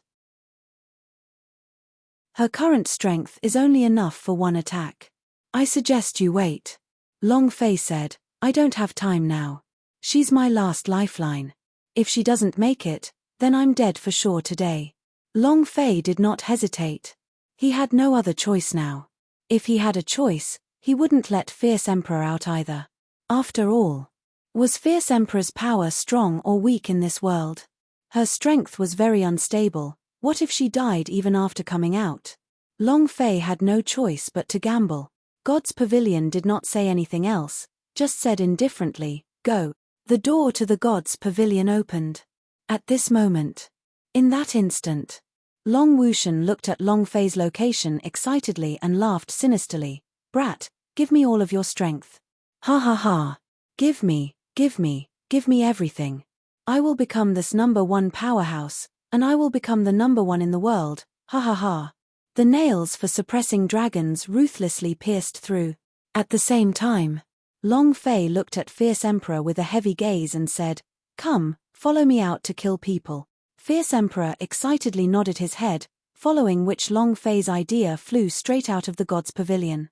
Her current strength is only enough for one attack. I suggest you wait. Long Fei said, I don't have time now. She's my last lifeline. If she doesn't make it, then I'm dead for sure today. Long Fei did not hesitate. He had no other choice now. If he had a choice, he wouldn't let Fierce Emperor out either. After all, was Fierce Emperor's power strong or weak in this world? Her strength was very unstable. What if she died even after coming out? Long Fei had no choice but to gamble. God's pavilion did not say anything else, just said indifferently, Go. The door to the God's pavilion opened. At this moment. In that instant. Long Wushan looked at Long Fei's location excitedly and laughed sinisterly. Brat, give me all of your strength. Ha ha ha. Give me everything. I will become this #1 powerhouse, and I will become the #1 in the world, ha ha ha. The nails for suppressing dragons ruthlessly pierced through. At the same time, Long Fei looked at Fierce Emperor with a heavy gaze and said, Come, follow me out to kill people. Fierce Emperor excitedly nodded his head, following which Long Fei's idea flew straight out of the god's pavilion.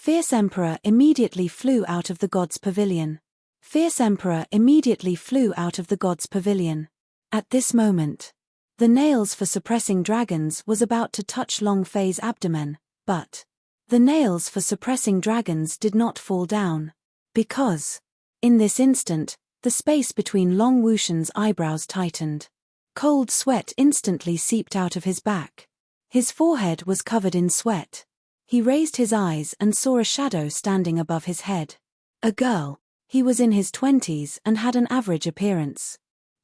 Fierce Emperor immediately flew out of the god's pavilion. Fierce Emperor immediately flew out of the god's pavilion. At this moment, the nails for suppressing dragons was about to touch Long Fei's abdomen, but the nails for suppressing dragons did not fall down. Because, in this instant, the space between Long Wushan's eyebrows tightened. Cold sweat instantly seeped out of his back. His forehead was covered in sweat. He raised his eyes and saw a shadow standing above his head. A girl. He was in his 20s and had an average appearance.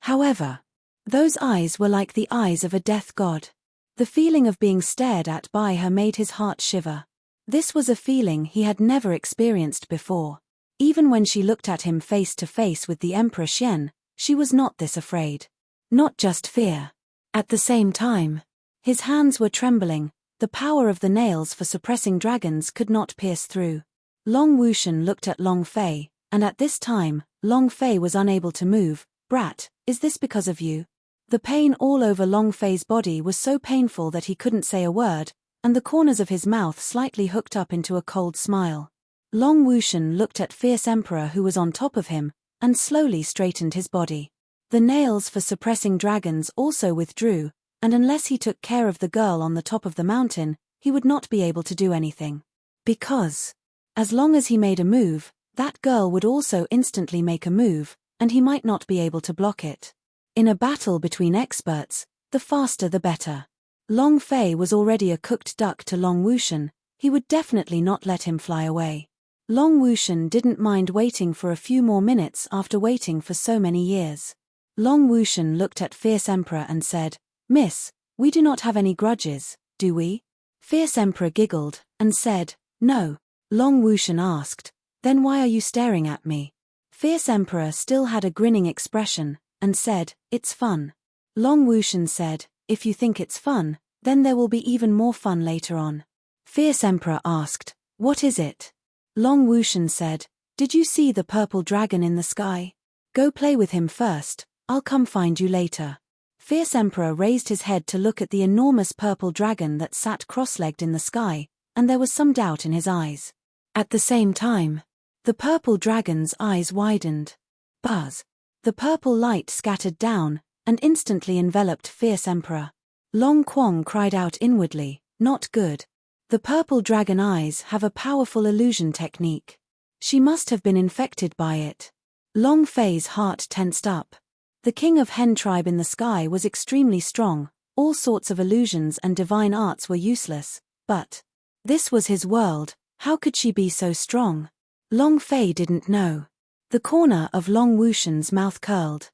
However, those eyes were like the eyes of a death god. The feeling of being stared at by her made his heart shiver. This was a feeling he had never experienced before. Even when she looked at him face to face with the Emperor Xian, she was not this afraid. Not just fear. At the same time, his hands were trembling. The power of the nails for suppressing dragons could not pierce through. Long Wushan looked at Long Fei, and at this time, Long Fei was unable to move. "Brat, is this because of you?" The pain all over Long Fei's body was so painful that he couldn't say a word, and the corners of his mouth slightly hooked up into a cold smile. Long Wushan looked at Fierce Emperor who was on top of him, and slowly straightened his body. The nails for suppressing dragons also withdrew, and unless he took care of the girl on the top of the mountain, he would not be able to do anything. Because, as long as he made a move, that girl would also instantly make a move, and he might not be able to block it. In a battle between experts, the faster the better. Long Fei was already a cooked duck to Long Wushan. He would definitely not let him fly away. Long Wushan didn't mind waiting for a few more minutes after waiting for so many years. Long Wushan looked at Fierce Emperor and said, "Miss, we do not have any grudges, do we?" Fierce Emperor giggled, and said, "No." Long Wushan asked, "Then why are you staring at me?" Fierce Emperor still had a grinning expression, and said, "It's fun." Long Wushan said, "If you think it's fun, then there will be even more fun later on." Fierce Emperor asked, "What is it?" Long Wushan said, "Did you see the purple dragon in the sky? Go play with him first, I'll come find you later." Fierce Emperor raised his head to look at the enormous purple dragon that sat cross-legged in the sky, and there was some doubt in his eyes. At the same time, the purple dragon's eyes widened. Buzz! The purple light scattered down, and instantly enveloped Fierce Emperor. Long Quang cried out inwardly, "Not good." The purple dragon eyes have a powerful illusion technique. She must have been infected by it. Long Fei's heart tensed up. The king of Hen tribe in the sky was extremely strong, all sorts of illusions and divine arts were useless, but this was his world, how could she be so strong? Long Fei didn't know. The corner of Long Wushan's mouth curled.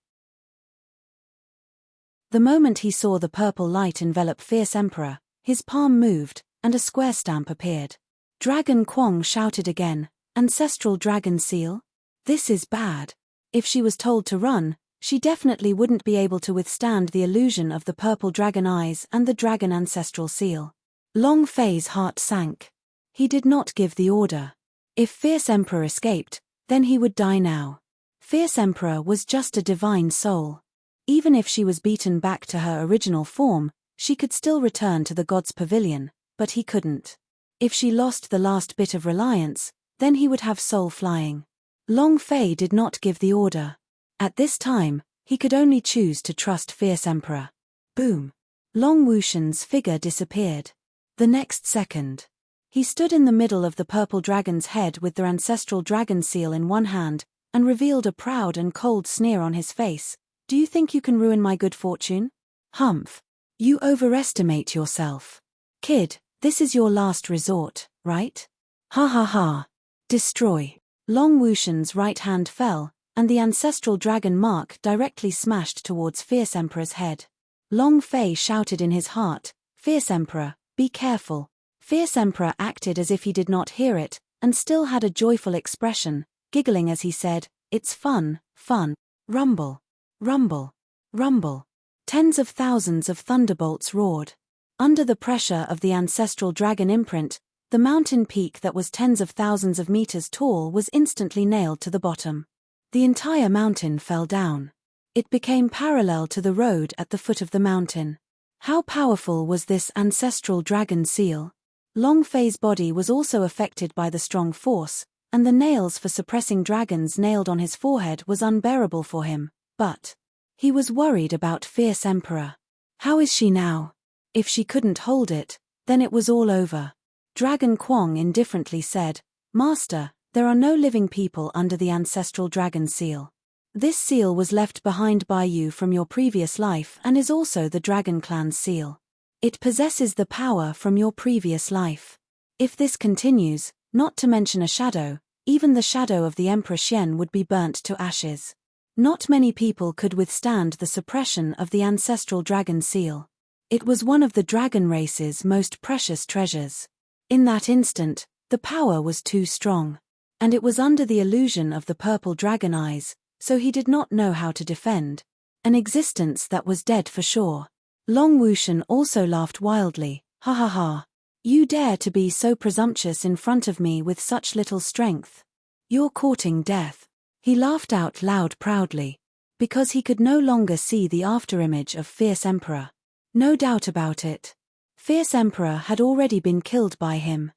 The moment he saw the purple light envelop Fierce Emperor, his palm moved, and a square stamp appeared. Dragon Quang shouted again, "Ancestral dragon seal? This is bad." If she was told to run, she definitely wouldn't be able to withstand the illusion of the purple dragon eyes and the dragon ancestral seal. Long Fei's heart sank. He did not give the order. If Fierce Emperor escaped, then he would die now. Fierce Emperor was just a divine soul. Even if she was beaten back to her original form, she could still return to the god's pavilion, but he couldn't. If she lost the last bit of reliance, then he would have soul flying. Long Fei did not give the order. At this time, he could only choose to trust Fierce Emperor. Boom! Long Wushan's figure disappeared. The next second, he stood in the middle of the purple dragon's head with the ancestral dragon seal in one hand, and revealed a proud and cold sneer on his face. "Do you think you can ruin my good fortune? Humph! You overestimate yourself. Kid, this is your last resort, right? Ha ha ha! Destroy!" Long Wushan's right hand fell, and the ancestral dragon mark directly smashed towards Fierce Emperor's head. Long Fei shouted in his heart, "Fierce Emperor, be careful." Fierce Emperor acted as if he did not hear it, and still had a joyful expression, giggling as he said, "It's fun, fun." Rumble. Rumble. Rumble. Tens of thousands of thunderbolts roared. Under the pressure of the ancestral dragon imprint, the mountain peak that was tens of thousands of meters tall was instantly nailed to the bottom. The entire mountain fell down. It became parallel to the road at the foot of the mountain. How powerful was this ancestral dragon seal? Long Fei's body was also affected by the strong force, and the nails for suppressing dragons nailed on his forehead was unbearable for him, but he was worried about Fierce Emperor. How is she now? If she couldn't hold it, then it was all over. Dragon Kwong indifferently said, "Master, there are no living people under the ancestral dragon seal. This seal was left behind by you from your previous life and is also the Dragon Clan's seal. It possesses the power from your previous life. If this continues, not to mention a shadow, even the shadow of the Emperor Xian would be burnt to ashes. Not many people could withstand the suppression of the ancestral dragon seal. It was one of the dragon race's most precious treasures. In that instant, the power was too strong. And it was under the illusion of the purple dragon eyes, so he did not know how to defend. An existence that was dead for sure. Long Wushan also laughed wildly, "Ha ha ha. You dare to be so presumptuous in front of me with such little strength. You're courting death." He laughed out loud proudly, because he could no longer see the afterimage of Fierce Emperor. No doubt about it. Fierce Emperor had already been killed by him.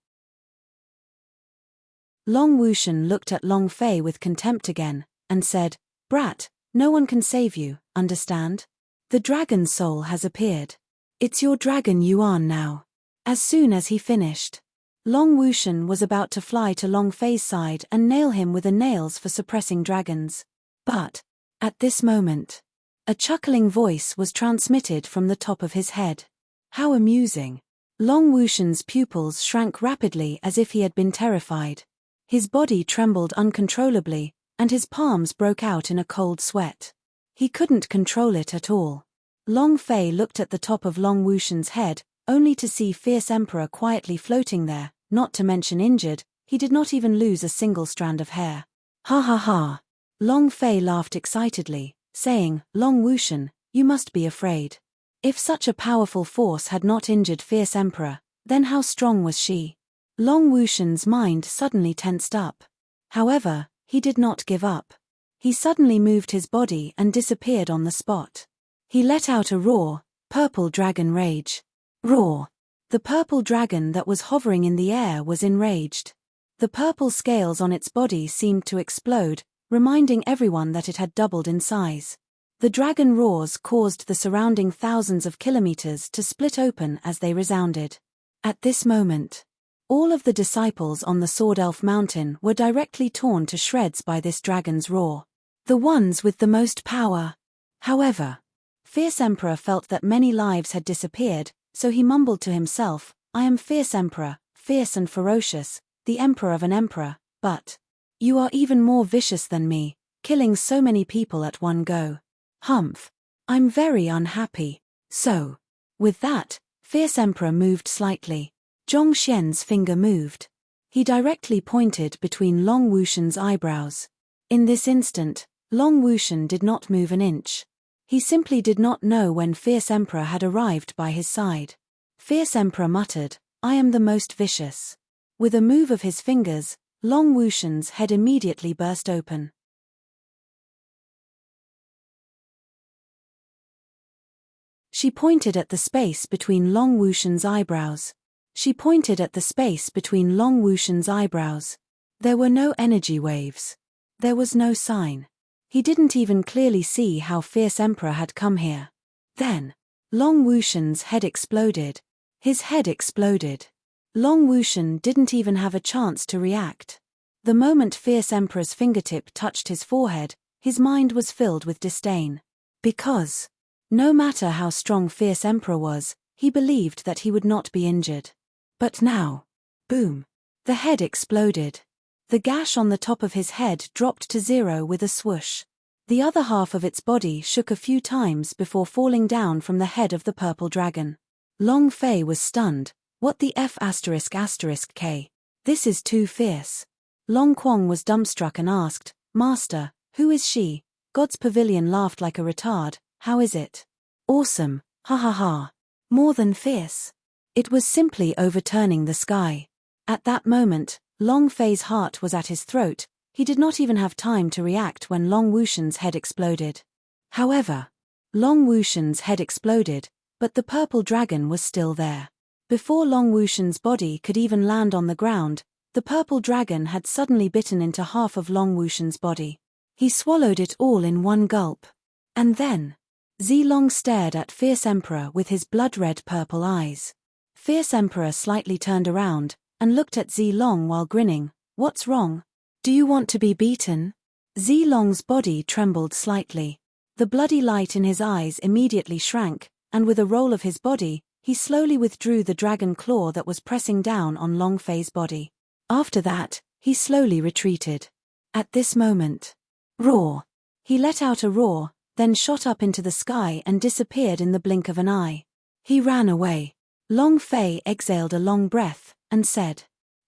Long Wushan looked at Long Fei with contempt again, and said, "Brat, no one can save you, understand? The dragon soul has appeared. It's your dragon Yuan now." As soon as he finished, Long Wushan was about to fly to Long Fei's side and nail him with the nails for suppressing dragons. But, at this moment, a chuckling voice was transmitted from the top of his head. How amusing. Long Wushan's pupils shrank rapidly as if he had been terrified. His body trembled uncontrollably, and his palms broke out in a cold sweat. He couldn't control it at all. Long Fei looked at the top of Long Wushan's head, only to see Fierce Emperor quietly floating there, not to mention injured. He did not even lose a single strand of hair. "Ha ha ha." Long Fei laughed excitedly, saying, "Long Wushan, you must be afraid. If such a powerful force had not injured Fierce Emperor, then how strong was she?" Long Wushan's mind suddenly tensed up. However, he did not give up. He suddenly moved his body and disappeared on the spot. He let out a roar, purple dragon rage. Roar! The purple dragon that was hovering in the air was enraged. The purple scales on its body seemed to explode, reminding everyone that it had doubled in size. The dragon roars caused the surrounding thousands of kilometers to split open as they resounded. At this moment, all of the disciples on the Sword Elf Mountain were directly torn to shreds by this dragon's roar. The ones with the most power. However, Fierce Emperor felt that many lives had disappeared, so he mumbled to himself, "I am Fierce Emperor, fierce and ferocious, the emperor of an emperor, but you are even more vicious than me, killing so many people at one go. Humph. I'm very unhappy." So, with that, Fierce Emperor moved slightly. Zhong Xian's finger moved. He directly pointed between Long Wushan's eyebrows. In this instant, Long Wushan did not move an inch. He simply did not know when Fierce Emperor had arrived by his side. Fierce Emperor muttered, "I am the most vicious." With a move of his fingers, Long Wushan's head immediately burst open. She pointed at the space between Long Wushan's eyebrows. She pointed at the space between Long Wushan's eyebrows. There were no energy waves. There was no sign. He didn't even clearly see how Fierce Emperor had come here. Then, Long Wushan's head exploded. His head exploded. Long Wushan didn't even have a chance to react. The moment Fierce Emperor's fingertip touched his forehead, his mind was filled with disdain. Because, no matter how strong Fierce Emperor was, he believed that he would not be injured. But now, boom, the head exploded. The gash on the top of his head dropped to zero with a swoosh. The other half of its body shook a few times before falling down from the head of the purple dragon. Long Fei was stunned. What the F***K? This is too fierce. Long Kwong was dumbstruck and asked, "Master, who is she?" God's Pavilion laughed like a retard. "How is it?" "Awesome, ha ha ha. More than fierce." It was simply overturning the sky. At that moment, Long Fei's heart was at his throat. He did not even have time to react when Long Wushan's head exploded. However, Long Wushan's head exploded, but the purple dragon was still there. Before Long Wushan's body could even land on the ground, the purple dragon had suddenly bitten into half of Long Wushan's body. He swallowed it all in one gulp. And then, Zilong stared at Fierce Emperor with his blood-red purple eyes. Fierce Emperor slightly turned around and looked at Zilong while grinning. "What's wrong? Do you want to be beaten?" Zilong's body trembled slightly. The bloody light in his eyes immediately shrank, and with a roll of his body, he slowly withdrew the dragon claw that was pressing down on Long Fei's body. After that, he slowly retreated. At this moment, roar! He let out a roar, then shot up into the sky and disappeared in the blink of an eye. He ran away. Long Fei exhaled a long breath and said,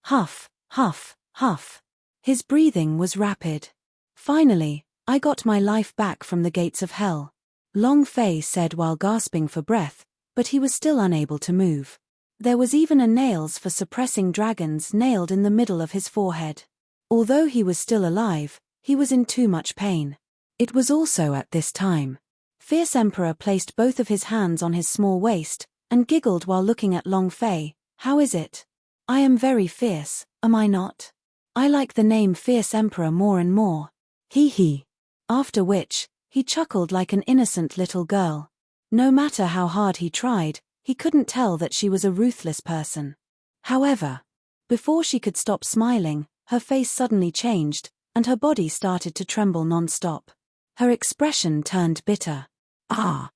"Huff, huff, huff." His breathing was rapid. "Finally, I got my life back from the gates of hell," Long Fei said while gasping for breath, but he was still unable to move. There was even a nails for suppressing dragons nailed in the middle of his forehead. Although he was still alive, he was in too much pain. It was also at this time. Fierce Emperor placed both of his hands on his small waist, and giggled while looking at Long Fei. "How is it? I am very fierce, am I not? I like the name Fierce Emperor more and more. Hee hee." After which, he chuckled like an innocent little girl. No matter how hard he tried, he couldn't tell that she was a ruthless person. However, before she could stop smiling, her face suddenly changed, and her body started to tremble non-stop. Her expression turned bitter. "Ah,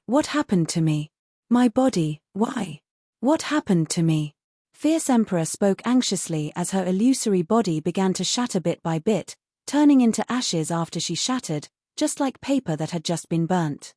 what happened to me? My body, why? What happened to me?" Fierce Emperor spoke anxiously as her illusory body began to shatter bit by bit, turning into ashes after she shattered, just like paper that had just been burnt.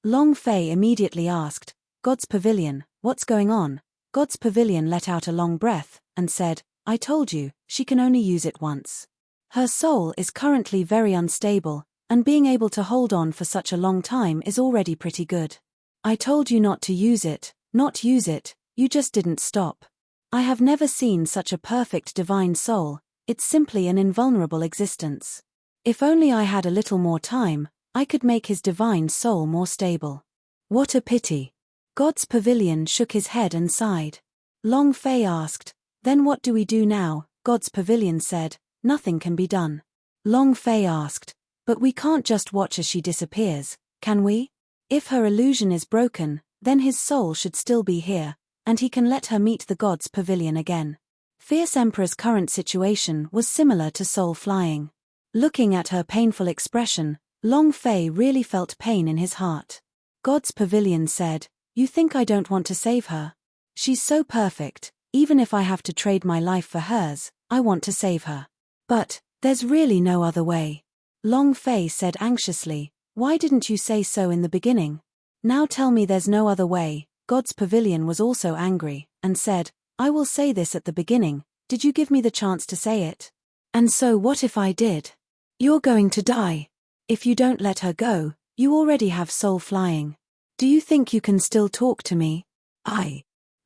Long Fei immediately asked, "God's Pavilion, what's going on?" God's Pavilion let out a long breath, and said, "I told you, she can only use it once. Her soul is currently very unstable, and being able to hold on for such a long time is already pretty good. I told you not to use it, not use it, you just didn't stop. I have never seen such a perfect divine soul, it's simply an invulnerable existence. If only I had a little more time, I could make his divine soul more stable. What a pity." God's Pavilion shook his head and sighed. Long Fei asked, "Then what do we do now?" God's Pavilion said, "Nothing can be done." Long Fei asked, "But we can't just watch as she disappears, can we? If her illusion is broken, then his soul should still be here, and he can let her meet the God's Pavilion again." Fierce Emperor's current situation was similar to soul flying. Looking at her painful expression, Long Fei really felt pain in his heart. God's Pavilion said, "You think I don't want to save her? She's so perfect, even if I have to trade my life for hers, I want to save her. But there's really no other way." Long Fei said anxiously, "Why didn't you say so in the beginning? Now tell me there's no other way." God's Pavilion was also angry, and said, "I will say this at the beginning, did you give me the chance to say it? And so what if I did? You're going to die. If you don't let her go, you already have soul flying. Do you think you can still talk to me?"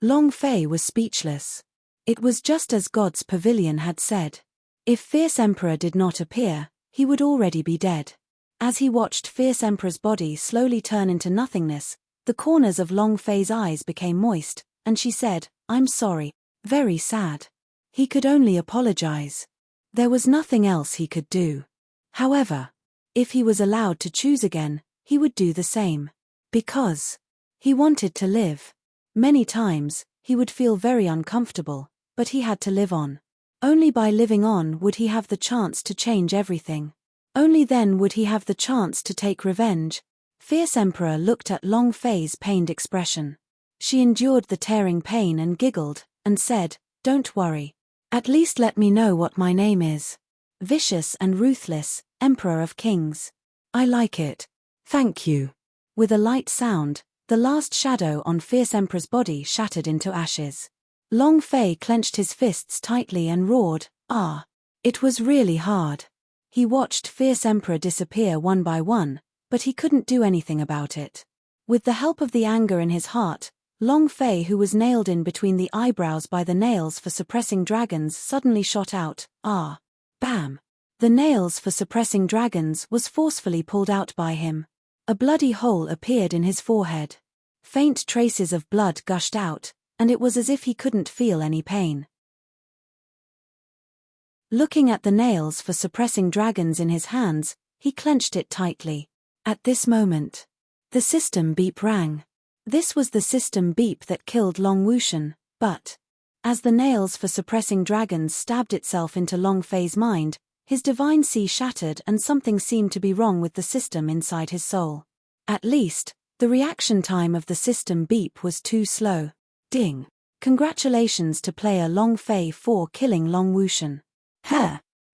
Long Fei was speechless. It was just as God's Pavilion had said. If Fierce Emperor did not appear, he would already be dead. As he watched Fierce Emperor's body slowly turn into nothingness, the corners of Long Fei's eyes became moist, and she said, "I'm sorry." Very sad. He could only apologize. There was nothing else he could do. However, if he was allowed to choose again, he would do the same. Because he wanted to live. Many times, he would feel very uncomfortable, but he had to live on. Only by living on would he have the chance to change everything. Only then would he have the chance to take revenge. Fierce Emperor looked at Long Fei's pained expression. She endured the tearing pain and giggled, and said, "Don't worry. At least let me know what my name is. Vicious and ruthless, Emperor of Kings. I like it. Thank you." With a light sound, the last shadow on Fierce Emperor's body shattered into ashes. Long Fei clenched his fists tightly and roared, "Ah!" It was really hard. He watched Fierce Emperor disappear one by one, but he couldn't do anything about it. With the help of the anger in his heart, Long Fei, who was nailed in between the eyebrows by the nails for suppressing dragons, suddenly shot out, "Ah!" Bam! The nails for suppressing dragons was forcefully pulled out by him. A bloody hole appeared in his forehead. Faint traces of blood gushed out, and it was as if he couldn't feel any pain. Looking at the nails for suppressing dragons in his hands, he clenched it tightly. At this moment, the system beep rang. This was the system beep that killed Long Wushan, but as the nails for suppressing dragons stabbed itself into Long Fei's mind, his divine sea shattered and something seemed to be wrong with the system inside his soul. At least, the reaction time of the system beep was too slow. Ding. Congratulations to player Long Fei for killing Long Wushan.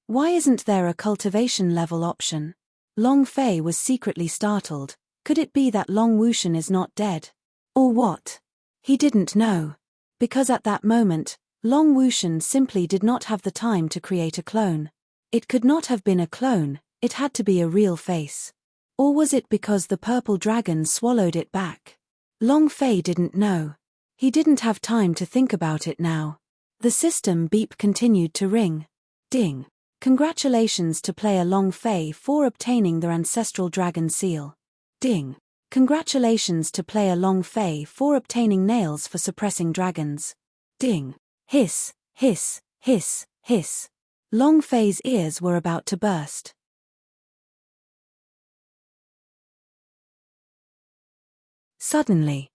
Why isn't there a cultivation level option? Long Fei was secretly startled. Could it be that Long Wushan is not dead? Or what? He didn't know. Because at that moment, Long Wushan simply did not have the time to create a clone. It could not have been a clone, it had to be a real face. Or was it because the purple dragon swallowed it back? Long Fei didn't know. He didn't have time to think about it now. The system beep continued to ring. Ding. Congratulations to player Long Fei for obtaining the ancestral dragon seal. Ding. Congratulations to player Long Fei for obtaining nails for suppressing dragons. Ding. Hiss, hiss, hiss, hiss. Long Fei's ears were about to burst. Suddenly,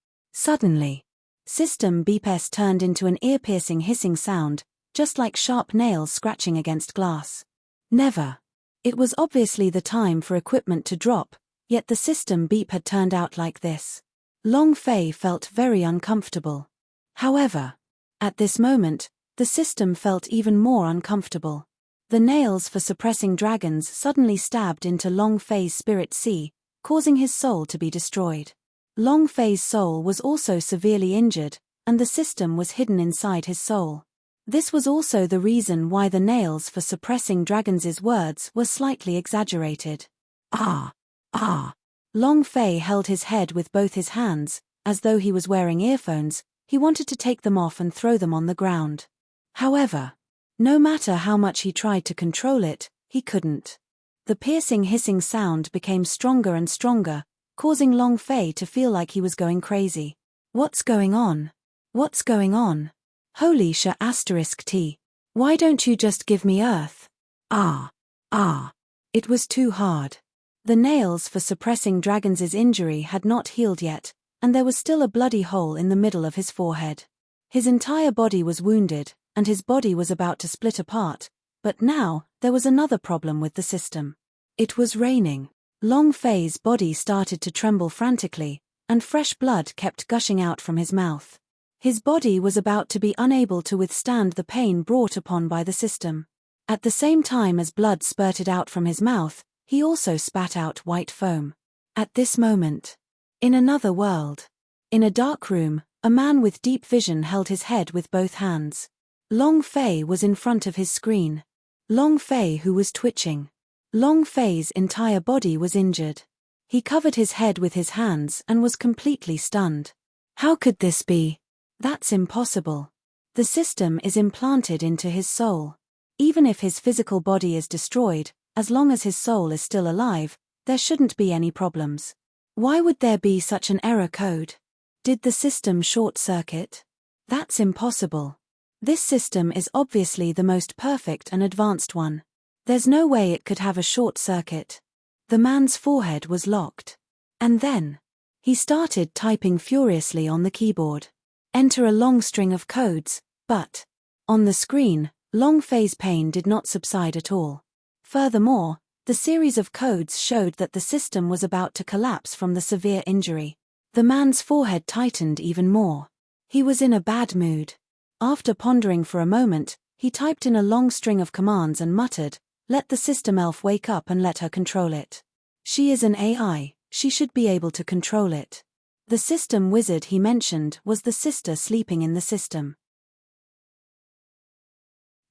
System Beep-S turned into an ear-piercing hissing sound, just like sharp nails scratching against glass. Never. It was obviously the time for equipment to drop, yet the system beep had turned out like this. Long Fei felt very uncomfortable. However, at this moment, the system felt even more uncomfortable. The nails for suppressing dragons suddenly stabbed into Long Fei's spirit sea, causing his soul to be destroyed. Long Fei's soul was also severely injured, and the system was hidden inside his soul. This was also the reason why the nails for suppressing dragons' words were slightly exaggerated. Ah! Ah! Long Fei held his head with both his hands, as though he was wearing earphones. He wanted to take them off and throw them on the ground. However, no matter how much he tried to control it, he couldn't. The piercing hissing sound became stronger and stronger, causing Long Fei to feel like he was going crazy. What's going on? What's going on? Holy **T. Why don't you just give me Earth? Ah! Ah! It was too hard. The nails for suppressing dragons' injury had not healed yet, and there was still a bloody hole in the middle of his forehead. His entire body was wounded, and his body was about to split apart, but now, there was another problem with the system. It was raining. Long Fei's body started to tremble frantically, and fresh blood kept gushing out from his mouth. His body was about to be unable to withstand the pain brought upon by the system. At the same time as blood spurted out from his mouth, he also spat out white foam. At this moment, in another world, in a dark room, a man with deep vision held his head with both hands. Long Fei was in front of his screen. Long Fei who was twitching. Long Fei's entire body was injured. He covered his head with his hands and was completely stunned. How could this be? That's impossible. The system is implanted into his soul. Even if his physical body is destroyed, as long as his soul is still alive, there shouldn't be any problems. Why would there be such an error code? Did the system short-circuit? That's impossible. This system is obviously the most perfect and advanced one. There's no way it could have a short circuit. The man's forehead was locked. And then, he started typing furiously on the keyboard. Enter a long string of codes, but on the screen, Long Fei's pain did not subside at all. Furthermore, the series of codes showed that the system was about to collapse from the severe injury. The man's forehead tightened even more. He was in a bad mood. After pondering for a moment, he typed in a long string of commands and muttered, "Let the system elf wake up and let her control it. She is an AI, she should be able to control it." The system wizard he mentioned was the sister sleeping in the system.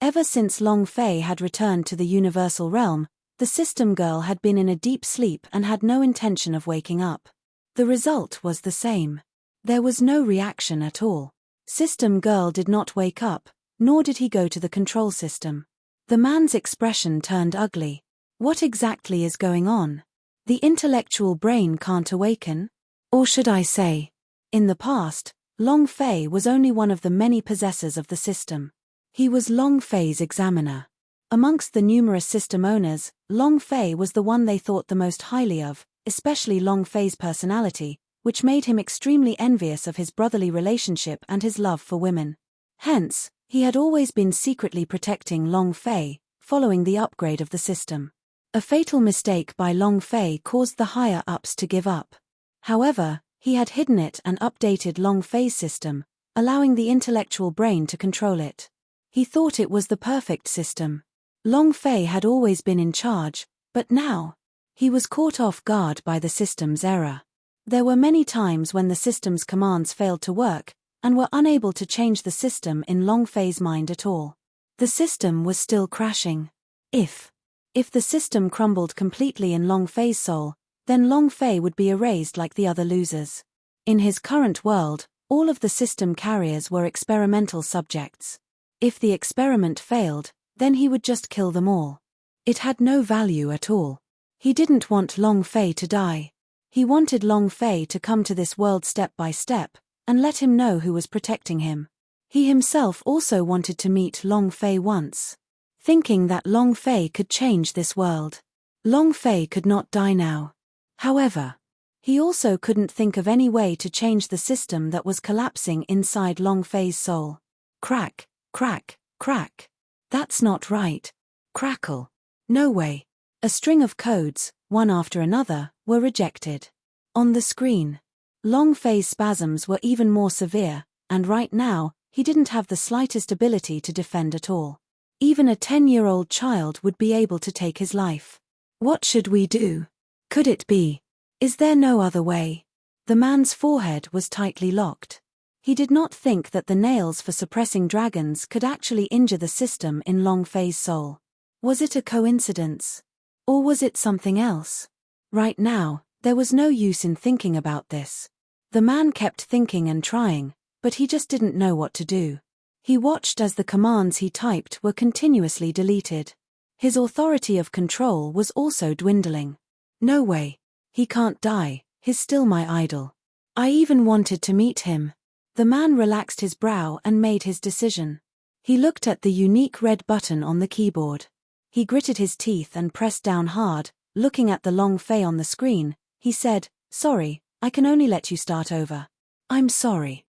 Ever since Long Fei had returned to the universal realm, the system girl had been in a deep sleep and had no intention of waking up. The result was the same. There was no reaction at all. System girl did not wake up, nor did he go to the control system. The man's expression turned ugly. What exactly is going on? The intellectual brain can't awaken? Or should I say, in the past, Long Fei was only one of the many possessors of the system. He was Long Fei's examiner. Amongst the numerous system owners, Long Fei was the one they thought the most highly of, especially Long Fei's personality, which made him extremely envious of his brotherly relationship and his love for women. Hence, he had always been secretly protecting Long Fei, following the upgrade of the system. A fatal mistake by Long Fei caused the higher-ups to give up. However, he had hidden it and updated Long Fei's system, allowing the intellectual brain to control it. He thought it was the perfect system. Long Fei had always been in charge, but now, he was caught off guard by the system's error. There were many times when the system's commands failed to work, and were unable to change the system in Long Fei's mind at all. The system was still crashing. If the system crumbled completely in Long Fei's soul, then Long Fei would be erased like the other losers. In his current world, all of the system carriers were experimental subjects. If the experiment failed, then he would just kill them all. It had no value at all. He didn't want Long Fei to die. He wanted Long Fei to come to this world step by step, and let him know who was protecting him. He himself also wanted to meet Long Fei once, thinking that Long Fei could change this world. Long Fei could not die now. However, he also couldn't think of any way to change the system that was collapsing inside Long Fei's soul. Crack, crack, crack. That's not right. Crackle. No way. A string of codes, one after another, were rejected. On the screen, Long Fei's spasms were even more severe, and right now, he didn't have the slightest ability to defend at all. Even a 10-year-old child would be able to take his life. What should we do? Could it be? Is there no other way? The man's forehead was tightly locked. He did not think that the nails for suppressing dragons could actually injure the system in Long Fei's soul. Was it a coincidence? Or was it something else? Right now, there was no use in thinking about this. The man kept thinking and trying, but he just didn't know what to do. He watched as the commands he typed were continuously deleted. His authority of control was also dwindling. No way. He can't die, he's still my idol. I even wanted to meet him. The man relaxed his brow and made his decision. He looked at the unique red button on the keyboard. He gritted his teeth and pressed down hard, looking at the Long Fei on the screen. He said, "Sorry, I can only let you start over. I'm sorry."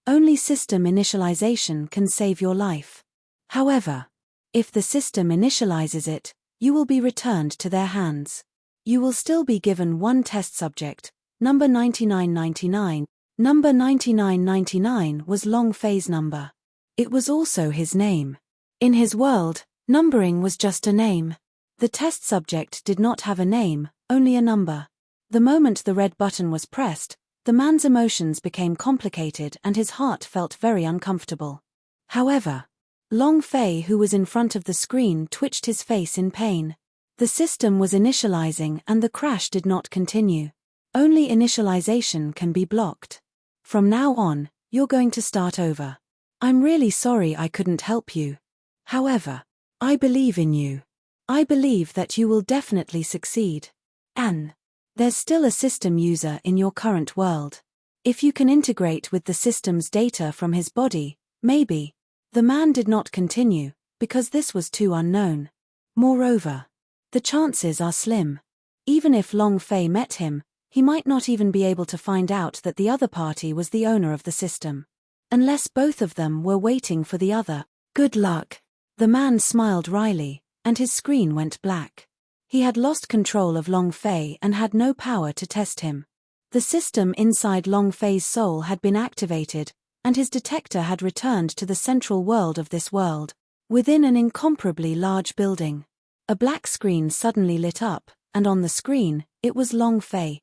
Only system initialization can save your life. However, if the system initializes it, you will be returned to their hands. You will still be given one test subject, number 9999. Number 9999 was Long Fei's number. It was also his name. In his world, numbering was just a name. The test subject did not have a name, only a number. The moment the red button was pressed, the man's emotions became complicated and his heart felt very uncomfortable. However, Long Fei, who was in front of the screen, twitched his face in pain. The system was initializing and the crash did not continue. Only initialization can be blocked. From now on, you're going to start over. I'm really sorry I couldn't help you. However, I believe in you. I believe that you will definitely succeed. And there's still a system user in your current world. If you can integrate with the system's data from his body, maybe. The man did not continue, because this was too unknown. Moreover, the chances are slim. Even if Long Fei met him, he might not even be able to find out that the other party was the owner of the system. Unless both of them were waiting for the other. Good luck. The man smiled wryly, and his screen went black. He had lost control of Long Fei and had no power to test him. The system inside Long Fei's soul had been activated, and his detector had returned to the central world of this world, within an incomparably large building. A black screen suddenly lit up, and on the screen, it was Long Fei.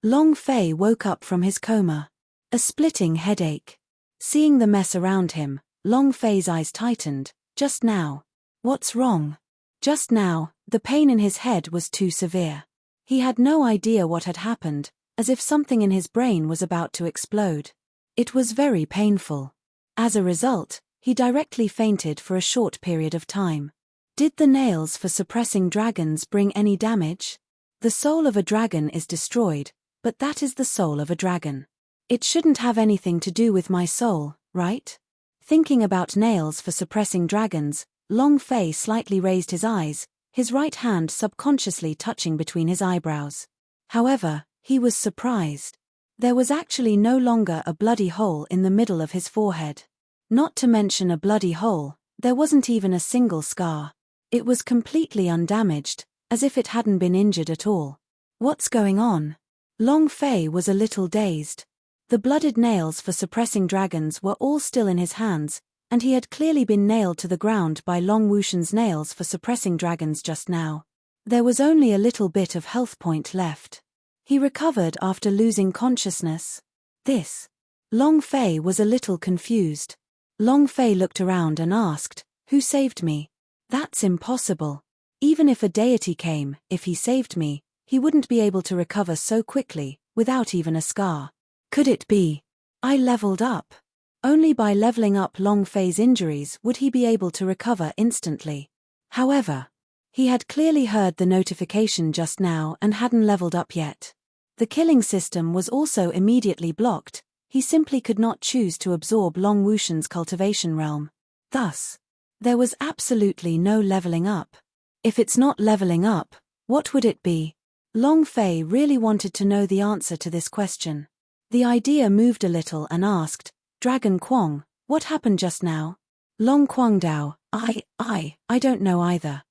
Long Fei woke up from his coma. A splitting headache. Seeing the mess around him, Long Fei's eyes tightened. Just now. What's wrong? Just now, the pain in his head was too severe. He had no idea what had happened, as if something in his brain was about to explode. It was very painful. As a result, he directly fainted for a short period of time. Did the nails for suppressing dragons bring any damage? The soul of a dragon is destroyed, but that is the soul of a dragon. It shouldn't have anything to do with my soul, right? Thinking about nails for suppressing dragons, Long Fei slightly raised his eyes, his right hand subconsciously touching between his eyebrows. However, he was surprised. There was actually no longer a bloody hole in the middle of his forehead. Not to mention a bloody hole, there wasn't even a single scar. It was completely undamaged, as if it hadn't been injured at all. What's going on? Long Fei was a little dazed. The blooded nails for suppressing dragons were all still in his hands, and he had clearly been nailed to the ground by Long Wushan's nails for suppressing dragons just now. There was only a little bit of health point left. He recovered after losing consciousness. This. Long Fei was a little confused. Long Fei looked around and asked, "Who saved me?" That's impossible. Even if a deity came, if he saved me, he wouldn't be able to recover so quickly, without even a scar. Could it be? I leveled up. Only by leveling up Long Fei's injuries would he be able to recover instantly. However, he had clearly heard the notification just now and hadn't leveled up yet. The killing system was also immediately blocked, he simply could not choose to absorb Long Wushan's cultivation realm. Thus, there was absolutely no leveling up. If it's not leveling up, what would it be? Long Fei really wanted to know the answer to this question. The idea moved a little and asked, "Dragon Quang, what happened just now?" Long Quangdao, I don't know either.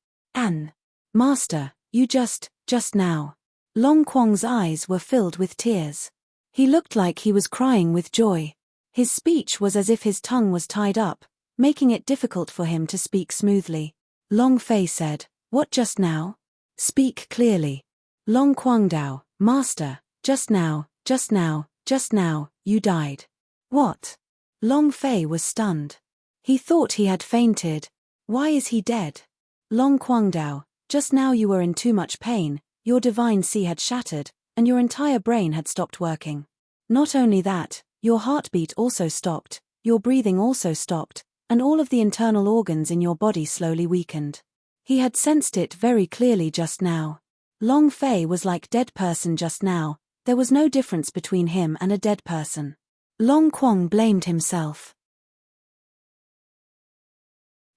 Master, you just now. Long Quang's eyes were filled with tears. He looked like he was crying with joy. His speech was as if his tongue was tied up, making it difficult for him to speak smoothly. Long Fei said, "What just now? Speak clearly." Long Quangdao, Master, just now, you died. What? Long Fei was stunned. He thought he had fainted. Why is he dead? Long Quangdao, just now you were in too much pain, your divine sea had shattered, and your entire brain had stopped working. Not only that, your heartbeat also stopped, your breathing also stopped, and all of the internal organs in your body slowly weakened. He had sensed it very clearly just now. Long Fei was like dead person just now, there was no difference between him and a dead person. Long Quang blamed himself.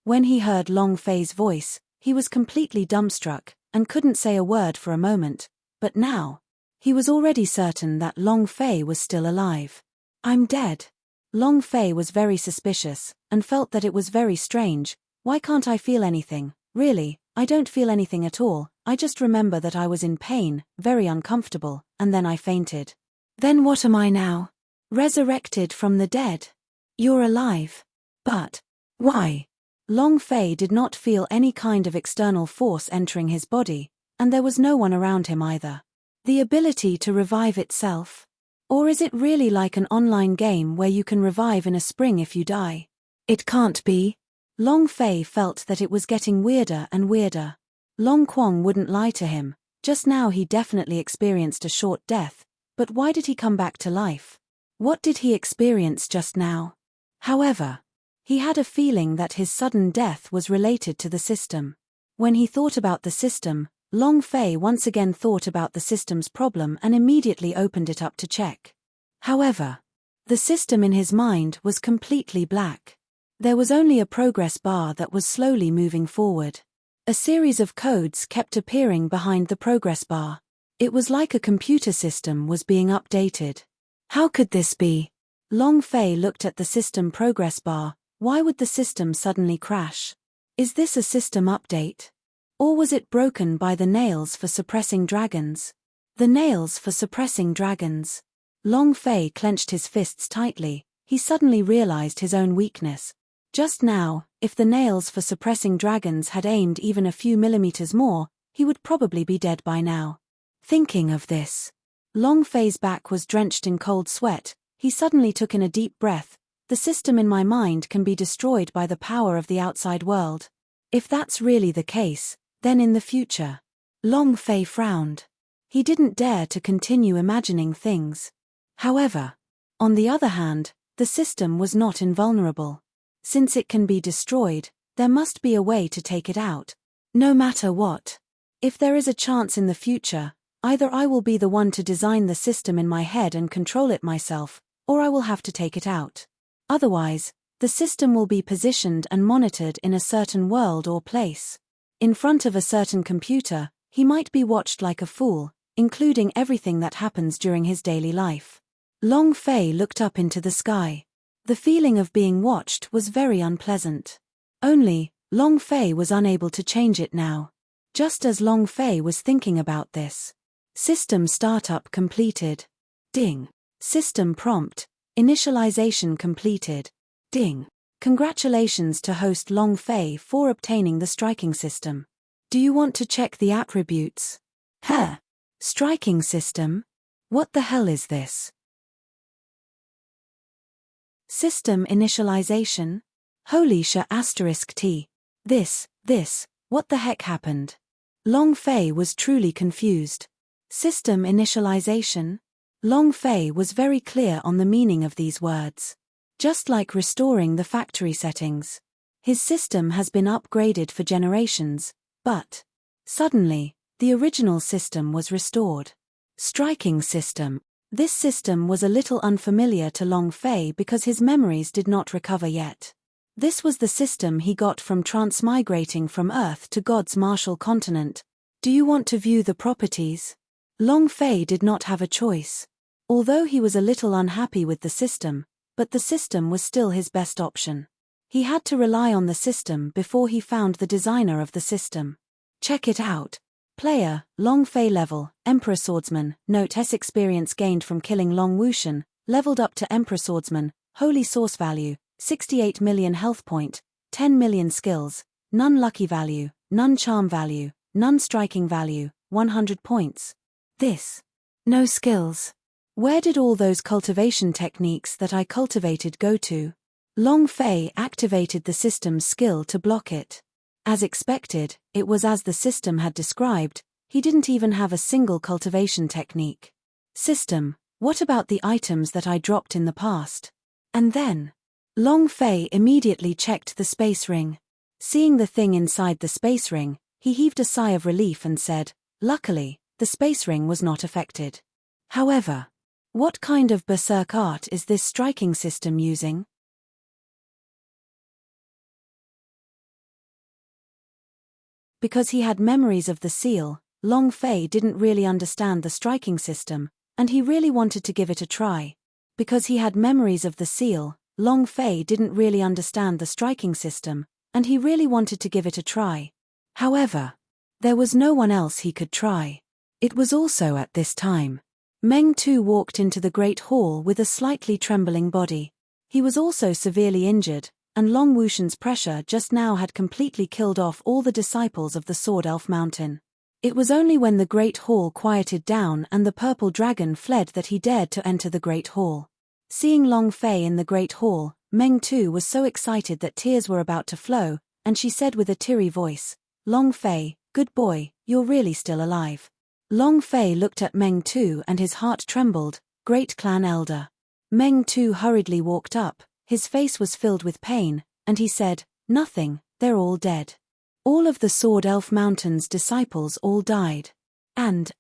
When he heard Long Fei's voice, he was completely dumbstruck, and couldn't say a word for a moment, but now, he was already certain that Long Fei was still alive. "I'm dead." Long Fei was very suspicious, and felt that it was very strange. Why can't I feel anything? Really, I don't feel anything at all, I just remember that I was in pain, very uncomfortable, and then I fainted. Then what am I now? Resurrected from the dead. You're alive. But why? Long Fei did not feel any kind of external force entering his body, and there was no one around him either. The ability to revive itself? Or is it really like an online game where you can revive in a spring if you die? It can't be. Long Fei felt that it was getting weirder and weirder. Long Quang wouldn't lie to him, just now he definitely experienced a short death, but why did he come back to life? What did he experience just now? However, he had a feeling that his sudden death was related to the system. When he thought about the system, Long Fei once again thought about the system's problem and immediately opened it up to check. However, the system in his mind was completely black. There was only a progress bar that was slowly moving forward. A series of codes kept appearing behind the progress bar. It was like a computer system was being updated. How could this be? Long Fei looked at the system progress bar. Why would the system suddenly crash? Is this a system update? Or was it broken by the nails for suppressing dragons? The nails for suppressing dragons. Long Fei clenched his fists tightly. He suddenly realized his own weakness. Just now, if the nails for suppressing dragons had aimed even a few millimeters more, he would probably be dead by now. Thinking of this, Long Fei's back was drenched in cold sweat. He suddenly took in a deep breath. The system in my mind can be destroyed by the power of the outside world. If that's really the case, then in the future. Long Fei frowned. He didn't dare to continue imagining things. However, on the other hand, the system was not invulnerable. Since it can be destroyed, there must be a way to take it out. No matter what. If there is a chance in the future, either I will be the one to design the system in my head and control it myself, or I will have to take it out. Otherwise, the system will be positioned and monitored in a certain world or place. In front of a certain computer, he might be watched like a fool, including everything that happens during his daily life. Long Fei looked up into the sky. The feeling of being watched was very unpleasant. Only, Long Fei was unable to change it now. Just as Long Fei was thinking about this. System startup completed. Ding. System prompt, initialization completed. Ding. Congratulations to host Long Fei for obtaining the striking system. Do you want to check the attributes? Huh. Striking system? What the hell is this? System initialization? Holy sh**. This, what the heck happened? Long Fei was truly confused. System initialization? Long Fei was very clear on the meaning of these words. Just like restoring the factory settings. His system has been upgraded for generations, but suddenly, the original system was restored. Striking system. This system was a little unfamiliar to Long Fei because his memories did not recover yet. This was the system he got from transmigrating from Earth to God's Marshall continent. Do you want to view the properties? Long Fei did not have a choice. Although he was a little unhappy with the system, but the system was still his best option. He had to rely on the system before he found the designer of the system. Check it out. Player, Long Fei level, Emperor Swordsman, note S experience gained from killing Long Wushan, leveled up to Emperor Swordsman, holy source value, 68 million health point, 10 million skills, none lucky value, none charm value, none striking value, 100 points. This. No skills. Where did all those cultivation techniques that I cultivated go to? Long Fei activated the system's skill to block it. As expected, it was as the system had described, he didn't even have a single cultivation technique. System, what about the items that I dropped in the past? And then, Long Fei immediately checked the space ring. Seeing the thing inside the space ring, he heaved a sigh of relief and said, luckily, the space ring was not affected. However, what kind of berserk art is this striking system using? Because he had memories of the seal, Long Fei didn't really understand the striking system, and he really wanted to give it a try. Because he had memories of the seal, Long Fei didn't really understand the striking system, and he really wanted to give it a try. However, there was no one else he could try. It was also at this time. Meng Tu walked into the Great Hall with a slightly trembling body. He was also severely injured, and Long Wushan's pressure just now had completely killed off all the disciples of the Sword Elf Mountain. It was only when the Great Hall quieted down and the purple dragon fled that he dared to enter the Great Hall. Seeing Long Fei in the Great Hall, Meng Tu was so excited that tears were about to flow, and she said with a teary voice, Long Fei, good boy, you're really still alive. Long Fei looked at Meng Tu and his heart trembled, great clan elder. Meng Tu hurriedly walked up, his face was filled with pain, and he said, nothing, they're all dead. All of the Sword Elf Mountain's disciples all died. And,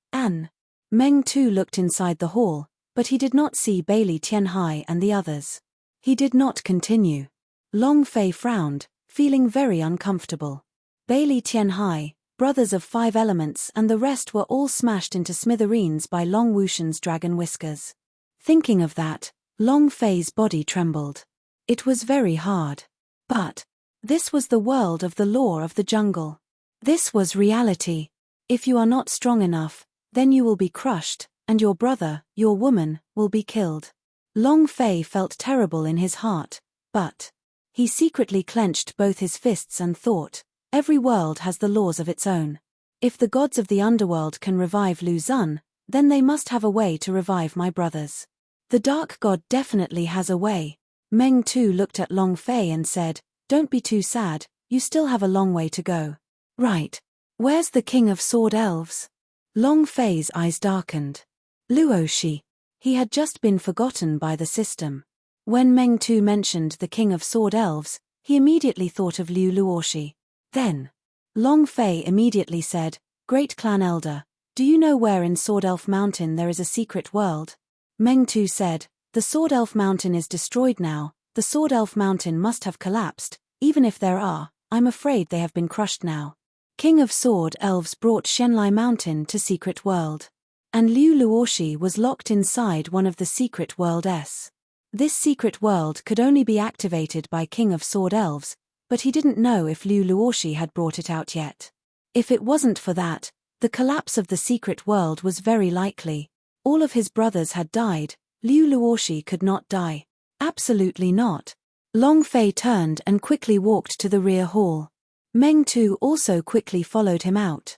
Meng Tu looked inside the hall, but he did not see Bailey Tianhai and the others. He did not continue. Long Fei frowned, feeling very uncomfortable. Bailey Tianhai, brothers of 5 elements and the rest were all smashed into smithereens by Long Wushan's dragon whiskers. Thinking of that, Long Fei's body trembled. It was very hard. But this was the world of the law of the jungle. This was reality. If you are not strong enough, then you will be crushed, and your brother, your woman, will be killed. Long Fei felt terrible in his heart, but he secretly clenched both his fists and thought, every world has the laws of its own. If the gods of the underworld can revive Lu Xun, then they must have a way to revive my brothers. The dark god definitely has a way. Meng Tu looked at Long Fei and said, don't be too sad, you still have a long way to go. Right. Where's the king of sword elves? Long Fei's eyes darkened. Luoshi. He had just been forgotten by the system. When Meng Tu mentioned the king of sword elves, he immediately thought of Liu Luoshi. Then, Long Fei immediately said, "Great clan elder, do you know where in Sword Elf Mountain there is a secret world?" Meng Tu said, "The Sword Elf Mountain is destroyed now. The Sword Elf Mountain must have collapsed. Even if there are, I'm afraid they have been crushed now. King of Sword Elves brought Xianlai Mountain to Secret World. And Liu Luoshi was locked inside one of the Secret Worlds. This Secret World could only be activated by King of Sword Elves, but he didn't know if Liu Luoshi had brought it out yet. If it wasn't for that, the collapse of the Secret World was very likely. All of his brothers had died. Liu Luoshi could not die. Absolutely not." Long Fei turned and quickly walked to the rear hall. Meng Tu also quickly followed him out.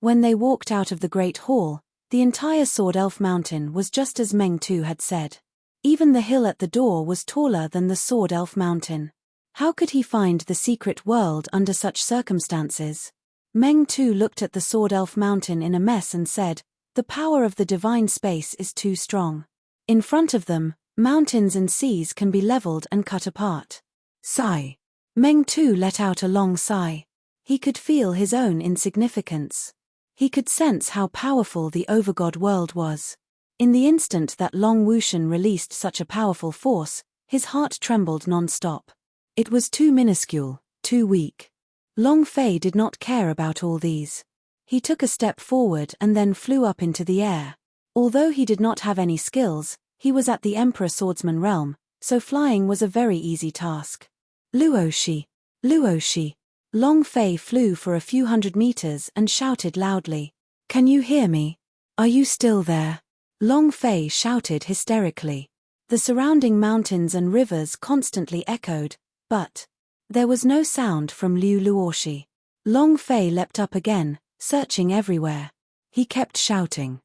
When they walked out of the Great Hall, the entire Sword Elf Mountain was just as Meng Tu had said. Even the hill at the door was taller than the Sword Elf Mountain. How could he find the secret world under such circumstances? Meng Tu looked at the Sword Elf Mountain in a mess and said, "The power of the divine space is too strong. In front of them, mountains and seas can be leveled and cut apart." Sigh. Meng Tu let out a long sigh. He could feel his own insignificance. He could sense how powerful the overgod world was. In the instant that Long Wushan released such a powerful force, his heart trembled non-stop. It was too minuscule, too weak. Long Fei did not care about all these. He took a step forward and then flew up into the air. Although he did not have any skills, he was at the Emperor Swordsman realm, so flying was a very easy task. Luoshi! Luoshi! Long Fei flew for a few hundred meters and shouted loudly, "Can you hear me? Are you still there?" Long Fei shouted hysterically. The surrounding mountains and rivers constantly echoed, but there was no sound from Liu Luoshi. Long Fei leapt up again, searching everywhere. He kept shouting.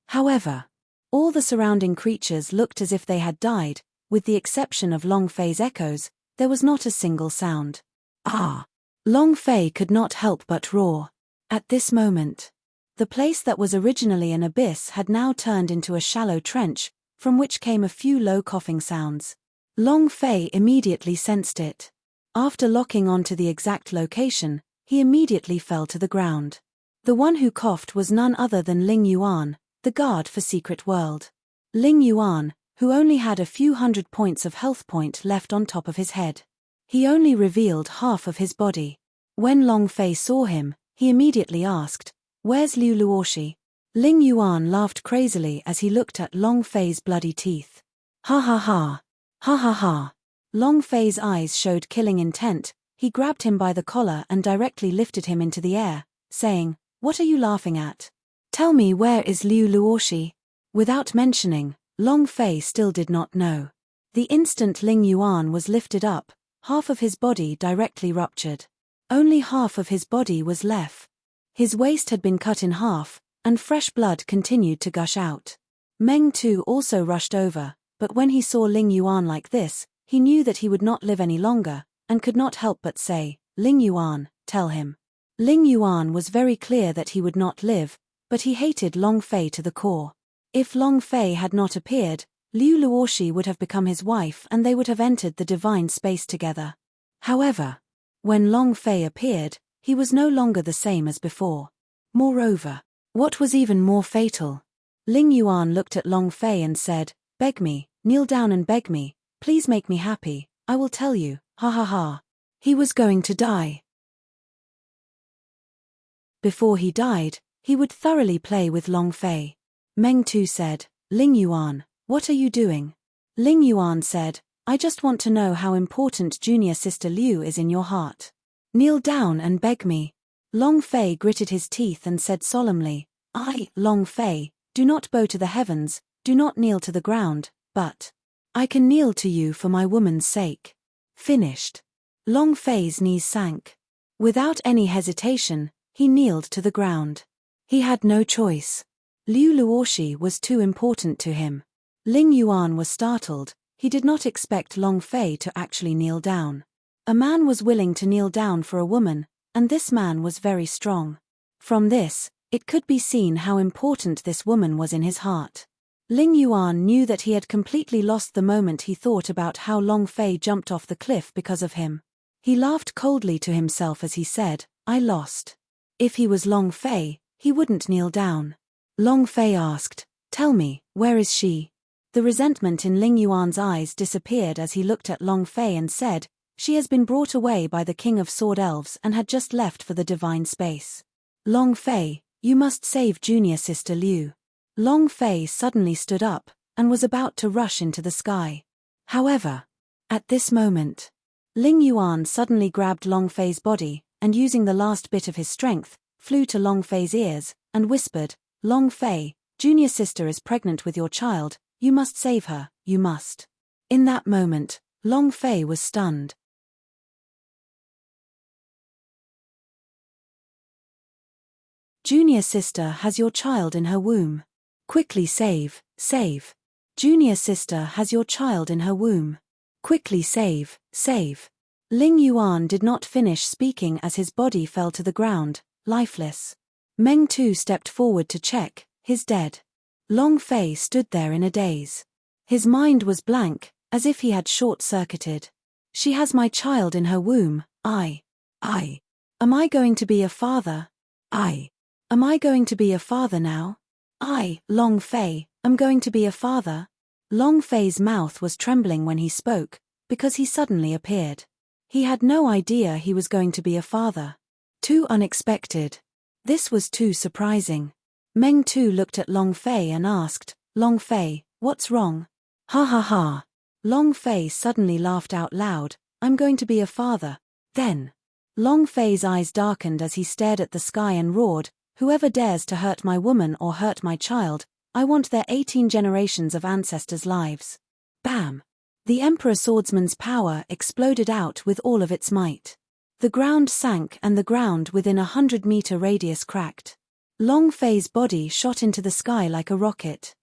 However, all the surrounding creatures looked as if they had died. With the exception of Long Fei's echoes, there was not a single sound. Ah! Long Fei could not help but roar. At this moment, the place that was originally an abyss had now turned into a shallow trench, from which came a few low coughing sounds. Long Fei immediately sensed it. After locking onto the exact location, he immediately fell to the ground. The one who coughed was none other than Ling Yuan, the guard for Secret World. Ling Yuan, who only had a few hundred points of health point left on top of his head. He only revealed half of his body. When Long Fei saw him, he immediately asked, "Where's Liu Luoshi?" Ling Yuan laughed crazily as he looked at Long Fei's bloody teeth. "Ha ha ha! Ha ha ha!" Long Fei's eyes showed killing intent. He grabbed him by the collar and directly lifted him into the air, saying, "What are you laughing at? Tell me, where is Liu Luoshi?" Without mentioning, Long Fei still did not know. The instant Ling Yuan was lifted up, half of his body directly ruptured. Only half of his body was left. His waist had been cut in half, and fresh blood continued to gush out. Meng Tu also rushed over, but when he saw Ling Yuan like this, he knew that he would not live any longer, and could not help but say, "Ling Yuan, tell him." Ling Yuan was very clear that he would not live, but he hated Long Fei to the core. If Long Fei had not appeared, Liu Luoshi would have become his wife and they would have entered the divine space together. However, when Long Fei appeared, he was no longer the same as before. Moreover, what was even more fatal? Ling Yuan looked at Long Fei and said, "Beg me, kneel down and beg me, please make me happy, I will tell you, ha ha ha." He was going to die. Before he died, he would thoroughly play with Long Fei. Meng Tu said, "Ling Yuan, what are you doing?" Ling Yuan said, "I just want to know how important junior sister Liu is in your heart. Kneel down and beg me." Long Fei gritted his teeth and said solemnly, "I, Long Fei, do not bow to the heavens, do not kneel to the ground, but I can kneel to you for my woman's sake." Finished. Long Fei's knees sank. Without any hesitation, he kneeled to the ground. He had no choice. Liu Luoshi was too important to him. Ling Yuan was startled. He did not expect Long Fei to actually kneel down. A man was willing to kneel down for a woman, and this man was very strong. From this, it could be seen how important this woman was in his heart. Ling Yuan knew that he had completely lost the moment he thought about how Long Fei jumped off the cliff because of him. He laughed coldly to himself as he said, I lost. If he was Long Fei, he wouldn't kneel down. Long Fei asked, tell me, where is she? The resentment in Ling Yuan's eyes disappeared as he looked at Long Fei and said, she has been brought away by the King of Sword Elves and had just left for the divine space. Long Fei, you must save junior sister Liu. Long Fei suddenly stood up, and was about to rush into the sky. However, at this moment, Ling Yuan suddenly grabbed Long Fei's body, and using the last bit of his strength, flew to Long Fei's ears, and whispered, Long Fei, junior sister is pregnant with your child, you must save her, you must. In that moment, Long Fei was stunned. Junior sister has your child in her womb. Quickly save, save. Junior sister has your child in her womb. Quickly save, save. Ling Yuan did not finish speaking as his body fell to the ground, lifeless. Meng Tu stepped forward to check, he's dead. Long Fei stood there in a daze. His mind was blank, as if he had short-circuited. She has my child in her womb, am I going to be a father? Am I going to be a father now? Long Fei, am going to be a father? Long Fei's mouth was trembling when he spoke, because he suddenly appeared. He had no idea he was going to be a father. Too unexpected. This was too surprising. Meng Tu looked at Long Fei and asked, Long Fei, what's wrong? Ha ha ha. Long Fei suddenly laughed out loud, I'm going to be a father. Then, Long Fei's eyes darkened as he stared at the sky and roared, whoever dares to hurt my woman or hurt my child, I want their 18 generations of ancestors' lives. Bam! The Emperor Swordsman's power exploded out with all of its might. The ground sank and the ground within 100-meter radius cracked. Long Fei's body shot into the sky like a rocket.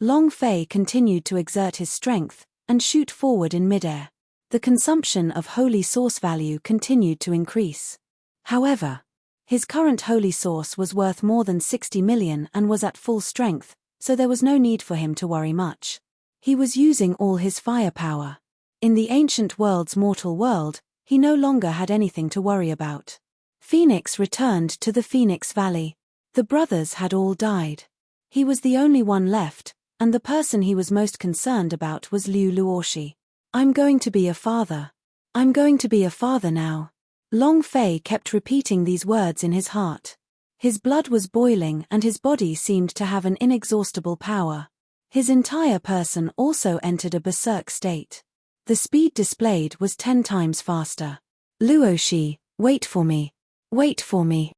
Long Fei continued to exert his strength and shoot forward in midair. The consumption of holy source value continued to increase. However, his current holy source was worth more than 60 million and was at full strength, so there was no need for him to worry much. He was using all his firepower. In the ancient world's mortal world, he no longer had anything to worry about. Phoenix returned to the Phoenix Valley. The brothers had all died. He was the only one left, and the person he was most concerned about was Liu Luoshi. I'm going to be a father. I'm going to be a father now. Long Fei kept repeating these words in his heart. His blood was boiling and his body seemed to have an inexhaustible power. His entire person also entered a berserk state. The speed displayed was 10 times faster. Luoshi, wait for me. Wait for me.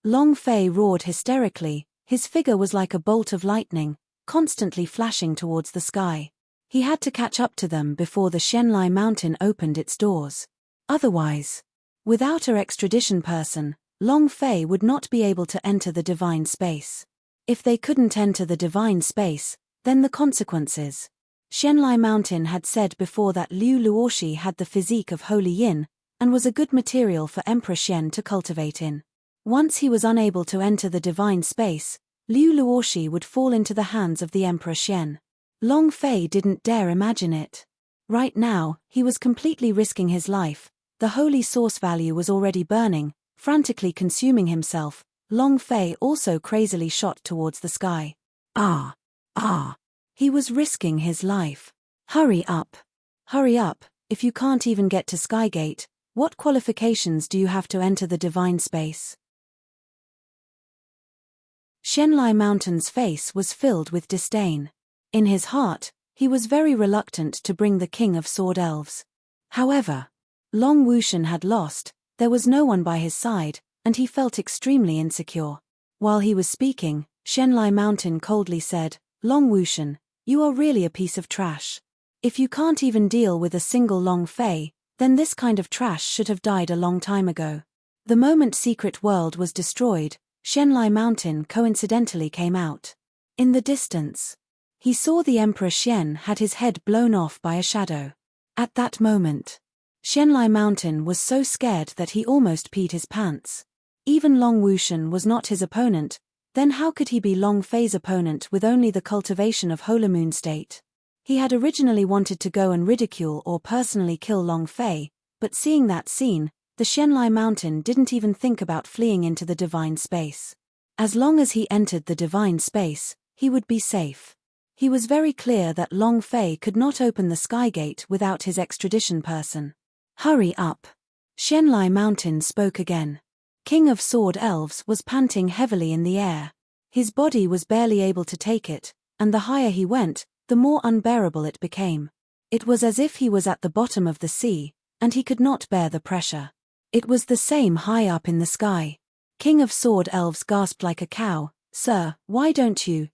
Long Fei roared hysterically, his figure was like a bolt of lightning, constantly flashing towards the sky. He had to catch up to them before the Xianlai mountain opened its doors. Otherwise, without her extradition person, Long Fei would not be able to enter the divine space. If they couldn't enter the divine space, then the consequences. Xianlai Mountain had said before that Liu Luoshi had the physique of Holy Yin, and was a good material for Emperor Xian to cultivate in. Once he was unable to enter the divine space, Liu Luoshi would fall into the hands of the Emperor Xian. Long Fei didn't dare imagine it. Right now, he was completely risking his life. The holy source value was already burning, frantically consuming himself. Long Fei also crazily shot towards the sky. He was risking his life. Hurry up. Hurry up, if you can't even get to Skygate, what qualifications do you have to enter the divine space? Xianlai Mountain's face was filled with disdain. In his heart, he was very reluctant to bring the King of Sword Elves. However, Long Wushan had lost, there was no one by his side, and he felt extremely insecure. While he was speaking, Xianlai Mountain coldly said, Long Wushan, you are really a piece of trash. If you can't even deal with a single Long Fei, then this kind of trash should have died a long time ago. The moment Secret World was destroyed, Xianlai Mountain coincidentally came out. In the distance, he saw the Emperor Xian had his head blown off by a shadow. At that moment, Xianlai Mountain was so scared that he almost peed his pants. Even Long Wushan was not his opponent, Then how could he be Long Fei's opponent with only the cultivation of Holomoon state? He had originally wanted to go and ridicule or personally kill Long Fei, but seeing that scene, the Shenlai Mountain didn't even think about fleeing into the divine space. As long as he entered the divine space, he would be safe. He was very clear that Long Fei could not open the sky gate without his extradition person. Hurry up. Shenlai Mountain spoke again. King of Sword Elves was panting heavily in the air. His body was barely able to take it, and the higher he went, the more unbearable it became. It was as if he was at the bottom of the sea, and he could not bear the pressure. It was the same high up in the sky. King of Sword Elves gasped like a cow, "Sir, why don't you,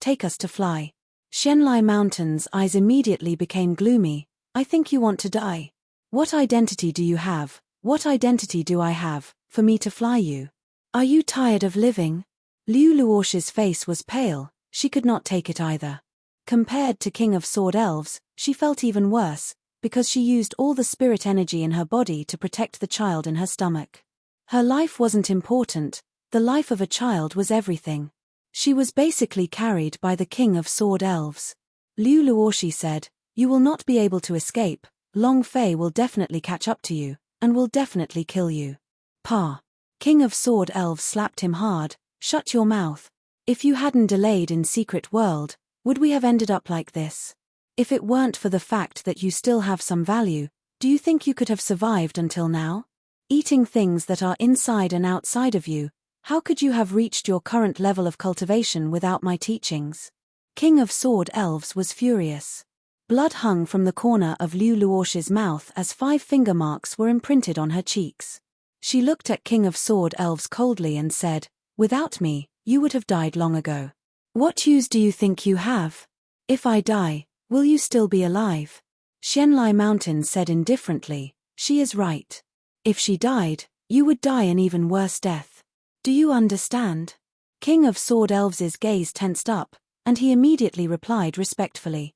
take us to fly?" Shenlai Mountain's eyes immediately became gloomy. "I think you want to die. What identity do you have? What identity do I have, for me to fly you? Are you tired of living?" Liu Luoxi's face was pale, she could not take it either. Compared to King of Sword Elves, she felt even worse, because she used all the spirit energy in her body to protect the child in her stomach. Her life wasn't important, the life of a child was everything. She was basically carried by the King of Sword Elves. Liu Luoxi said, "You will not be able to escape, Long Fei will definitely catch up to you, and will definitely kill you." "Pa." King of Sword Elves slapped him hard, "Shut your mouth. If you hadn't delayed in Secret World, would we have ended up like this? If it weren't for the fact that you still have some value, do you think you could have survived until now? Eating things that are inside and outside of you, how could you have reached your current level of cultivation without my teachings?" King of Sword Elves was furious. Blood hung from the corner of Liu Luoxi's mouth as 5 finger marks were imprinted on her cheeks. She looked at King of Sword Elves coldly and said, "Without me, you would have died long ago. What use do you think you have? If I die, will you still be alive?" Shenlai Mountain said indifferently, "She is right. If she died, you would die an even worse death. Do you understand?" King of Sword Elves' gaze tensed up, and he immediately replied respectfully,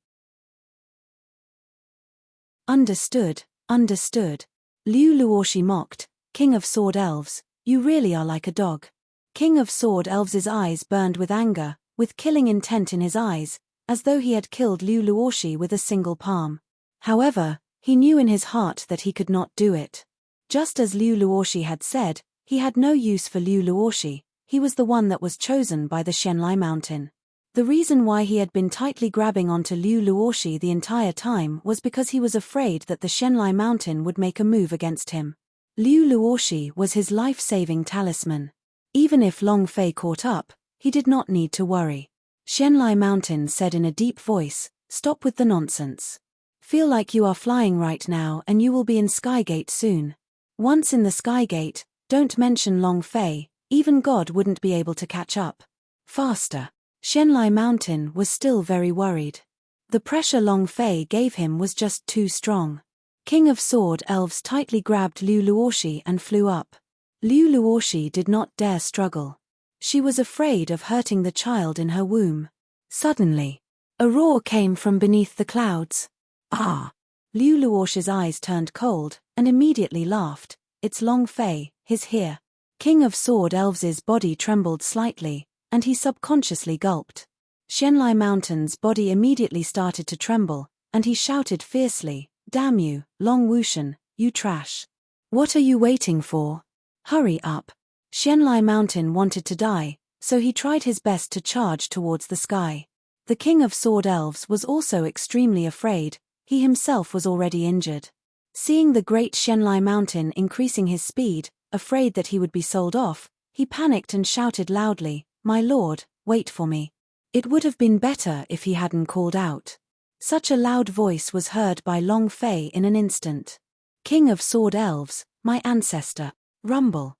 "Understood, understood." Liu Luoxi mocked, "King of Sword Elves, you really are like a dog." King of Sword Elves' eyes burned with anger, with killing intent in his eyes, as though he had killed Liu Luoxi with a single palm. However, he knew in his heart that he could not do it. Just as Liu Luoxi had said, he had no use for Liu Luoxi, he was the one that was chosen by the Shenlai Mountain. The reason why he had been tightly grabbing onto Liu Luoxi the entire time was because he was afraid that the Shenlai Mountain would make a move against him. Liu Luoxi was his life-saving talisman. Even if Long Fei caught up, he did not need to worry. Shenlai Mountain said in a deep voice, "Stop with the nonsense. Feel like you are flying right now and you will be in Skygate soon. Once in the Skygate, don't mention Long Fei, even God wouldn't be able to catch up. Faster." Shenlai Mountain was still very worried. The pressure Long Fei gave him was just too strong. King of Sword Elves tightly grabbed Liu Luoxi and flew up. Liu Luoxi did not dare struggle. She was afraid of hurting the child in her womb. Suddenly, a roar came from beneath the clouds. "Ah!" Liu Luoxi's eyes turned cold, and immediately laughed. "It's Long Fei, he's here." King of Sword Elves' body trembled slightly, and he subconsciously gulped. Shenlai Mountain's body immediately started to tremble, and he shouted fiercely, "Damn you, Long Wushan, you trash. What are you waiting for? Hurry up." Shenlai Mountain wanted to die, so he tried his best to charge towards the sky. The King of Sword Elves was also extremely afraid, he himself was already injured. Seeing the great Shenlai Mountain increasing his speed, afraid that he would be sold off, he panicked and shouted loudly, "My lord, wait for me." It would have been better if he hadn't called out. Such a loud voice was heard by Long Fei in an instant. "King of Sword Elves, my ancestor." Rumble.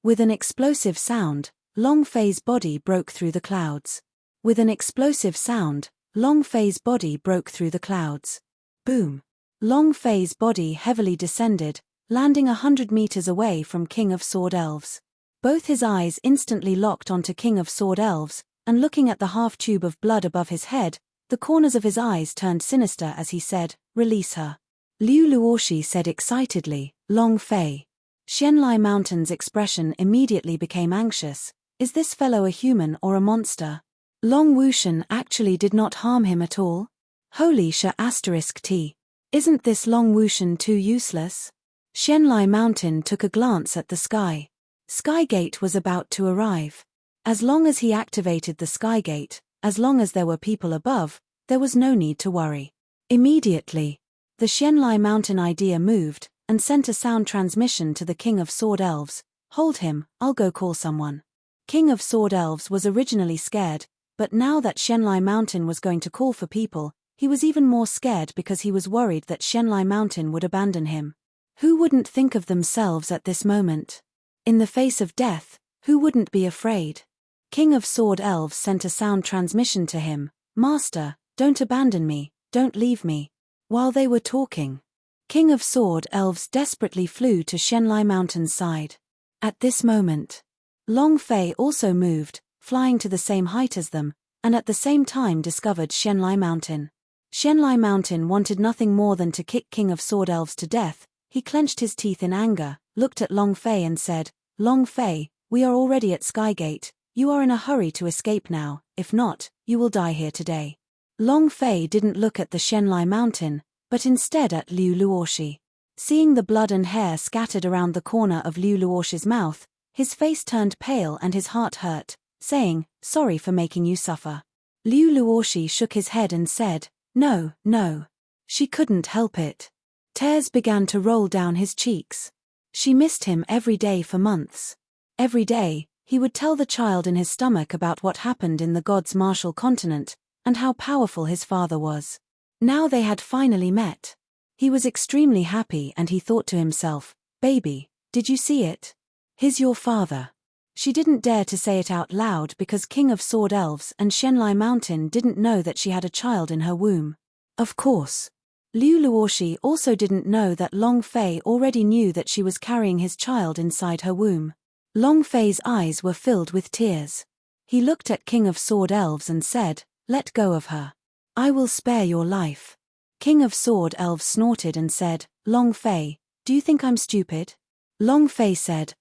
With an explosive sound, Long Fei's body broke through the clouds. With an explosive sound, Long Fei's body broke through the clouds. Boom. Long Fei's body heavily descended, landing 100 meters away from King of Sword Elves. Both his eyes instantly locked onto King of Sword Elves, and looking at the half-tube of blood above his head, the corners of his eyes turned sinister as he said, "Release her." Liu Luoshi said excitedly, Long Fei. Xianlai Mountain's expression immediately became anxious. Is this fellow a human or a monster? Long Wushan actually did not harm him at all? Holy *T. Isn't this Long Wushan too useless? Xianlai Mountain took a glance at the sky. Skygate was about to arrive. As long as he activated the Skygate, as long as there were people above, there was no need to worry. Immediately, the Xianlai Mountain idea moved, and sent a sound transmission to the King of Sword Elves. Hold him, I'll go call someone. King of Sword Elves was originally scared, but now that Xianlai Mountain was going to call for people, he was even more scared because he was worried that Xianlai Mountain would abandon him. Who wouldn't think of themselves at this moment? In the face of death, who wouldn't be afraid? King of Sword Elves sent a sound transmission to him. Master, don't abandon me, don't leave me. While they were talking, King of Sword Elves desperately flew to Xianlai Mountain's side. At this moment, Long Fei also moved, flying to the same height as them, and at the same time discovered Xianlai Mountain. Xianlai Mountain wanted nothing more than to kick King of Sword Elves to death. He clenched his teeth in anger, looked at Long Fei and said, Long Fei, we are already at Skygate. You are in a hurry to escape now, if not, you will die here today. Long Fei didn't look at the Xianlai Mountain, but instead at Liu Luoshi. Seeing the blood and hair scattered around the corner of Liu Luoshi's mouth, his face turned pale and his heart hurt, saying, Sorry for making you suffer. Liu Luoshi shook his head and said, No, no. She couldn't help it. Tears began to roll down his cheeks. She missed him every day for months. Every day, he would tell the child in his stomach about what happened in the gods' martial continent, and how powerful his father was. Now they had finally met. He was extremely happy and he thought to himself, Baby, did you see it? He's your father. She didn't dare to say it out loud because King of Sword Elves and Xianlai Mountain didn't know that she had a child in her womb. Of course. Liu Luoshi also didn't know that Long Fei already knew that she was carrying his child inside her womb. Long Fei's eyes were filled with tears. He looked at King of Sword Elves and said, Let go of her. I will spare your life. King of Sword Elves snorted and said, Long Fei, do you think I'm stupid? Long Fei said,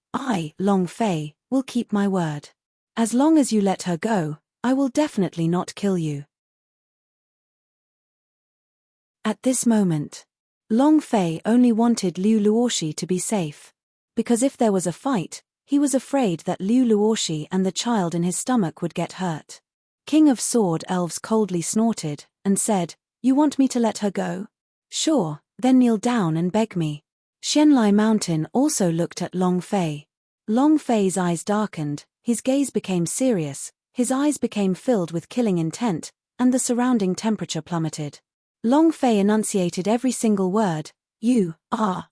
Long Fei, will keep my word. As long as you let her go, I will definitely not kill you. At this moment, Long Fei only wanted Liu Luoshi to be safe. Because if there was a fight, he was afraid that Liu Luoshi and the child in his stomach would get hurt. King of Sword Elves coldly snorted, and said, You want me to let her go? Sure, then kneel down and beg me. Xianlai Mountain also looked at Long Fei. Long Fei's eyes darkened, his gaze became serious, his eyes became filled with killing intent, and the surrounding temperature plummeted. Long Fei enunciated every single word, You, are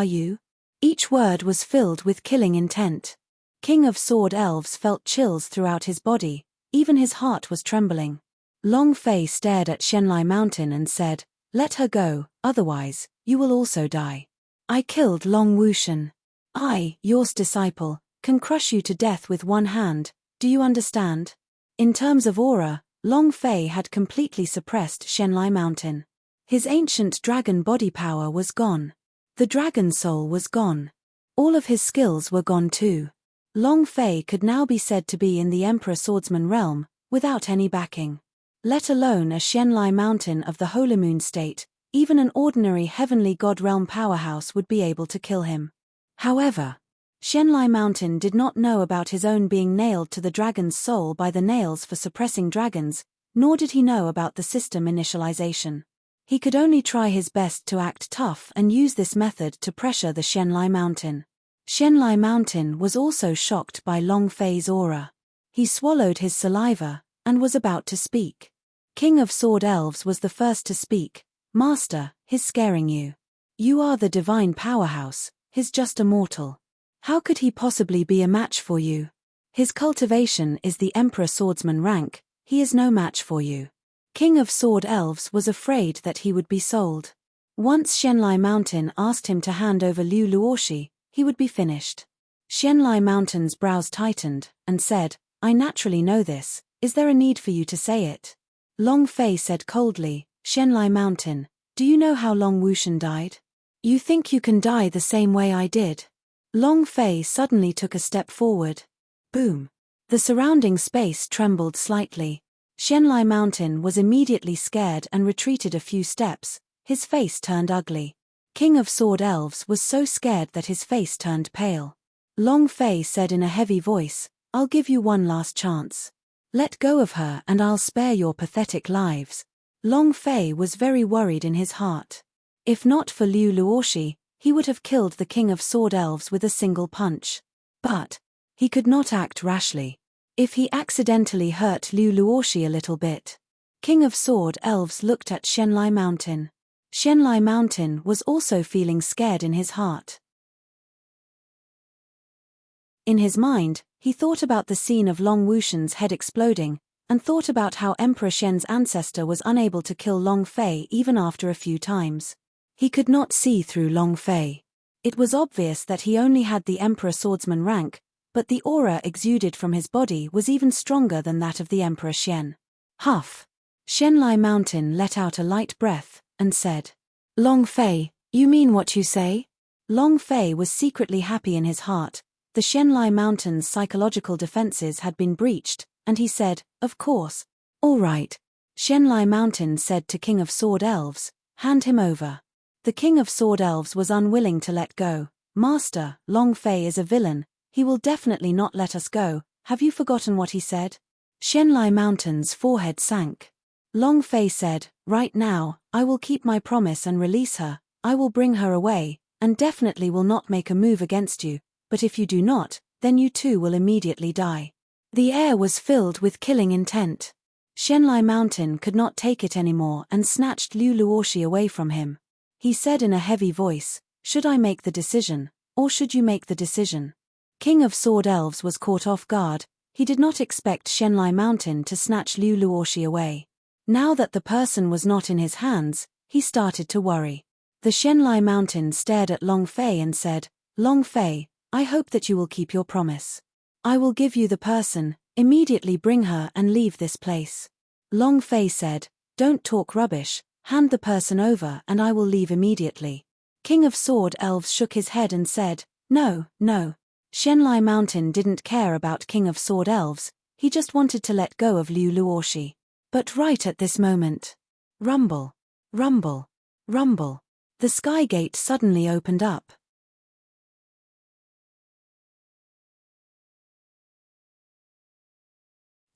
you? Each word was filled with killing intent. King of Sword Elves felt chills throughout his body, even his heart was trembling. Long Fei stared at Xianlai Mountain and said, Let her go, otherwise, you will also die. I killed Long Wushan. I, your disciple, can crush you to death with one hand, do you understand? In terms of aura, Long Fei had completely suppressed Xianlai Mountain. His ancient dragon body power was gone. The dragon soul was gone. All of his skills were gone too. Long Fei could now be said to be in the Emperor Swordsman realm, without any backing. Let alone a Xianlai Mountain of the Holy Moon state, even an ordinary heavenly god realm powerhouse would be able to kill him. However, Xianlai Mountain did not know about his own being nailed to the dragon's soul by the nails for suppressing dragons, nor did he know about the system initialization. He could only try his best to act tough and use this method to pressure the Xianlai Mountain. Xianlai Mountain was also shocked by Long Fei's aura. He swallowed his saliva, and was about to speak. King of Sword Elves was the first to speak. Master, he's scaring you. You are the divine powerhouse, he's just a mortal. How could he possibly be a match for you? His cultivation is the Emperor Swordsman rank, he is no match for you. King of Sword Elves was afraid that he would be sold. Once Xianlai Mountain asked him to hand over Liu Luoshi, he would be finished. Xianlai Mountain's brows tightened, and said, I naturally know this, is there a need for you to say it? Long Fei said coldly, Shenlai Mountain, do you know how Long Wushan died? You think you can die the same way I did? Long Fei suddenly took a step forward. Boom. The surrounding space trembled slightly. Shenlai Mountain was immediately scared and retreated a few steps, his face turned ugly. King of Sword Elves was so scared that his face turned pale. Long Fei said in a heavy voice, I'll give you one last chance. Let go of her and I'll spare your pathetic lives. Long Fei was very worried in his heart. If not for Liu Luoshi, he would have killed the King of Sword Elves with a single punch. But he could not act rashly. If he accidentally hurt Liu Luoshi a little bit. King of Sword Elves looked at Shenlai Mountain. Shenlai Mountain was also feeling scared in his heart. In his mind, he thought about the scene of Long Wushan's head exploding, and thought about how Emperor Shen's ancestor was unable to kill Long Fei even after a few times. He could not see through Long Fei. It was obvious that he only had the Emperor Swordsman rank, but the aura exuded from his body was even stronger than that of the Emperor Shen. Huff. Shenlai Mountain let out a light breath, and said, Long Fei, you mean what you say? Long Fei was secretly happy in his heart. The Shenlai Mountain's psychological defenses had been breached, and he said, of course. All right. Shenlai Mountain said to King of Sword Elves, hand him over. The King of Sword Elves was unwilling to let go. Master, Long Fei is a villain, he will definitely not let us go, have you forgotten what he said? Shenlai Mountain's forehead sank. Long Fei said, right now, I will keep my promise and release her, I will bring her away, and definitely will not make a move against you, but if you do not, then you too will immediately die. The air was filled with killing intent. Shenlai Mountain could not take it anymore and snatched Liu Luoshi away from him. He said in a heavy voice, should I make the decision, or should you make the decision? King of Sword Elves was caught off guard, he did not expect Shenlai Mountain to snatch Liu Luoshi away. Now that the person was not in his hands, he started to worry. The Shenlai Mountain stared at Long Fei and said, Long Fei, I hope that you will keep your promise. I will give you the person, immediately bring her and leave this place. Long Fei said, don't talk rubbish, hand the person over and I will leave immediately. King of Sword Elves shook his head and said, no, no. Shenlai Mountain didn't care about King of Sword Elves, he just wanted to let go of Liu Luoshi. But right at this moment, rumble, rumble, rumble, the sky gate suddenly opened up.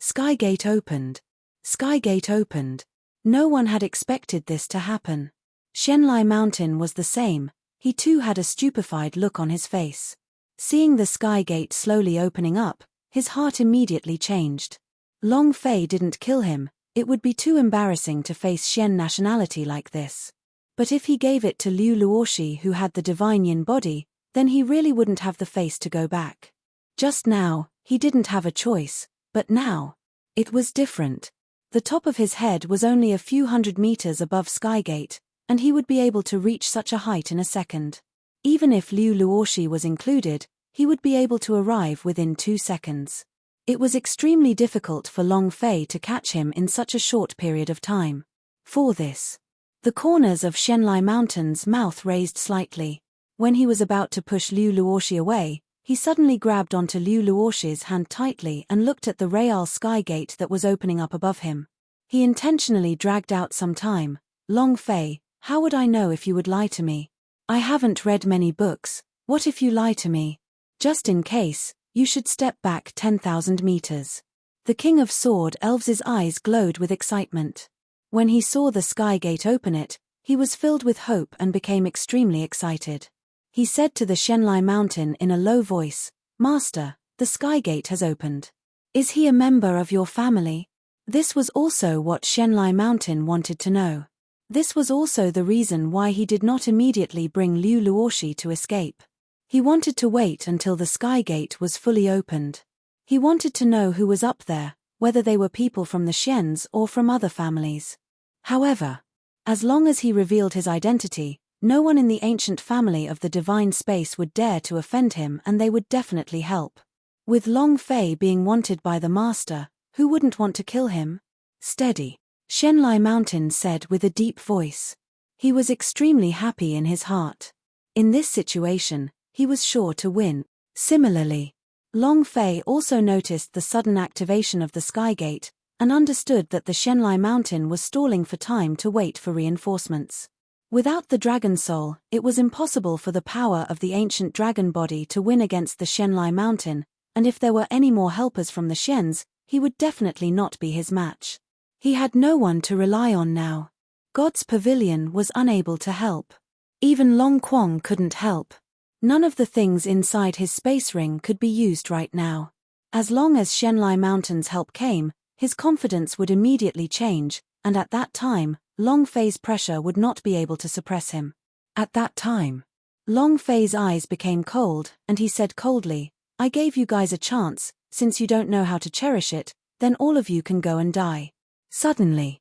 Skygate opened. Skygate opened. No one had expected this to happen. Shenlai Mountain was the same, he too had a stupefied look on his face. Seeing the Skygate slowly opening up, his heart immediately changed. Long Fei didn't kill him, it would be too embarrassing to face Shen nationality like this. But if he gave it to Liu Luoshi who had the divine yin body, then he really wouldn't have the face to go back. Just now, he didn't have a choice, but now, it was different. The top of his head was only a few hundred meters above Skygate, and he would be able to reach such a height in a second. Even if Liu Luoshi was included, he would be able to arrive within 2 seconds. It was extremely difficult for Long Fei to catch him in such a short period of time. For this, the corners of Shenlai Mountain's mouth raised slightly. When he was about to push Liu Luoshi away, he suddenly grabbed onto Liu Luoshi's hand tightly and looked at the Real Skygate that was opening up above him. He intentionally dragged out some time. Long Fei, how would I know if you would lie to me? I haven't read many books, what if you lie to me? Just in case, you should step back 10,000 meters. The King of Sword Elves' eyes glowed with excitement. When he saw the Skygate open it, he was filled with hope and became extremely excited. He said to the Shenlai Mountain in a low voice, Master, the Skygate has opened. Is he a member of your family? This was also what Shenlai Mountain wanted to know. This was also the reason why he did not immediately bring Liu Luoshi to escape. He wanted to wait until the Skygate was fully opened. He wanted to know who was up there, whether they were people from the Shens or from other families. However, as long as he revealed his identity, no one in the ancient family of the divine space would dare to offend him and they would definitely help. With Long Fei being wanted by the master, who wouldn't want to kill him? Steady. Shenlai Mountain said with a deep voice. He was extremely happy in his heart. In this situation, he was sure to win. Similarly, Long Fei also noticed the sudden activation of the Skygate, and understood that the Shenlai Mountain was stalling for time to wait for reinforcements. Without the Dragon Soul, it was impossible for the power of the ancient dragon body to win against the Shenlai Mountain, and if there were any more helpers from the Shens, he would definitely not be his match. He had no one to rely on now. God's Pavilion was unable to help. Even Long Quang couldn't help. None of the things inside his space ring could be used right now. As long as Shenlai Mountain's help came, his confidence would immediately change, and at that time, Long Fei's pressure would not be able to suppress him. At that time, Long Fei's eyes became cold, and he said coldly, "I gave you guys a chance, since you don't know how to cherish it, then all of you can go and die." Suddenly,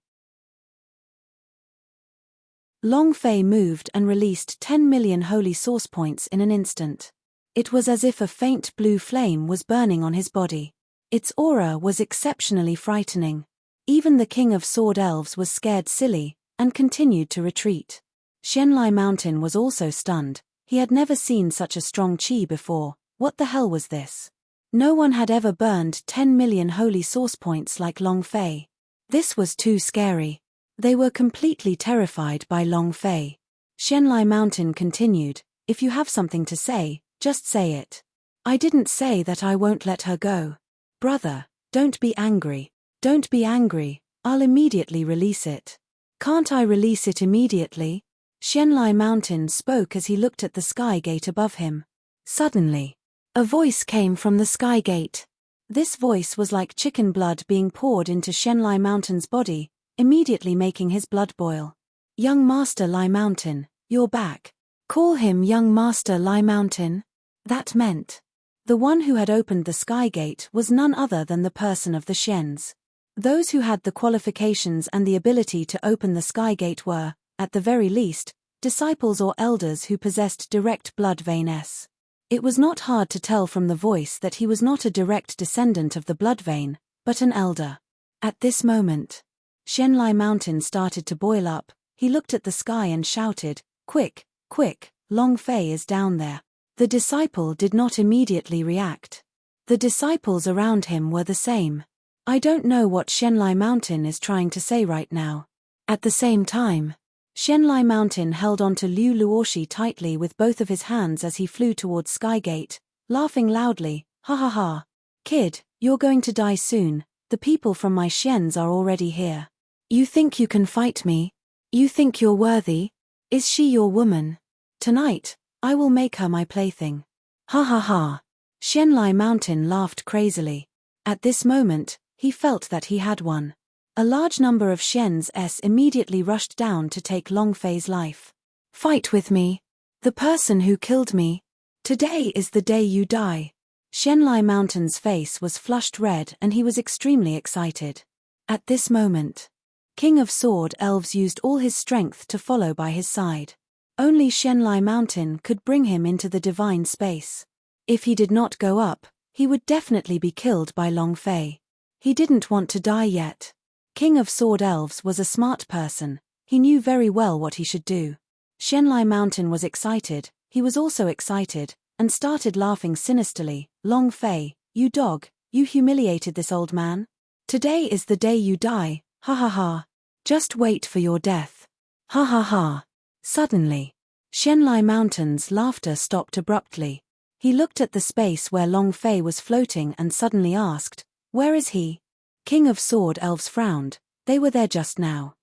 Long Fei moved and released 10 million holy source points in an instant. It was as if a faint blue flame was burning on his body. Its aura was exceptionally frightening. Even the King of Sword Elves was scared silly, and continued to retreat. Shenlai Mountain was also stunned. He had never seen such a strong chi before. What the hell was this? No one had ever burned 10 million holy source points like Long Fei. This was too scary. They were completely terrified by Long Fei. Shenlai Mountain continued, "If you have something to say, just say it. I didn't say that I won't let her go. Brother, don't be angry. Don't be angry, I'll immediately release it." "Can't I release it immediately?" Shenlai Mountain spoke as he looked at the sky gate above him. Suddenly, a voice came from the sky gate. This voice was like chicken blood being poured into Shenlai Mountain's body, immediately making his blood boil. "Young Master Lai Mountain, you're back. Call him Young Master Lai Mountain." That meant the one who had opened the sky gate was none other than the person of the Shens. Those who had the qualifications and the ability to open the sky gate were, at the very least, disciples or elders who possessed direct blood veins. It was not hard to tell from the voice that he was not a direct descendant of the blood vein, but an elder. At this moment, Shenlai Mountain started to boil up. He looked at the sky and shouted, "Quick, quick, Long Fei is down there." The disciple did not immediately react. The disciples around him were the same. I don't know what Shenlai Mountain is trying to say right now. At the same time, Shenlai Mountain held onto Liu Luoshi tightly with both of his hands as he flew towards Skygate, laughing loudly, "Ha ha ha. Kid, you're going to die soon. The people from my Shens are already here. You think you can fight me? You think you're worthy? Is she your woman? Tonight, I will make her my plaything. Ha ha ha." Shenlai Mountain laughed crazily. At this moment, he felt that he had won. A large number of Shens immediately rushed down to take Long Fei's life. "Fight with me. The person who killed me. Today is the day you die." Shenlai Mountain's face was flushed red and he was extremely excited. At this moment, King of Sword Elves used all his strength to follow by his side. Only Shenlai Mountain could bring him into the divine space. If he did not go up, he would definitely be killed by Long Fei. He didn't want to die yet. King of Sword Elves was a smart person. He knew very well what he should do. Shenlai Mountain was excited. He was also excited, and started laughing sinisterly. "Long Fei, you dog, you humiliated this old man. Today is the day you die, ha ha ha. Just wait for your death. Ha ha ha." Suddenly, Shenlai Mountain's laughter stopped abruptly. He looked at the space where Long Fei was floating and suddenly asked, "Where is he?" King of Sword Elves frowned. They were there just now.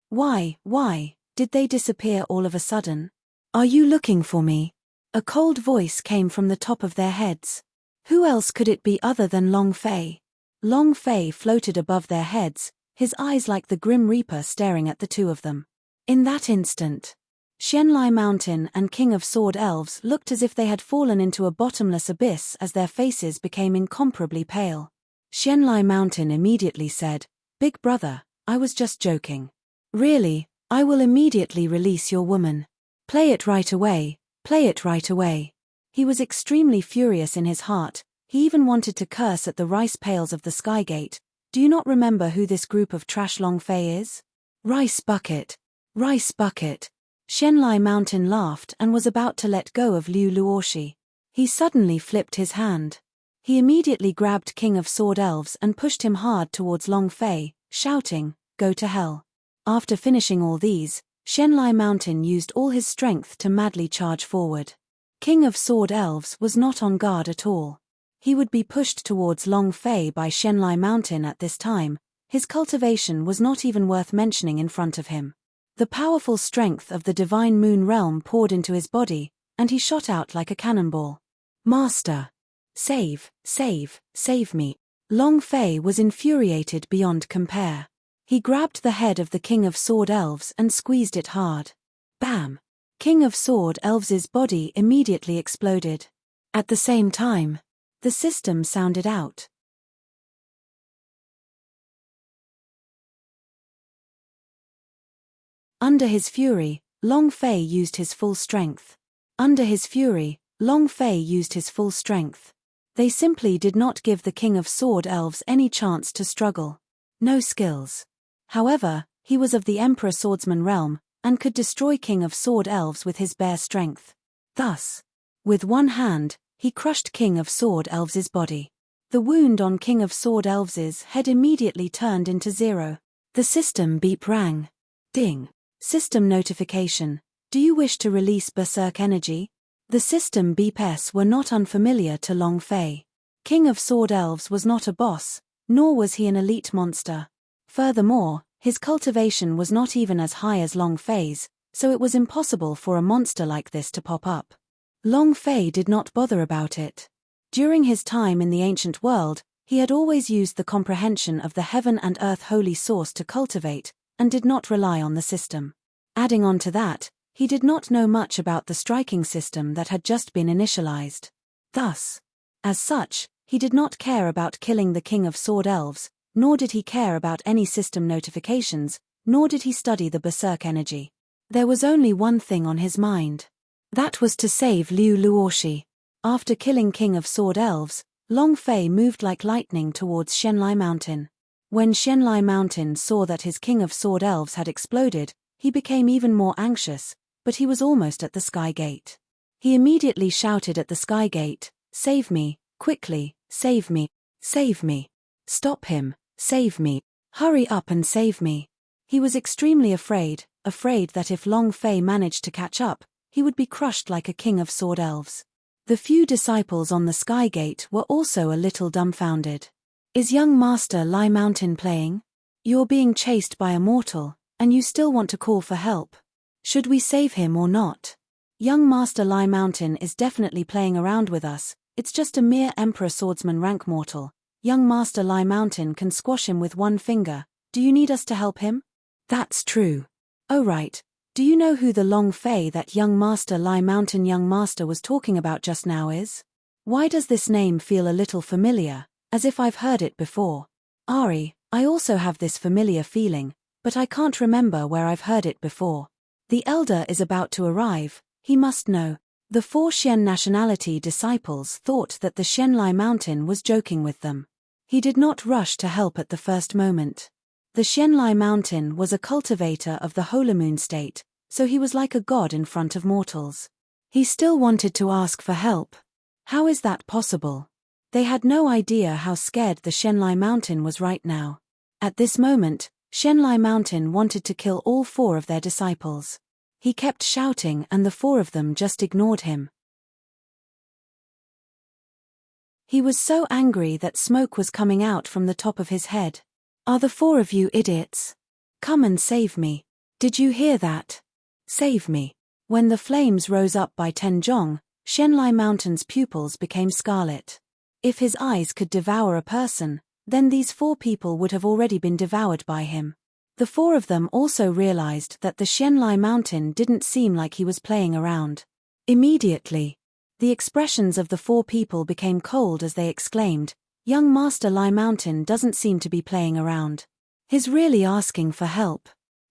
Why, did they disappear all of a sudden? "Are you looking for me?" A cold voice came from the top of their heads. Who else could it be other than Long Fei? Long Fei floated above their heads, his eyes like the Grim Reaper staring at the two of them. In that instant, Shenlai Mountain and King of Sword Elves looked as if they had fallen into a bottomless abyss as their faces became incomparably pale. Shenlai Mountain immediately said, "Big brother, I was just joking. Really, I will immediately release your woman. Play it right away, play it right away." He was extremely furious in his heart. He even wanted to curse at the rice pails of the Skygate, Do you not remember who this group of trash Long Fei is? Rice bucket. Rice bucket. Shenlai Mountain laughed and was about to let go of Liu Luoshi. He suddenly flipped his hand. He immediately grabbed King of Sword Elves and pushed him hard towards Long Fei, shouting, "Go to hell." After finishing all these, Shenlai Mountain used all his strength to madly charge forward. King of Sword Elves was not on guard at all. He would be pushed towards Long Fei by Shenlai Mountain at this time. His cultivation was not even worth mentioning in front of him. The powerful strength of the divine moon realm poured into his body, and he shot out like a cannonball. "Master! Save, save, save me." Long Fei was infuriated beyond compare. He grabbed the head of the King of Sword Elves and squeezed it hard. Bam! King of Sword Elves' body immediately exploded. At the same time, the system sounded out. Under his fury, Long Fei used his full strength. Under his fury, Long Fei used his full strength. They simply did not give the King of Sword Elves any chance to struggle. No skills. However, he was of the Emperor Swordsman realm, and could destroy King of Sword Elves with his bare strength. Thus, with one hand, he crushed King of Sword Elves' body. The wound on King of Sword Elves' head immediately turned into 0. The system beep rang. Ding. System notification. Do you wish to release Berserk energy? The system beeps were not unfamiliar to Long Fei. King of Sword Elves was not a boss, nor was he an elite monster. Furthermore, his cultivation was not even as high as Long Fei's, so it was impossible for a monster like this to pop up. Long Fei did not bother about it. During his time in the ancient world, he had always used the comprehension of the heaven and earth holy source to cultivate, and did not rely on the system. Adding on to that, he did not know much about the striking system that had just been initialized. Thus, as such, he did not care about killing the King of Sword Elves, nor did he care about any system notifications, nor did he study the Berserk energy. There was only one thing on his mind. That was to save Liu Luoshi. After killing King of Sword Elves, Long Fei moved like lightning towards Shenlai Mountain. When Shenlai Mountain saw that his King of Sword Elves had exploded, he became even more anxious, but he was almost at the Sky Gate. He immediately shouted at the Sky Gate, "Save me, quickly, save me, save me. Stop him, save me, hurry up and save me." He was extremely afraid that if Long Fei managed to catch up, he would be crushed like a King of Sword Elves. The few disciples on the Sky Gate were also a little dumbfounded. "Is young Master Lai Mountain playing? You're being chased by a mortal, and you still want to call for help. Should we save him or not? Young Master Lai Mountain is definitely playing around with us, it's just a mere Emperor Swordsman rank mortal. Young Master Lai Mountain can squash him with one finger. Do you need us to help him?" "That's true." "Oh right, do you know who the Long Fei that young Master Lai Mountain young master was talking about just now is? Why does this name feel a little familiar, as if I've heard it before?" "Ari, I also have this familiar feeling, but I can't remember where I've heard it before. The elder is about to arrive, he must know." The 4 Xian nationality disciples thought that the Shenlai Mountain was joking with them. He did not rush to help at the first moment. The Shenlai Mountain was a cultivator of the Holomoon state, so he was like a god in front of mortals. He still wanted to ask for help. How is that possible? They had no idea how scared the Shenlai Mountain was right now. At this moment, Shenlai Mountain wanted to kill all 4 of their disciples. He kept shouting and the 4 of them just ignored him. He was so angry that smoke was coming out from the top of his head. "Are the 4 of you idiots? Come and save me. Did you hear that? Save me." When the flames rose up by Tenjong, Shenlai Mountain's pupils became scarlet. If his eyes could devour a person, then these 4 people would have already been devoured by him. The 4 of them also realized that the Shenlai Mountain didn't seem like he was playing around. Immediately, the expressions of the 4 people became cold as they exclaimed, "Young Master Lai Mountain doesn't seem to be playing around. He's really asking for help."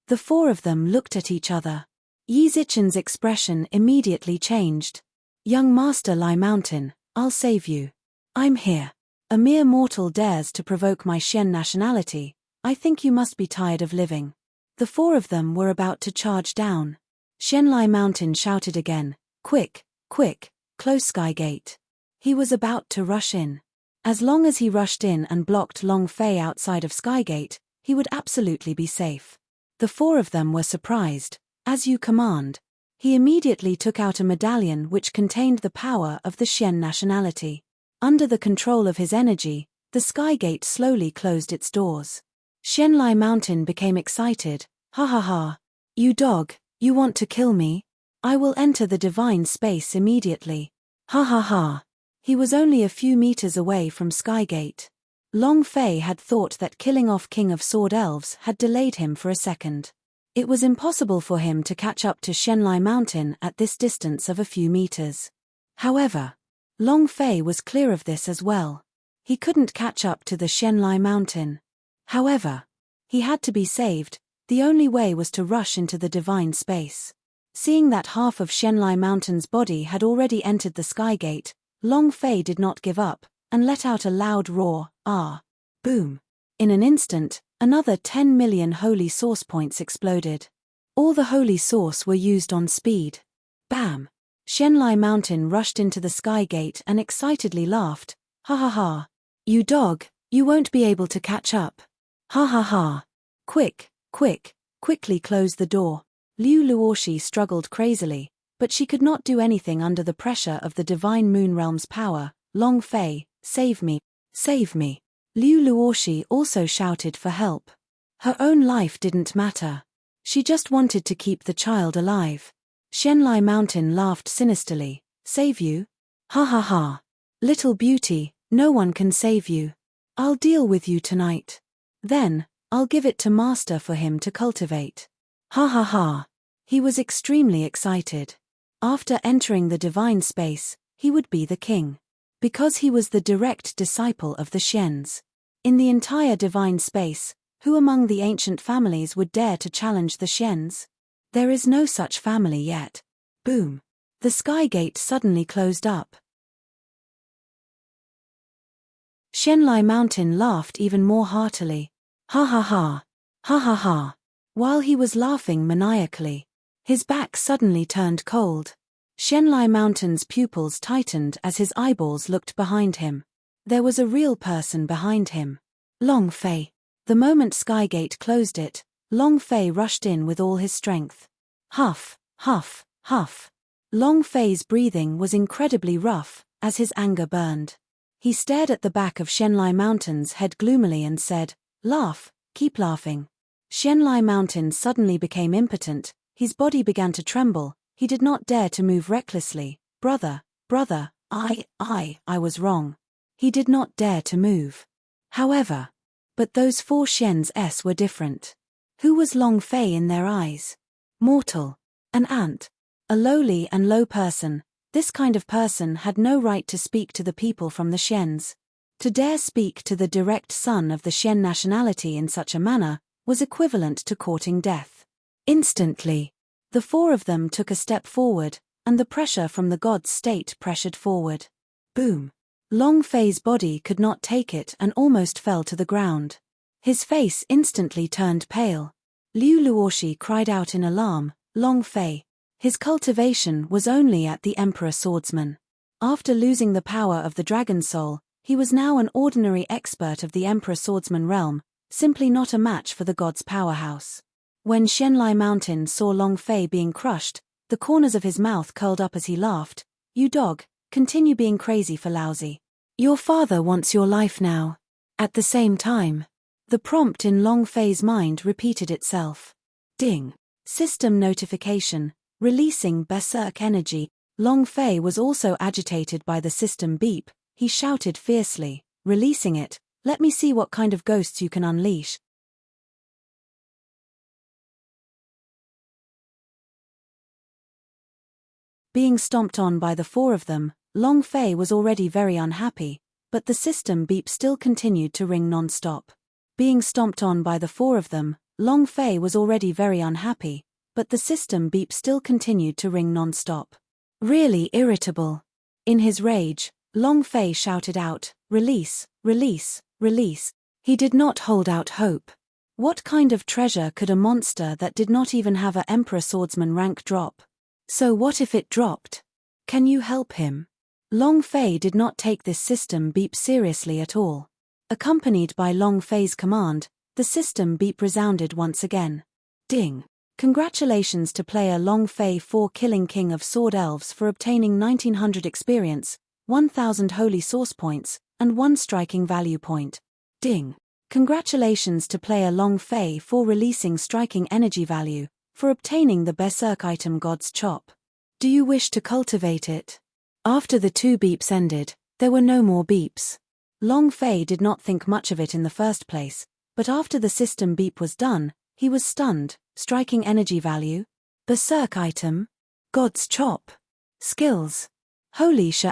The 4 of them looked at each other. Yi Zichen's expression immediately changed. "Young Master Lai Mountain, I'll save you. I'm here." A mere mortal dares to provoke my Shen nationality. I think you must be tired of living. The four of them were about to charge down. Shenlai Mountain shouted again, quick, quick, close Sky Gate. He was about to rush in. As long as he rushed in and blocked Long Fei outside of Sky Gate, he would absolutely be safe. The four of them were surprised. As you command. He immediately took out a medallion which contained the power of the Shen nationality. Under the control of his energy, the Sky Gate slowly closed its doors. Shenlai Mountain became excited. Ha ha ha. You dog, you want to kill me? I will enter the divine space immediately. Ha ha ha. He was only a few meters away from Sky Gate. Long Fei had thought that killing off King of Sword Elves had delayed him for a second. It was impossible for him to catch up to Shenlai Mountain at this distance of a few meters. However, Long Fei was clear of this as well. He couldn't catch up to the Shenlai Mountain. However, he had to be saved. The only way was to rush into the divine space. Seeing that half of Shenlai Mountain's body had already entered the Sky Gate, Long Fei did not give up, and let out a loud roar, ah! Boom! In an instant, another 10 million holy source points exploded. All the holy source were used on speed. Bam! Shenlai Mountain rushed into the Sky Gate and excitedly laughed, ha ha ha! You dog, you won't be able to catch up. Ha ha ha! Quick, quick, quickly close the door. Liu Luoshi struggled crazily, but she could not do anything under the pressure of the divine moon realm's power. Long Fei, save me, save me. Liu Luoshi also shouted for help. Her own life didn't matter. She just wanted to keep the child alive. Shenlai Mountain laughed sinisterly. Save you? Ha ha ha. Little beauty, no one can save you. I'll deal with you tonight. Then, I'll give it to Master for him to cultivate. Ha ha ha. He was extremely excited. After entering the divine space, he would be the king. Because he was the direct disciple of the Shens. In the entire divine space, who among the ancient families would dare to challenge the Shens? There is no such family yet. Boom. The Sky Gate suddenly closed up. Shenlai Mountain laughed even more heartily. Ha ha ha. Ha ha ha. While he was laughing maniacally, his back suddenly turned cold. Shenlai Mountain's pupils tightened as his eyeballs looked behind him. There was a real person behind him. Long Fei. The moment Sky Gate closed it, Long Fei rushed in with all his strength. Huff, huff, huff. Long Fei's breathing was incredibly rough, as his anger burned. He stared at the back of Shenlai Mountain's head gloomily and said, laugh, keep laughing. Shenlai Mountain suddenly became impotent, his body began to tremble, he did not dare to move recklessly. Brother, I was wrong. He did not dare to move. However, but those four Shens were different. Who was Long Fei in their eyes? Mortal. An ant. A lowly and low person. This kind of person had no right to speak to the people from the Shens. To dare speak to the direct son of the Shen nationality in such a manner was equivalent to courting death. Instantly, the four of them took a step forward, and the pressure from the god's state pressured forward. Boom. Long Fei's body could not take it and almost fell to the ground. His face instantly turned pale. Liu Luoshi cried out in alarm, Long Fei. His cultivation was only at the Emperor Swordsman. After losing the power of the Dragon Soul, he was now an ordinary expert of the Emperor Swordsman realm, simply not a match for the god's powerhouse. When Shenlai Mountain saw Long Fei being crushed, the corners of his mouth curled up as he laughed. You dog, continue being crazy for lousy. Your father wants your life now. At the same time, the prompt in Long Fei's mind repeated itself. Ding. System notification. Releasing berserk energy. Long Fei was also agitated by the system beep. He shouted fiercely, releasing it, let me see what kind of ghosts you can unleash. Being stomped on by the four of them, Long Fei was already very unhappy, but the system beep still continued to ring non-stop. Being stomped on by the four of them, Long Fei was already very unhappy, but the system beep still continued to ring non-stop. Really irritable. In his rage, Long Fei shouted out, "Release, release, release." He did not hold out hope. What kind of treasure could a monster that did not even have a Emperor Swordsman rank drop? So what if it dropped? Can you help him? Long Fei did not take this system beep seriously at all. Accompanied by Long Fei's command, the system beep resounded once again. Ding! Congratulations to player Long Fei 4 killing King of Sword Elves for obtaining 1900 experience, 1000 holy source points, and 1 striking value point. Ding! Congratulations to player Long Fei for releasing striking energy value, for obtaining the Berserk item God's Chop. Do you wish to cultivate it? After the 2 beeps ended, there were no more beeps. Long Fei did not think much of it in the first place, but after the system beep was done, he was stunned. Striking energy value? Berserk item? God's Chop? Skills? Holy sh**.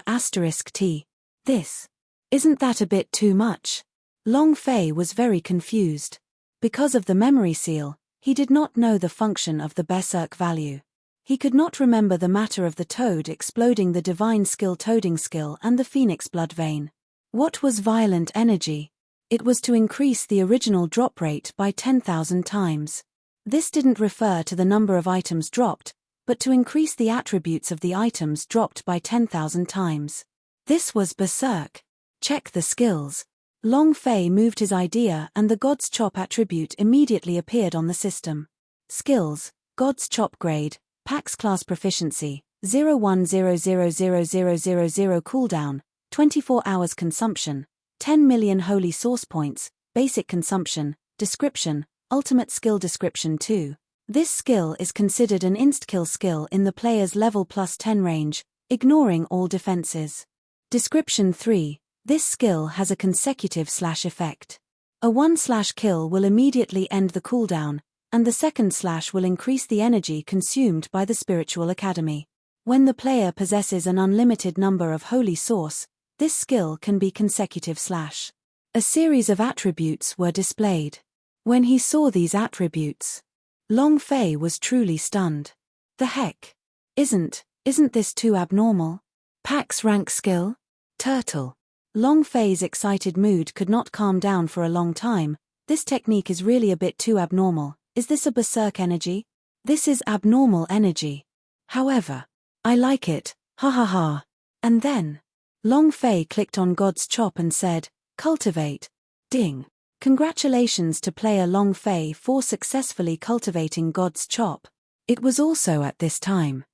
This. Isn't that a bit too much? Long Fei was very confused. Because of the memory seal, he did not know the function of the Berserk value. He could not remember the matter of the toad exploding the divine skill toading skill and the phoenix blood vein. What was violent energy? It was to increase the original drop rate by 10,000 times. This didn't refer to the number of items dropped, but to increase the attributes of the items dropped by 10,000 times. This was Berserk. Check the skills. Long Fei moved his idea and the God's Chop attribute immediately appeared on the system. Skills, God's Chop grade, Pax class proficiency, 01000000 cooldown, 24 hours consumption, 10 million holy source points, basic consumption, description, ultimate skill description 2. This skill is considered an inst-kill skill in the player's level +10 range, ignoring all defenses. Description 3. This skill has a consecutive slash effect. A 1/kill will immediately end the cooldown, and the second slash will increase the energy consumed by the Spiritual Academy. When the player possesses an unlimited number of holy source, this skill can be consecutive slash. A series of attributes were displayed. When he saw these attributes, Long Fei was truly stunned. The heck? Isn't this too abnormal? Pax rank skill? Turtle. Long Fei's excited mood could not calm down for a long time. This technique is really a bit too abnormal. Is this a Berserk energy? This is abnormal energy. However, I like it, ha ha ha. And then, Long Fei clicked on God's Chop and said, cultivate. Ding. Congratulations to player Long Fei for successfully cultivating God's Chop. It was also at this time.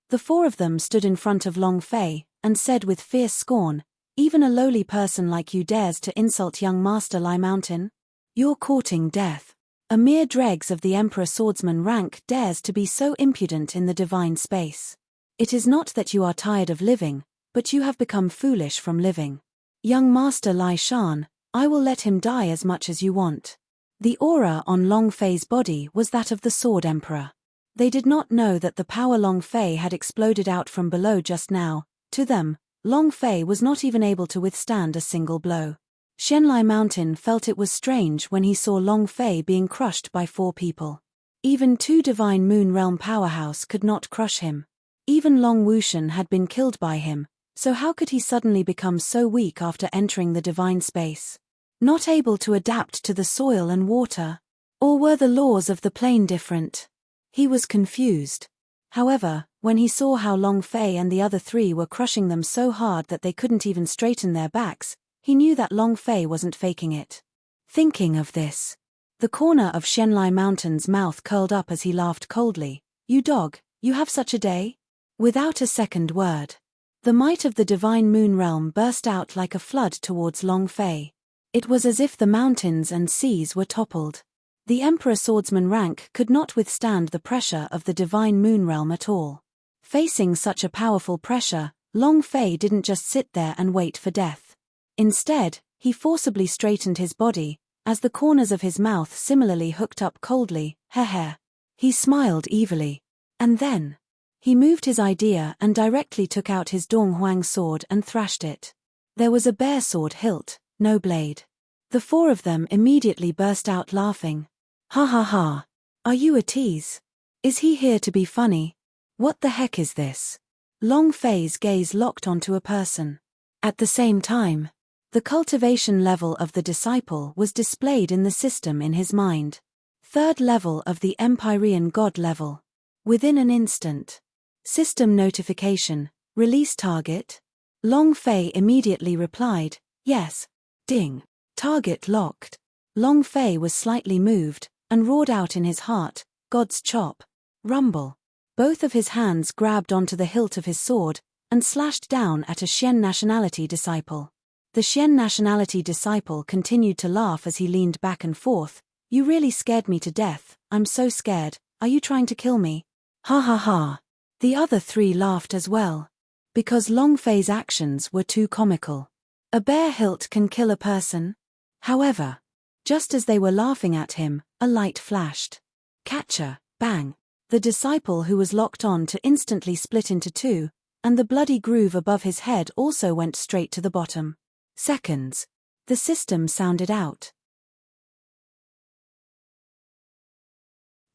The 4 of them stood in front of Long Fei, and said with fierce scorn, "Even a lowly person like you dares to insult young Master Lai Mountain? You're courting death. A mere dregs of the Emperor Swordsman rank dares to be so impudent in the divine space. It is not that you are tired of living, but you have become foolish from living. Young Master Lai Shan, I will let him die as much as you want." The aura on Long Fei's body was that of the Sword Emperor. They did not know that the power Long Fei had exploded out from below just now. To them, Long Fei was not even able to withstand a single blow. Shenlai Mountain felt it was strange when he saw Long Fei being crushed by 4 people. Even 2 Divine Moon Realm powerhouse could not crush him. Even Long Wushan had been killed by him, so how could he suddenly become so weak after entering the divine space? Not able to adapt to the soil and water? Or were the laws of the plane different? He was confused. However, when he saw how Long Fei and the other 3 were crushing them so hard that they couldn't even straighten their backs, he knew that Long Fei wasn't faking it. Thinking of this, the corner of Shenlai Mountain's mouth curled up as he laughed coldly. "You dog, you have such a day?" Without a second word, the might of the Divine Moon Realm burst out like a flood towards Long Fei. It was as if the mountains and seas were toppled. The Emperor Swordsman rank could not withstand the pressure of the Divine Moon Realm at all. Facing such a powerful pressure, Long Fei didn't just sit there and wait for death. Instead, he forcibly straightened his body, as the corners of his mouth similarly hooked up coldly. Heh. He smiled evilly. And then, he moved his idea and directly took out his Donghuang sword and thrashed it. There was a bare sword hilt, no blade. The 4 of them immediately burst out laughing. "Ha ha ha. Are you a tease? Is he here to be funny? What the heck is this? Long Fei's gaze locked onto a person. At the same time, the cultivation level of the disciple was displayed in the system in his mind. Third level of the Empyrean God level. Within an instant. System notification, release target. Long Fei immediately replied, yes. Ding. Target locked. Long Fei was slightly moved, and roared out in his heart, God's chop. Rumble. Both of his hands grabbed onto the hilt of his sword, and slashed down at a Xian nationality disciple. The Xian nationality disciple continued to laugh as he leaned back and forth. You really scared me to death, I'm so scared, are you trying to kill me? Ha ha ha. The other three laughed as well. Because Long Fei's actions were too comical. A bare hilt can kill a person? However, just as they were laughing at him, a light flashed. Catcher, bang. The disciple who was locked on to instantly split into two, and the bloody groove above his head also went straight to the bottom. Seconds. The system sounded out.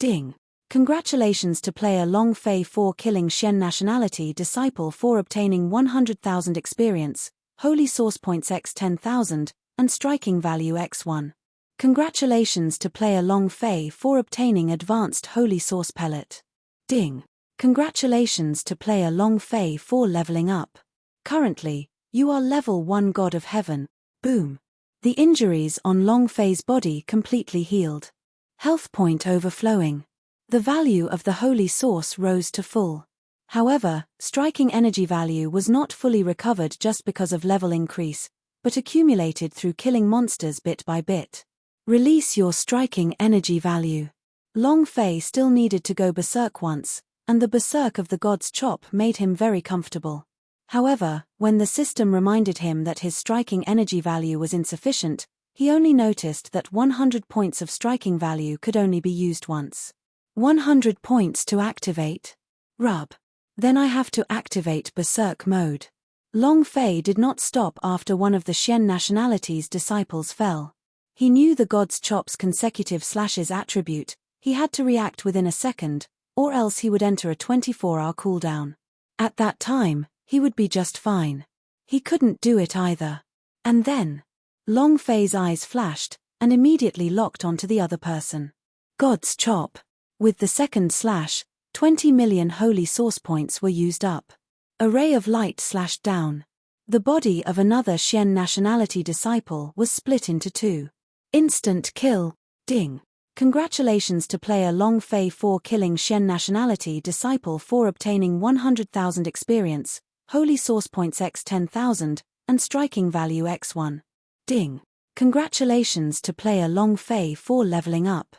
Ding. Congratulations to player Long Fei for killing Xian nationality disciple for obtaining 100,000 experience, holy source points x 10,000, and striking value x1. Congratulations to player Long Fei for obtaining advanced holy source pellet. Ding. Congratulations to player Long Fei for leveling up. Currently, you are level 1 God of Heaven. Boom. The injuries on Long Fei's body completely healed. Health point overflowing. The value of the holy source rose to full. However, striking energy value was not fully recovered just because of level increase, but accumulated through killing monsters bit by bit. Release your striking energy value. Long Fei still needed to go berserk once, and the berserk of the god's chop made him very comfortable. However, when the system reminded him that his striking energy value was insufficient, he only noticed that 100 points of striking value could only be used once. 100 points to activate. Rub. Then I have to activate berserk mode. Long Fei did not stop after one of the Xian nationality's disciples fell. He knew the god's chop's consecutive slashes attribute, he had to react within a second, or else he would enter a 24-hour cooldown. At that time, he would be just fine. He couldn't do it either. And then, Long Fei's eyes flashed, and immediately locked onto the other person. God's chop. With the second slash, 20 million holy source points were used up. A ray of light slashed down. The body of another Xian nationality disciple was split into two. Instant kill. Ding. Congratulations to player Long Fei for killing Xian nationality disciple for obtaining 100,000 experience, holy source points x 10,000, and striking value x1. Ding. Congratulations to player Long Fei for leveling up.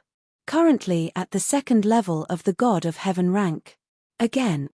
Currently at the second level of the God of Heaven rank. Again.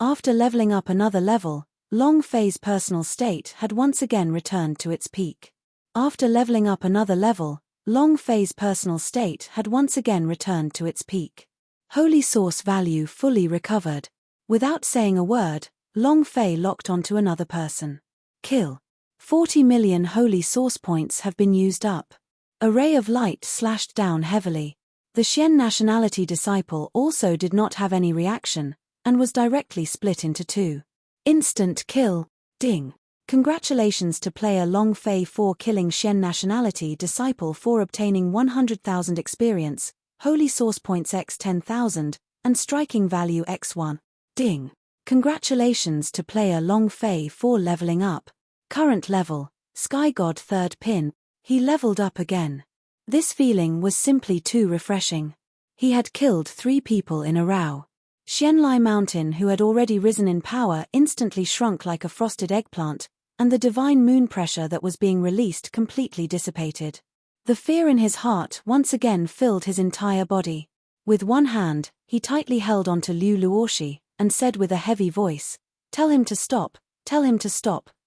After leveling up another level, Long Fei's personal state had once again returned to its peak. After leveling up another level, Long Fei's personal state had once again returned to its peak. Holy source value fully recovered. Without saying a word, Long Fei locked onto another person. Kill. 40 million holy source points have been used up. A ray of light slashed down heavily. The Xian nationality disciple also did not have any reaction, and was directly split into two. Instant kill. Ding. Congratulations to player Long Fei for killing Xian nationality disciple for obtaining 100,000 experience, holy source points x 10,000, and striking value x1. Ding. Congratulations to player Long Fei for leveling up. Current level, Sky God third pin, he leveled up again. This feeling was simply too refreshing. He had killed 3 people in a row. Xianlai Mountain, who had already risen in power, instantly shrunk like a frosted eggplant, and the divine moon pressure that was being released completely dissipated. The fear in his heart once again filled his entire body. With one hand, he tightly held onto Liu Luoshi, and said with a heavy voice, tell him to stop,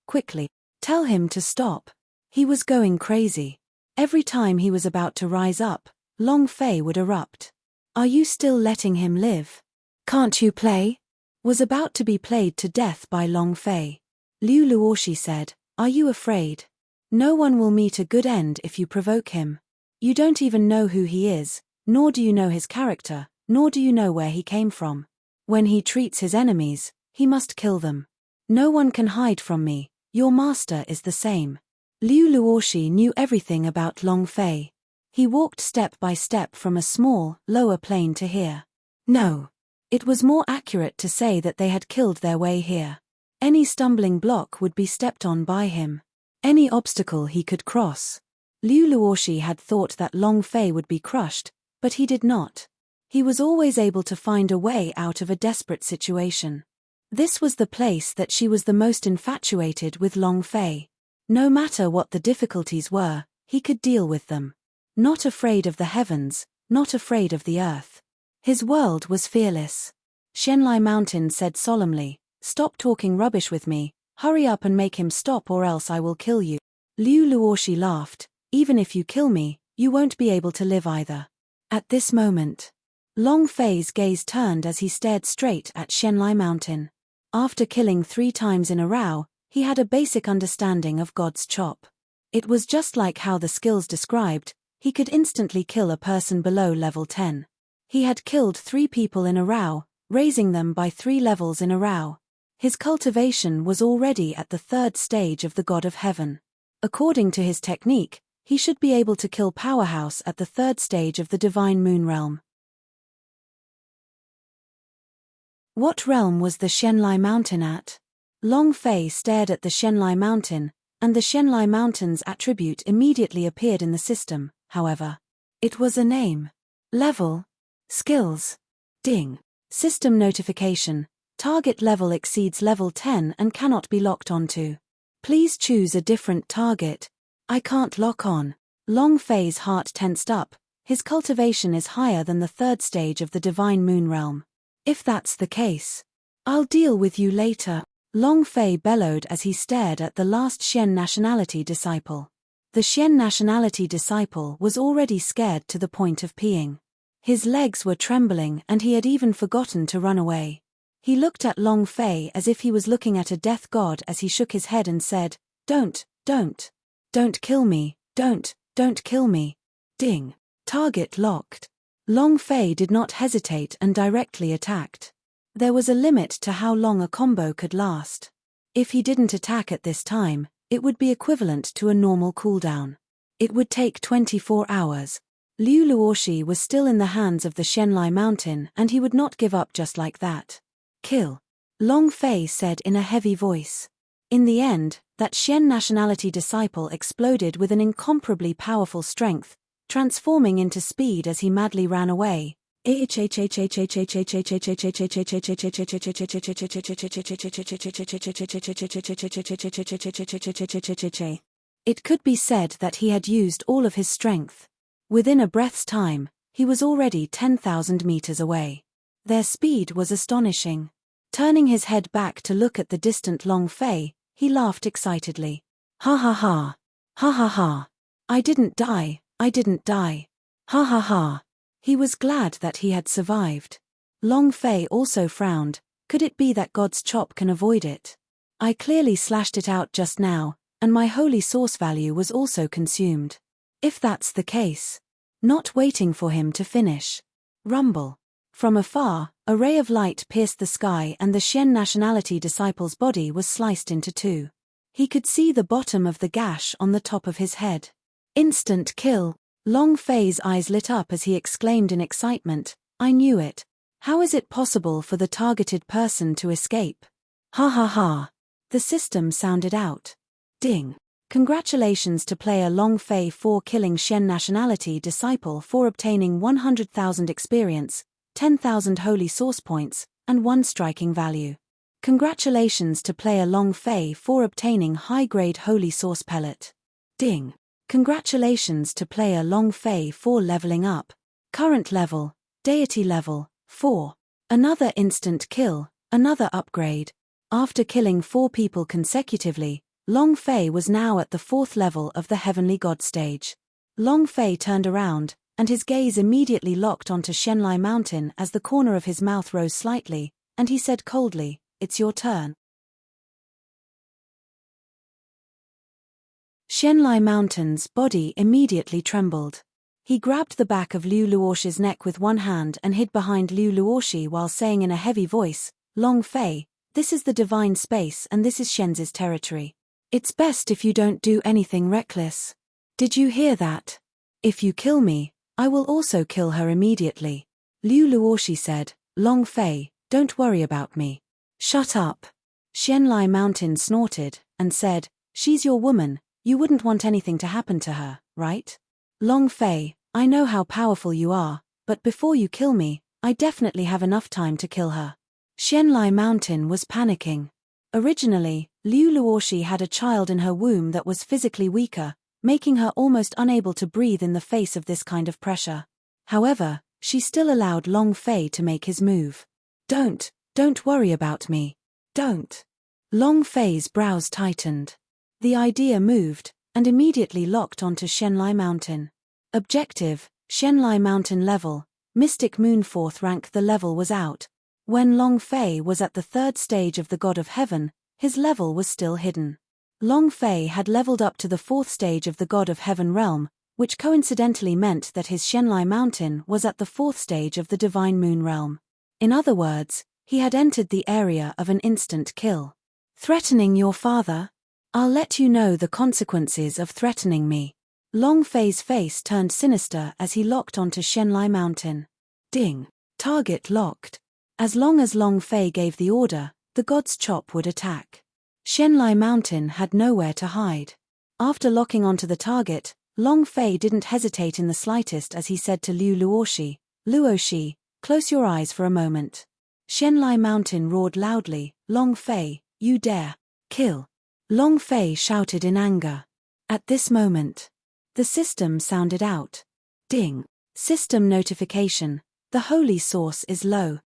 quickly. Tell him to stop. He was going crazy. Every time he was about to rise up, Long Fei would erupt. Are you still letting him live? Can't you play? Was about to be played to death by Long Fei. Liu Luoshi said, are you afraid? No one will meet a good end if you provoke him. You don't even know who he is, nor do you know his character, nor do you know where he came from. When he treats his enemies, he must kill them. No one can hide from me, your master is the same. Liu Luoshi knew everything about Long Fei. He walked step by step from a small, lower plane to here. No. It was more accurate to say that they had killed their way here. Any stumbling block would be stepped on by him. Any obstacle he could cross. Liu Luoshi had thought that Long Fei would be crushed, but he did not. He was always able to find a way out of a desperate situation. This was the place that she was the most infatuated with Long Fei. No matter what the difficulties were, he could deal with them. Not afraid of the heavens, not afraid of the earth. His world was fearless. Shenlai Mountain said solemnly, "Stop talking rubbish with me, hurry up and make him stop or else I will kill you." Liu Luoshi laughed, "Even if you kill me, you won't be able to live either." At this moment, Long Fei's gaze turned as he stared straight at Shenlai Mountain. After killing 3 times in a row, he had a basic understanding of God's chop. It was just like how the skills described, he could instantly kill a person below level 10. He had killed 3 people in a row, raising them by 3 levels in a row. His cultivation was already at the 3rd stage of the God of Heaven. According to his technique, he should be able to kill Powerhouse at the 3rd stage of the Divine Moon Realm. What realm was the Shenlai Mountain at? Long Fei stared at the Shenlai Mountain, and the Shenlai Mountain's attribute immediately appeared in the system, however. It was a name. Level. Skills. Ding. System notification. Target level exceeds level 10 and cannot be locked onto. Please choose a different target. I can't lock on. Long Fei's heart tensed up. His cultivation is higher than the 3rd stage of the Divine Moon Realm. If that's the case, I'll deal with you later. Long Fei bellowed as he stared at the last Xian nationality disciple. The Xian nationality disciple was already scared to the point of peeing. His legs were trembling and he had even forgotten to run away. He looked at Long Fei as if he was looking at a death god as he shook his head and said, Don't kill me, don't kill me. Ding. Target locked. Long Fei did not hesitate and directly attacked. There was a limit to how long a combo could last. If he didn't attack at this time, it would be equivalent to a normal cooldown. It would take 24 hours. Liu Luoshi was still in the hands of the Shenlai Mountain and he would not give up just like that. Kill. Long Fei said in a heavy voice. In the end, that Xian nationality disciple exploded with an incomparably powerful strength, transforming into speed as he madly ran away. It could be said that he had used all of his strength. Within a breath's time, he was already 10,000 meters away. Their speed was astonishing. Turning his head back to look at the distant Long Fei, he laughed excitedly. Ha ha ha. Ha ha ha. I didn't die. Ha ha ha. He was glad that he had survived. Long Fei also frowned. Could it be that God's chop can avoid it? I clearly slashed it out just now, and my holy source value was also consumed. If that's the case. Not waiting for him to finish. Rumble. From afar, a ray of light pierced the sky and the Xian nationality disciple's body was sliced into 2. He could see the bottom of the gash on the top of his head. Instant kill. Long Fei's eyes lit up as he exclaimed in excitement, I knew it. How is it possible for the targeted person to escape? Ha ha ha. The system sounded out. Ding. Congratulations to player Long Fei for killing Xian nationality disciple for obtaining 100,000 experience, 10,000 holy source points, and 1 striking value. Congratulations to player Long Fei for obtaining high-grade holy source pellet. Ding. Congratulations to player Long Fei for leveling up. Current level, deity level, 4. Another instant kill, another upgrade. After killing 4 people consecutively, Long Fei was now at the 4th level of the Heavenly God stage. Long Fei turned around, and his gaze immediately locked onto Shenlai Mountain as the corner of his mouth rose slightly, and he said coldly, It's your turn. Shenlai Mountain's body immediately trembled. He grabbed the back of Liu Luoxi's neck with one hand and hid behind Liu Luoxi while saying in a heavy voice, "Long Fei, this is the divine space and this is Shenz's territory. It's best if you don't do anything reckless. Did you hear that? If you kill me, I will also kill her immediately." Liu Luoxi said, "Long Fei, don't worry about me." "Shut up." Xianlai Mountain snorted and said, "She's your woman, you wouldn't want anything to happen to her, right? Long Fei, I know how powerful you are, but before you kill me, I definitely have enough time to kill her." Xianlai Mountain was panicking. Originally, Liu Luoxi had a child in her womb that was physically weaker, making her almost unable to breathe in the face of this kind of pressure. However, she still allowed Long Fei to make his move. Don't worry about me. Don't." Long Fei's brows tightened. The idea moved, and immediately locked onto Xianlai Mountain. Objective, Xianlai Mountain level, Mystic Moon 4th rank. The level was out. When Long Fei was at the 3rd stage of the God of Heaven, his level was still hidden. Long Fei had leveled up to the 4th stage of the God of Heaven realm, which coincidentally meant that his Xianlai Mountain was at the 4th stage of the Divine Moon realm. In other words, he had entered the area of an instant kill. "Threatening your father? I'll let you know the consequences of threatening me." Long Fei's face turned sinister as he locked onto Xianlai Mountain. Ding. Target locked. As long as Long Fei gave the order, the god's chop would attack. Xianlai Mountain had nowhere to hide. After locking onto the target, Long Fei didn't hesitate in the slightest as he said to Liu Luoxi, "Luoxi, close your eyes for a moment." Xianlai Mountain roared loudly, "Long Fei, you dare kill." Long Fei shouted in anger. At this moment, the system sounded out. Ding. System notification. The holy source is low.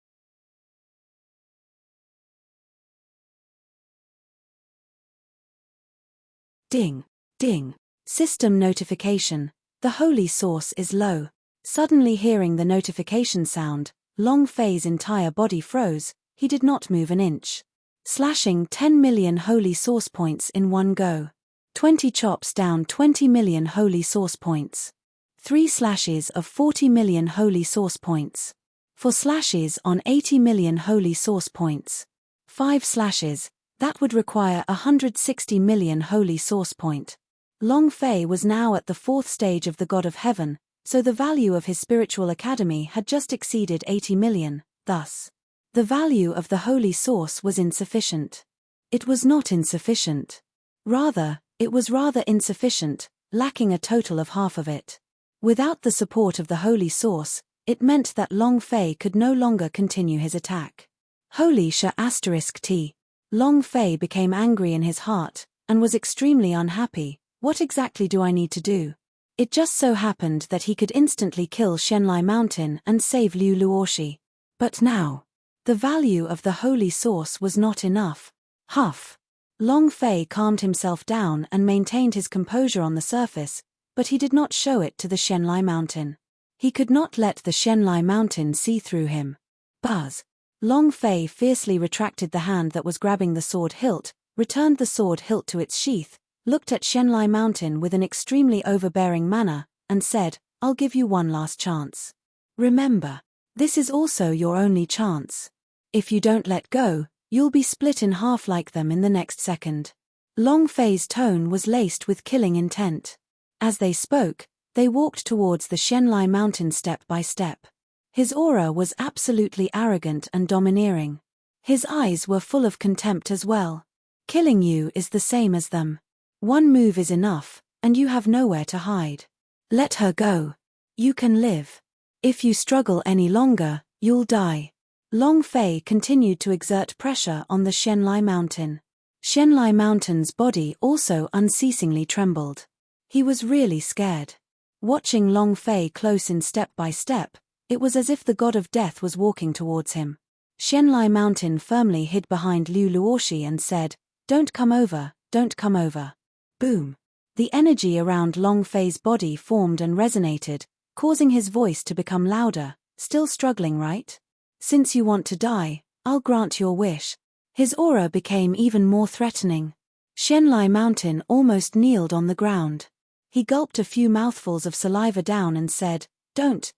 Ding. Ding. System notification. The holy source is low. Suddenly hearing the notification sound, Long Fei's entire body froze. He did not move an inch. Slashing 10 million holy source points in one go. 20 chops down 20 million holy source points. 3 slashes of 40 million holy source points. 4 slashes on 80 million holy source points. 5 slashes, that would require 160 million holy source point. Long Fei was now at the 4th stage of the God of Heaven, so the value of his spiritual academy had just exceeded 80 million, thus, the value of the holy source was insufficient. It was not insufficient. Rather, it was rather insufficient, lacking a total of half of it. Without the support of the holy source, it meant that Long Fei could no longer continue his attack. Holy **T. Long Fei became angry in his heart, and was extremely unhappy. What exactly do I need to do? It just so happened that he could instantly kill Xianlai Mountain and save Liu Luoxi. But now, the value of the holy source was not enough. Huff. Long Fei calmed himself down and maintained his composure on the surface, but he did not show it to the Xianlai Mountain. He could not let the Xianlai Mountain see through him. Buzz. Long Fei fiercely retracted the hand that was grabbing the sword hilt, returned the sword hilt to its sheath, looked at Xianlai Mountain with an extremely overbearing manner, and said, "I'll give you one last chance. Remember, this is also your only chance. If you don't let go, you'll be split in half like them in the next second." Long Fei's tone was laced with killing intent. As they spoke, they walked towards the Xianlai Mountain step by step. His aura was absolutely arrogant and domineering. His eyes were full of contempt as well. Killing you is the same as them. One move is enough, and you have nowhere to hide. Let her go. You can live. If you struggle any longer, you'll die. Long Fei continued to exert pressure on the Xianlai Mountain. Xianlai Mountain's body also unceasingly trembled. He was really scared. Watching Long Fei close in step by step, it was as if the god of death was walking towards him. Xianlai Mountain firmly hid behind Liu Luoxi and said, "Don't come over, don't come over." Boom. The energy around Long Fei's body formed and resonated, causing his voice to become louder. "Still struggling, right? Since you want to die, I'll grant your wish." His aura became even more threatening. Xianlai Mountain almost kneeled on the ground. He gulped a few mouthfuls of saliva down and said, Don't.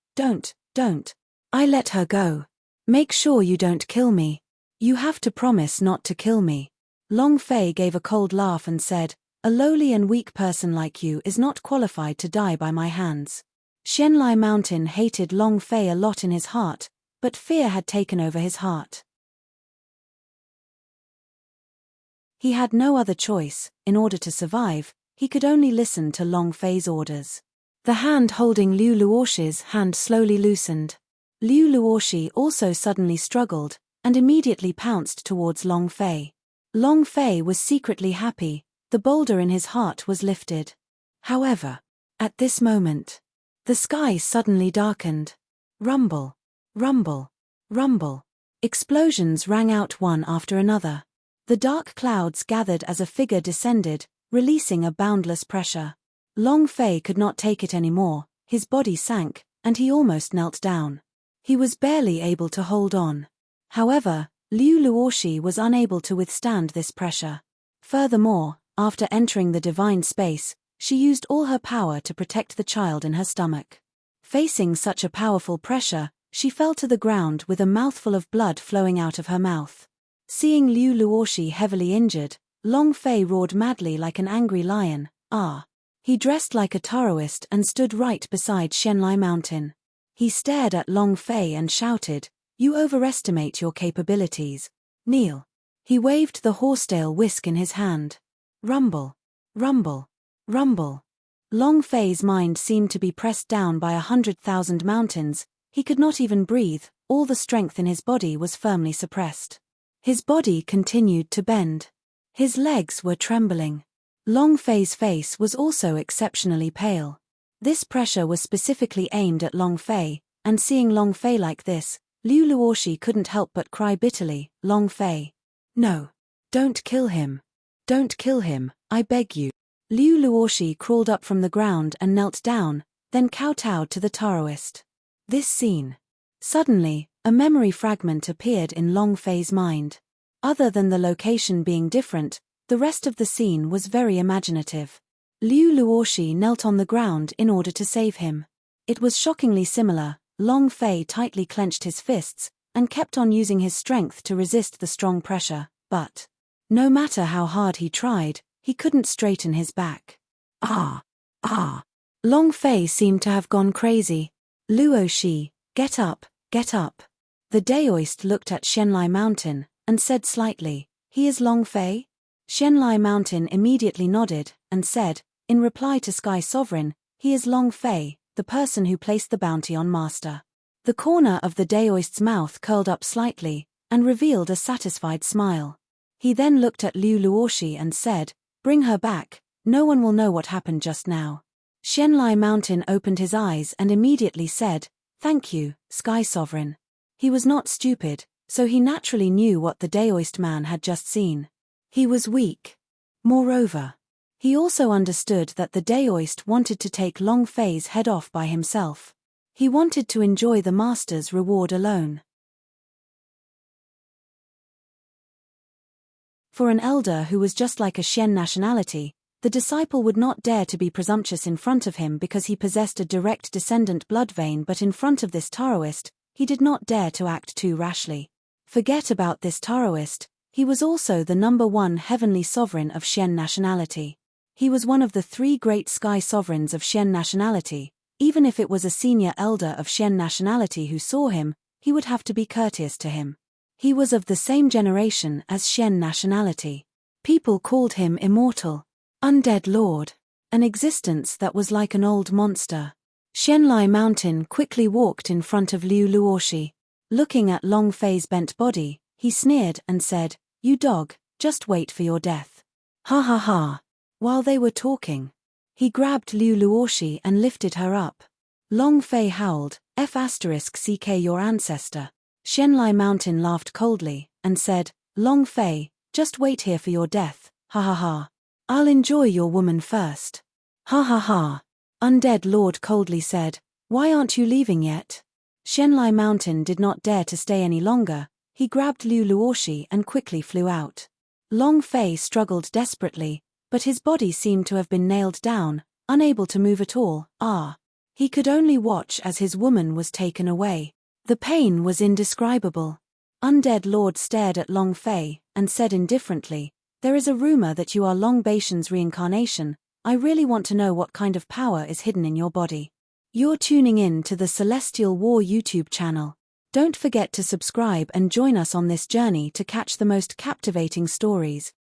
I let her go. Make sure you don't kill me. You have to promise not to kill me. Long Fei gave a cold laugh and said, A lowly and weak person like you is not qualified to die by my hands. Xianlai Mountain hated Long Fei a lot in his heart, but fear had taken over his heart. He had no other choice. In order to survive, he could only listen to Long Fei's orders. The hand holding Liu Luoxi's hand slowly loosened. Liu Luoxi also suddenly struggled, and immediately pounced towards Long Fei. Long Fei was secretly happy, the boulder in his heart was lifted. However, at this moment, the sky suddenly darkened. Rumble, rumble, rumble. Explosions rang out one after another. The dark clouds gathered as a figure descended, releasing a boundless pressure. Long Fei could not take it anymore, his body sank, and he almost knelt down. He was barely able to hold on. However, Liu Luoxi was unable to withstand this pressure. Furthermore, after entering the divine space, she used all her power to protect the child in her stomach. Facing such a powerful pressure, she fell to the ground with a mouthful of blood flowing out of her mouth. Seeing Liu Luoxi heavily injured, Long Fei roared madly like an angry lion, Ah! He dressed like a Taoist and stood right beside Xianlai Mountain. He stared at Long Fei and shouted, You overestimate your capabilities. Kneel. He waved the horsetail whisk in his hand. Rumble. Rumble. Rumble. Long Fei's mind seemed to be pressed down by 100,000 mountains. He could not even breathe, all the strength in his body was firmly suppressed. His body continued to bend. His legs were trembling. Long Fei's face was also exceptionally pale. This pressure was specifically aimed at Long Fei, and seeing Long Fei like this, Liu Luoxi couldn't help but cry bitterly, Long Fei. No. Don't kill him. Don't kill him, I beg you. Liu Luoxi crawled up from the ground and knelt down, then kowtowed to the Taoist. This scene. Suddenly, a memory fragment appeared in Long Fei's mind. Other than the location being different, the rest of the scene was very imaginative. Liu Luoxi knelt on the ground in order to save him. It was shockingly similar. Long Fei tightly clenched his fists, and kept on using his strength to resist the strong pressure, but no matter how hard he tried, he couldn't straighten his back. Ah! Ah! Long Fei seemed to have gone crazy. Luoxi, get up, get up. The Daoist looked at Xianlai Mountain, and said slightly, He is Long Fei? Xianlai Mountain immediately nodded, and said, in reply to Sky Sovereign, He is Long Fei, the person who placed the bounty on Master. The corner of the Daoist's mouth curled up slightly, and revealed a satisfied smile. He then looked at Liu Luoxi and said, Bring her back, no one will know what happened just now. Xianlai Mountain opened his eyes and immediately said, Thank you, Sky Sovereign. He was not stupid, so he naturally knew what the Daoist man had just seen. He was weak. Moreover, he also understood that the Daoist wanted to take Long Fei's head off by himself. He wanted to enjoy the master's reward alone. For an elder who was just like a Xian nationality, the disciple would not dare to be presumptuous in front of him because he possessed a direct descendant blood vein, but in front of this Taoist, he did not dare to act too rashly. Forget about this Taoist, he was also the #1 heavenly sovereign of Xian nationality. He was one of the 3 great sky sovereigns of Xian nationality. Even if it was a senior elder of Xian nationality who saw him, he would have to be courteous to him. He was of the same generation as Xian nationality. People called him immortal, undead lord, an existence that was like an old monster. Xianlai Mountain quickly walked in front of Liu Luoxi. Looking at Long Fei's bent body, he sneered and said, You dog, just wait for your death. Ha ha ha. While they were talking, he grabbed Liu Luoxi and lifted her up. Long Fei howled, F***ck your ancestor. Xianlai Mountain laughed coldly, and said, Long Fei, just wait here for your death, ha ha ha. I'll enjoy your woman first. Ha ha ha. Undead Lord coldly said, Why aren't you leaving yet? Xianlai Mountain did not dare to stay any longer. He grabbed Liu Luoxi and quickly flew out. Long Fei struggled desperately, but his body seemed to have been nailed down. unable to move at all. He could only watch as his woman was taken away. The pain was indescribable. Undead Lord stared at Long Fei, and said indifferently, "There is a rumor that you are Long Baishan's reincarnation. I really want to know what kind of power is hidden in your body." You're tuning in to the Celestial War YouTube channel. Don't forget to subscribe and join us on this journey to catch the most captivating stories.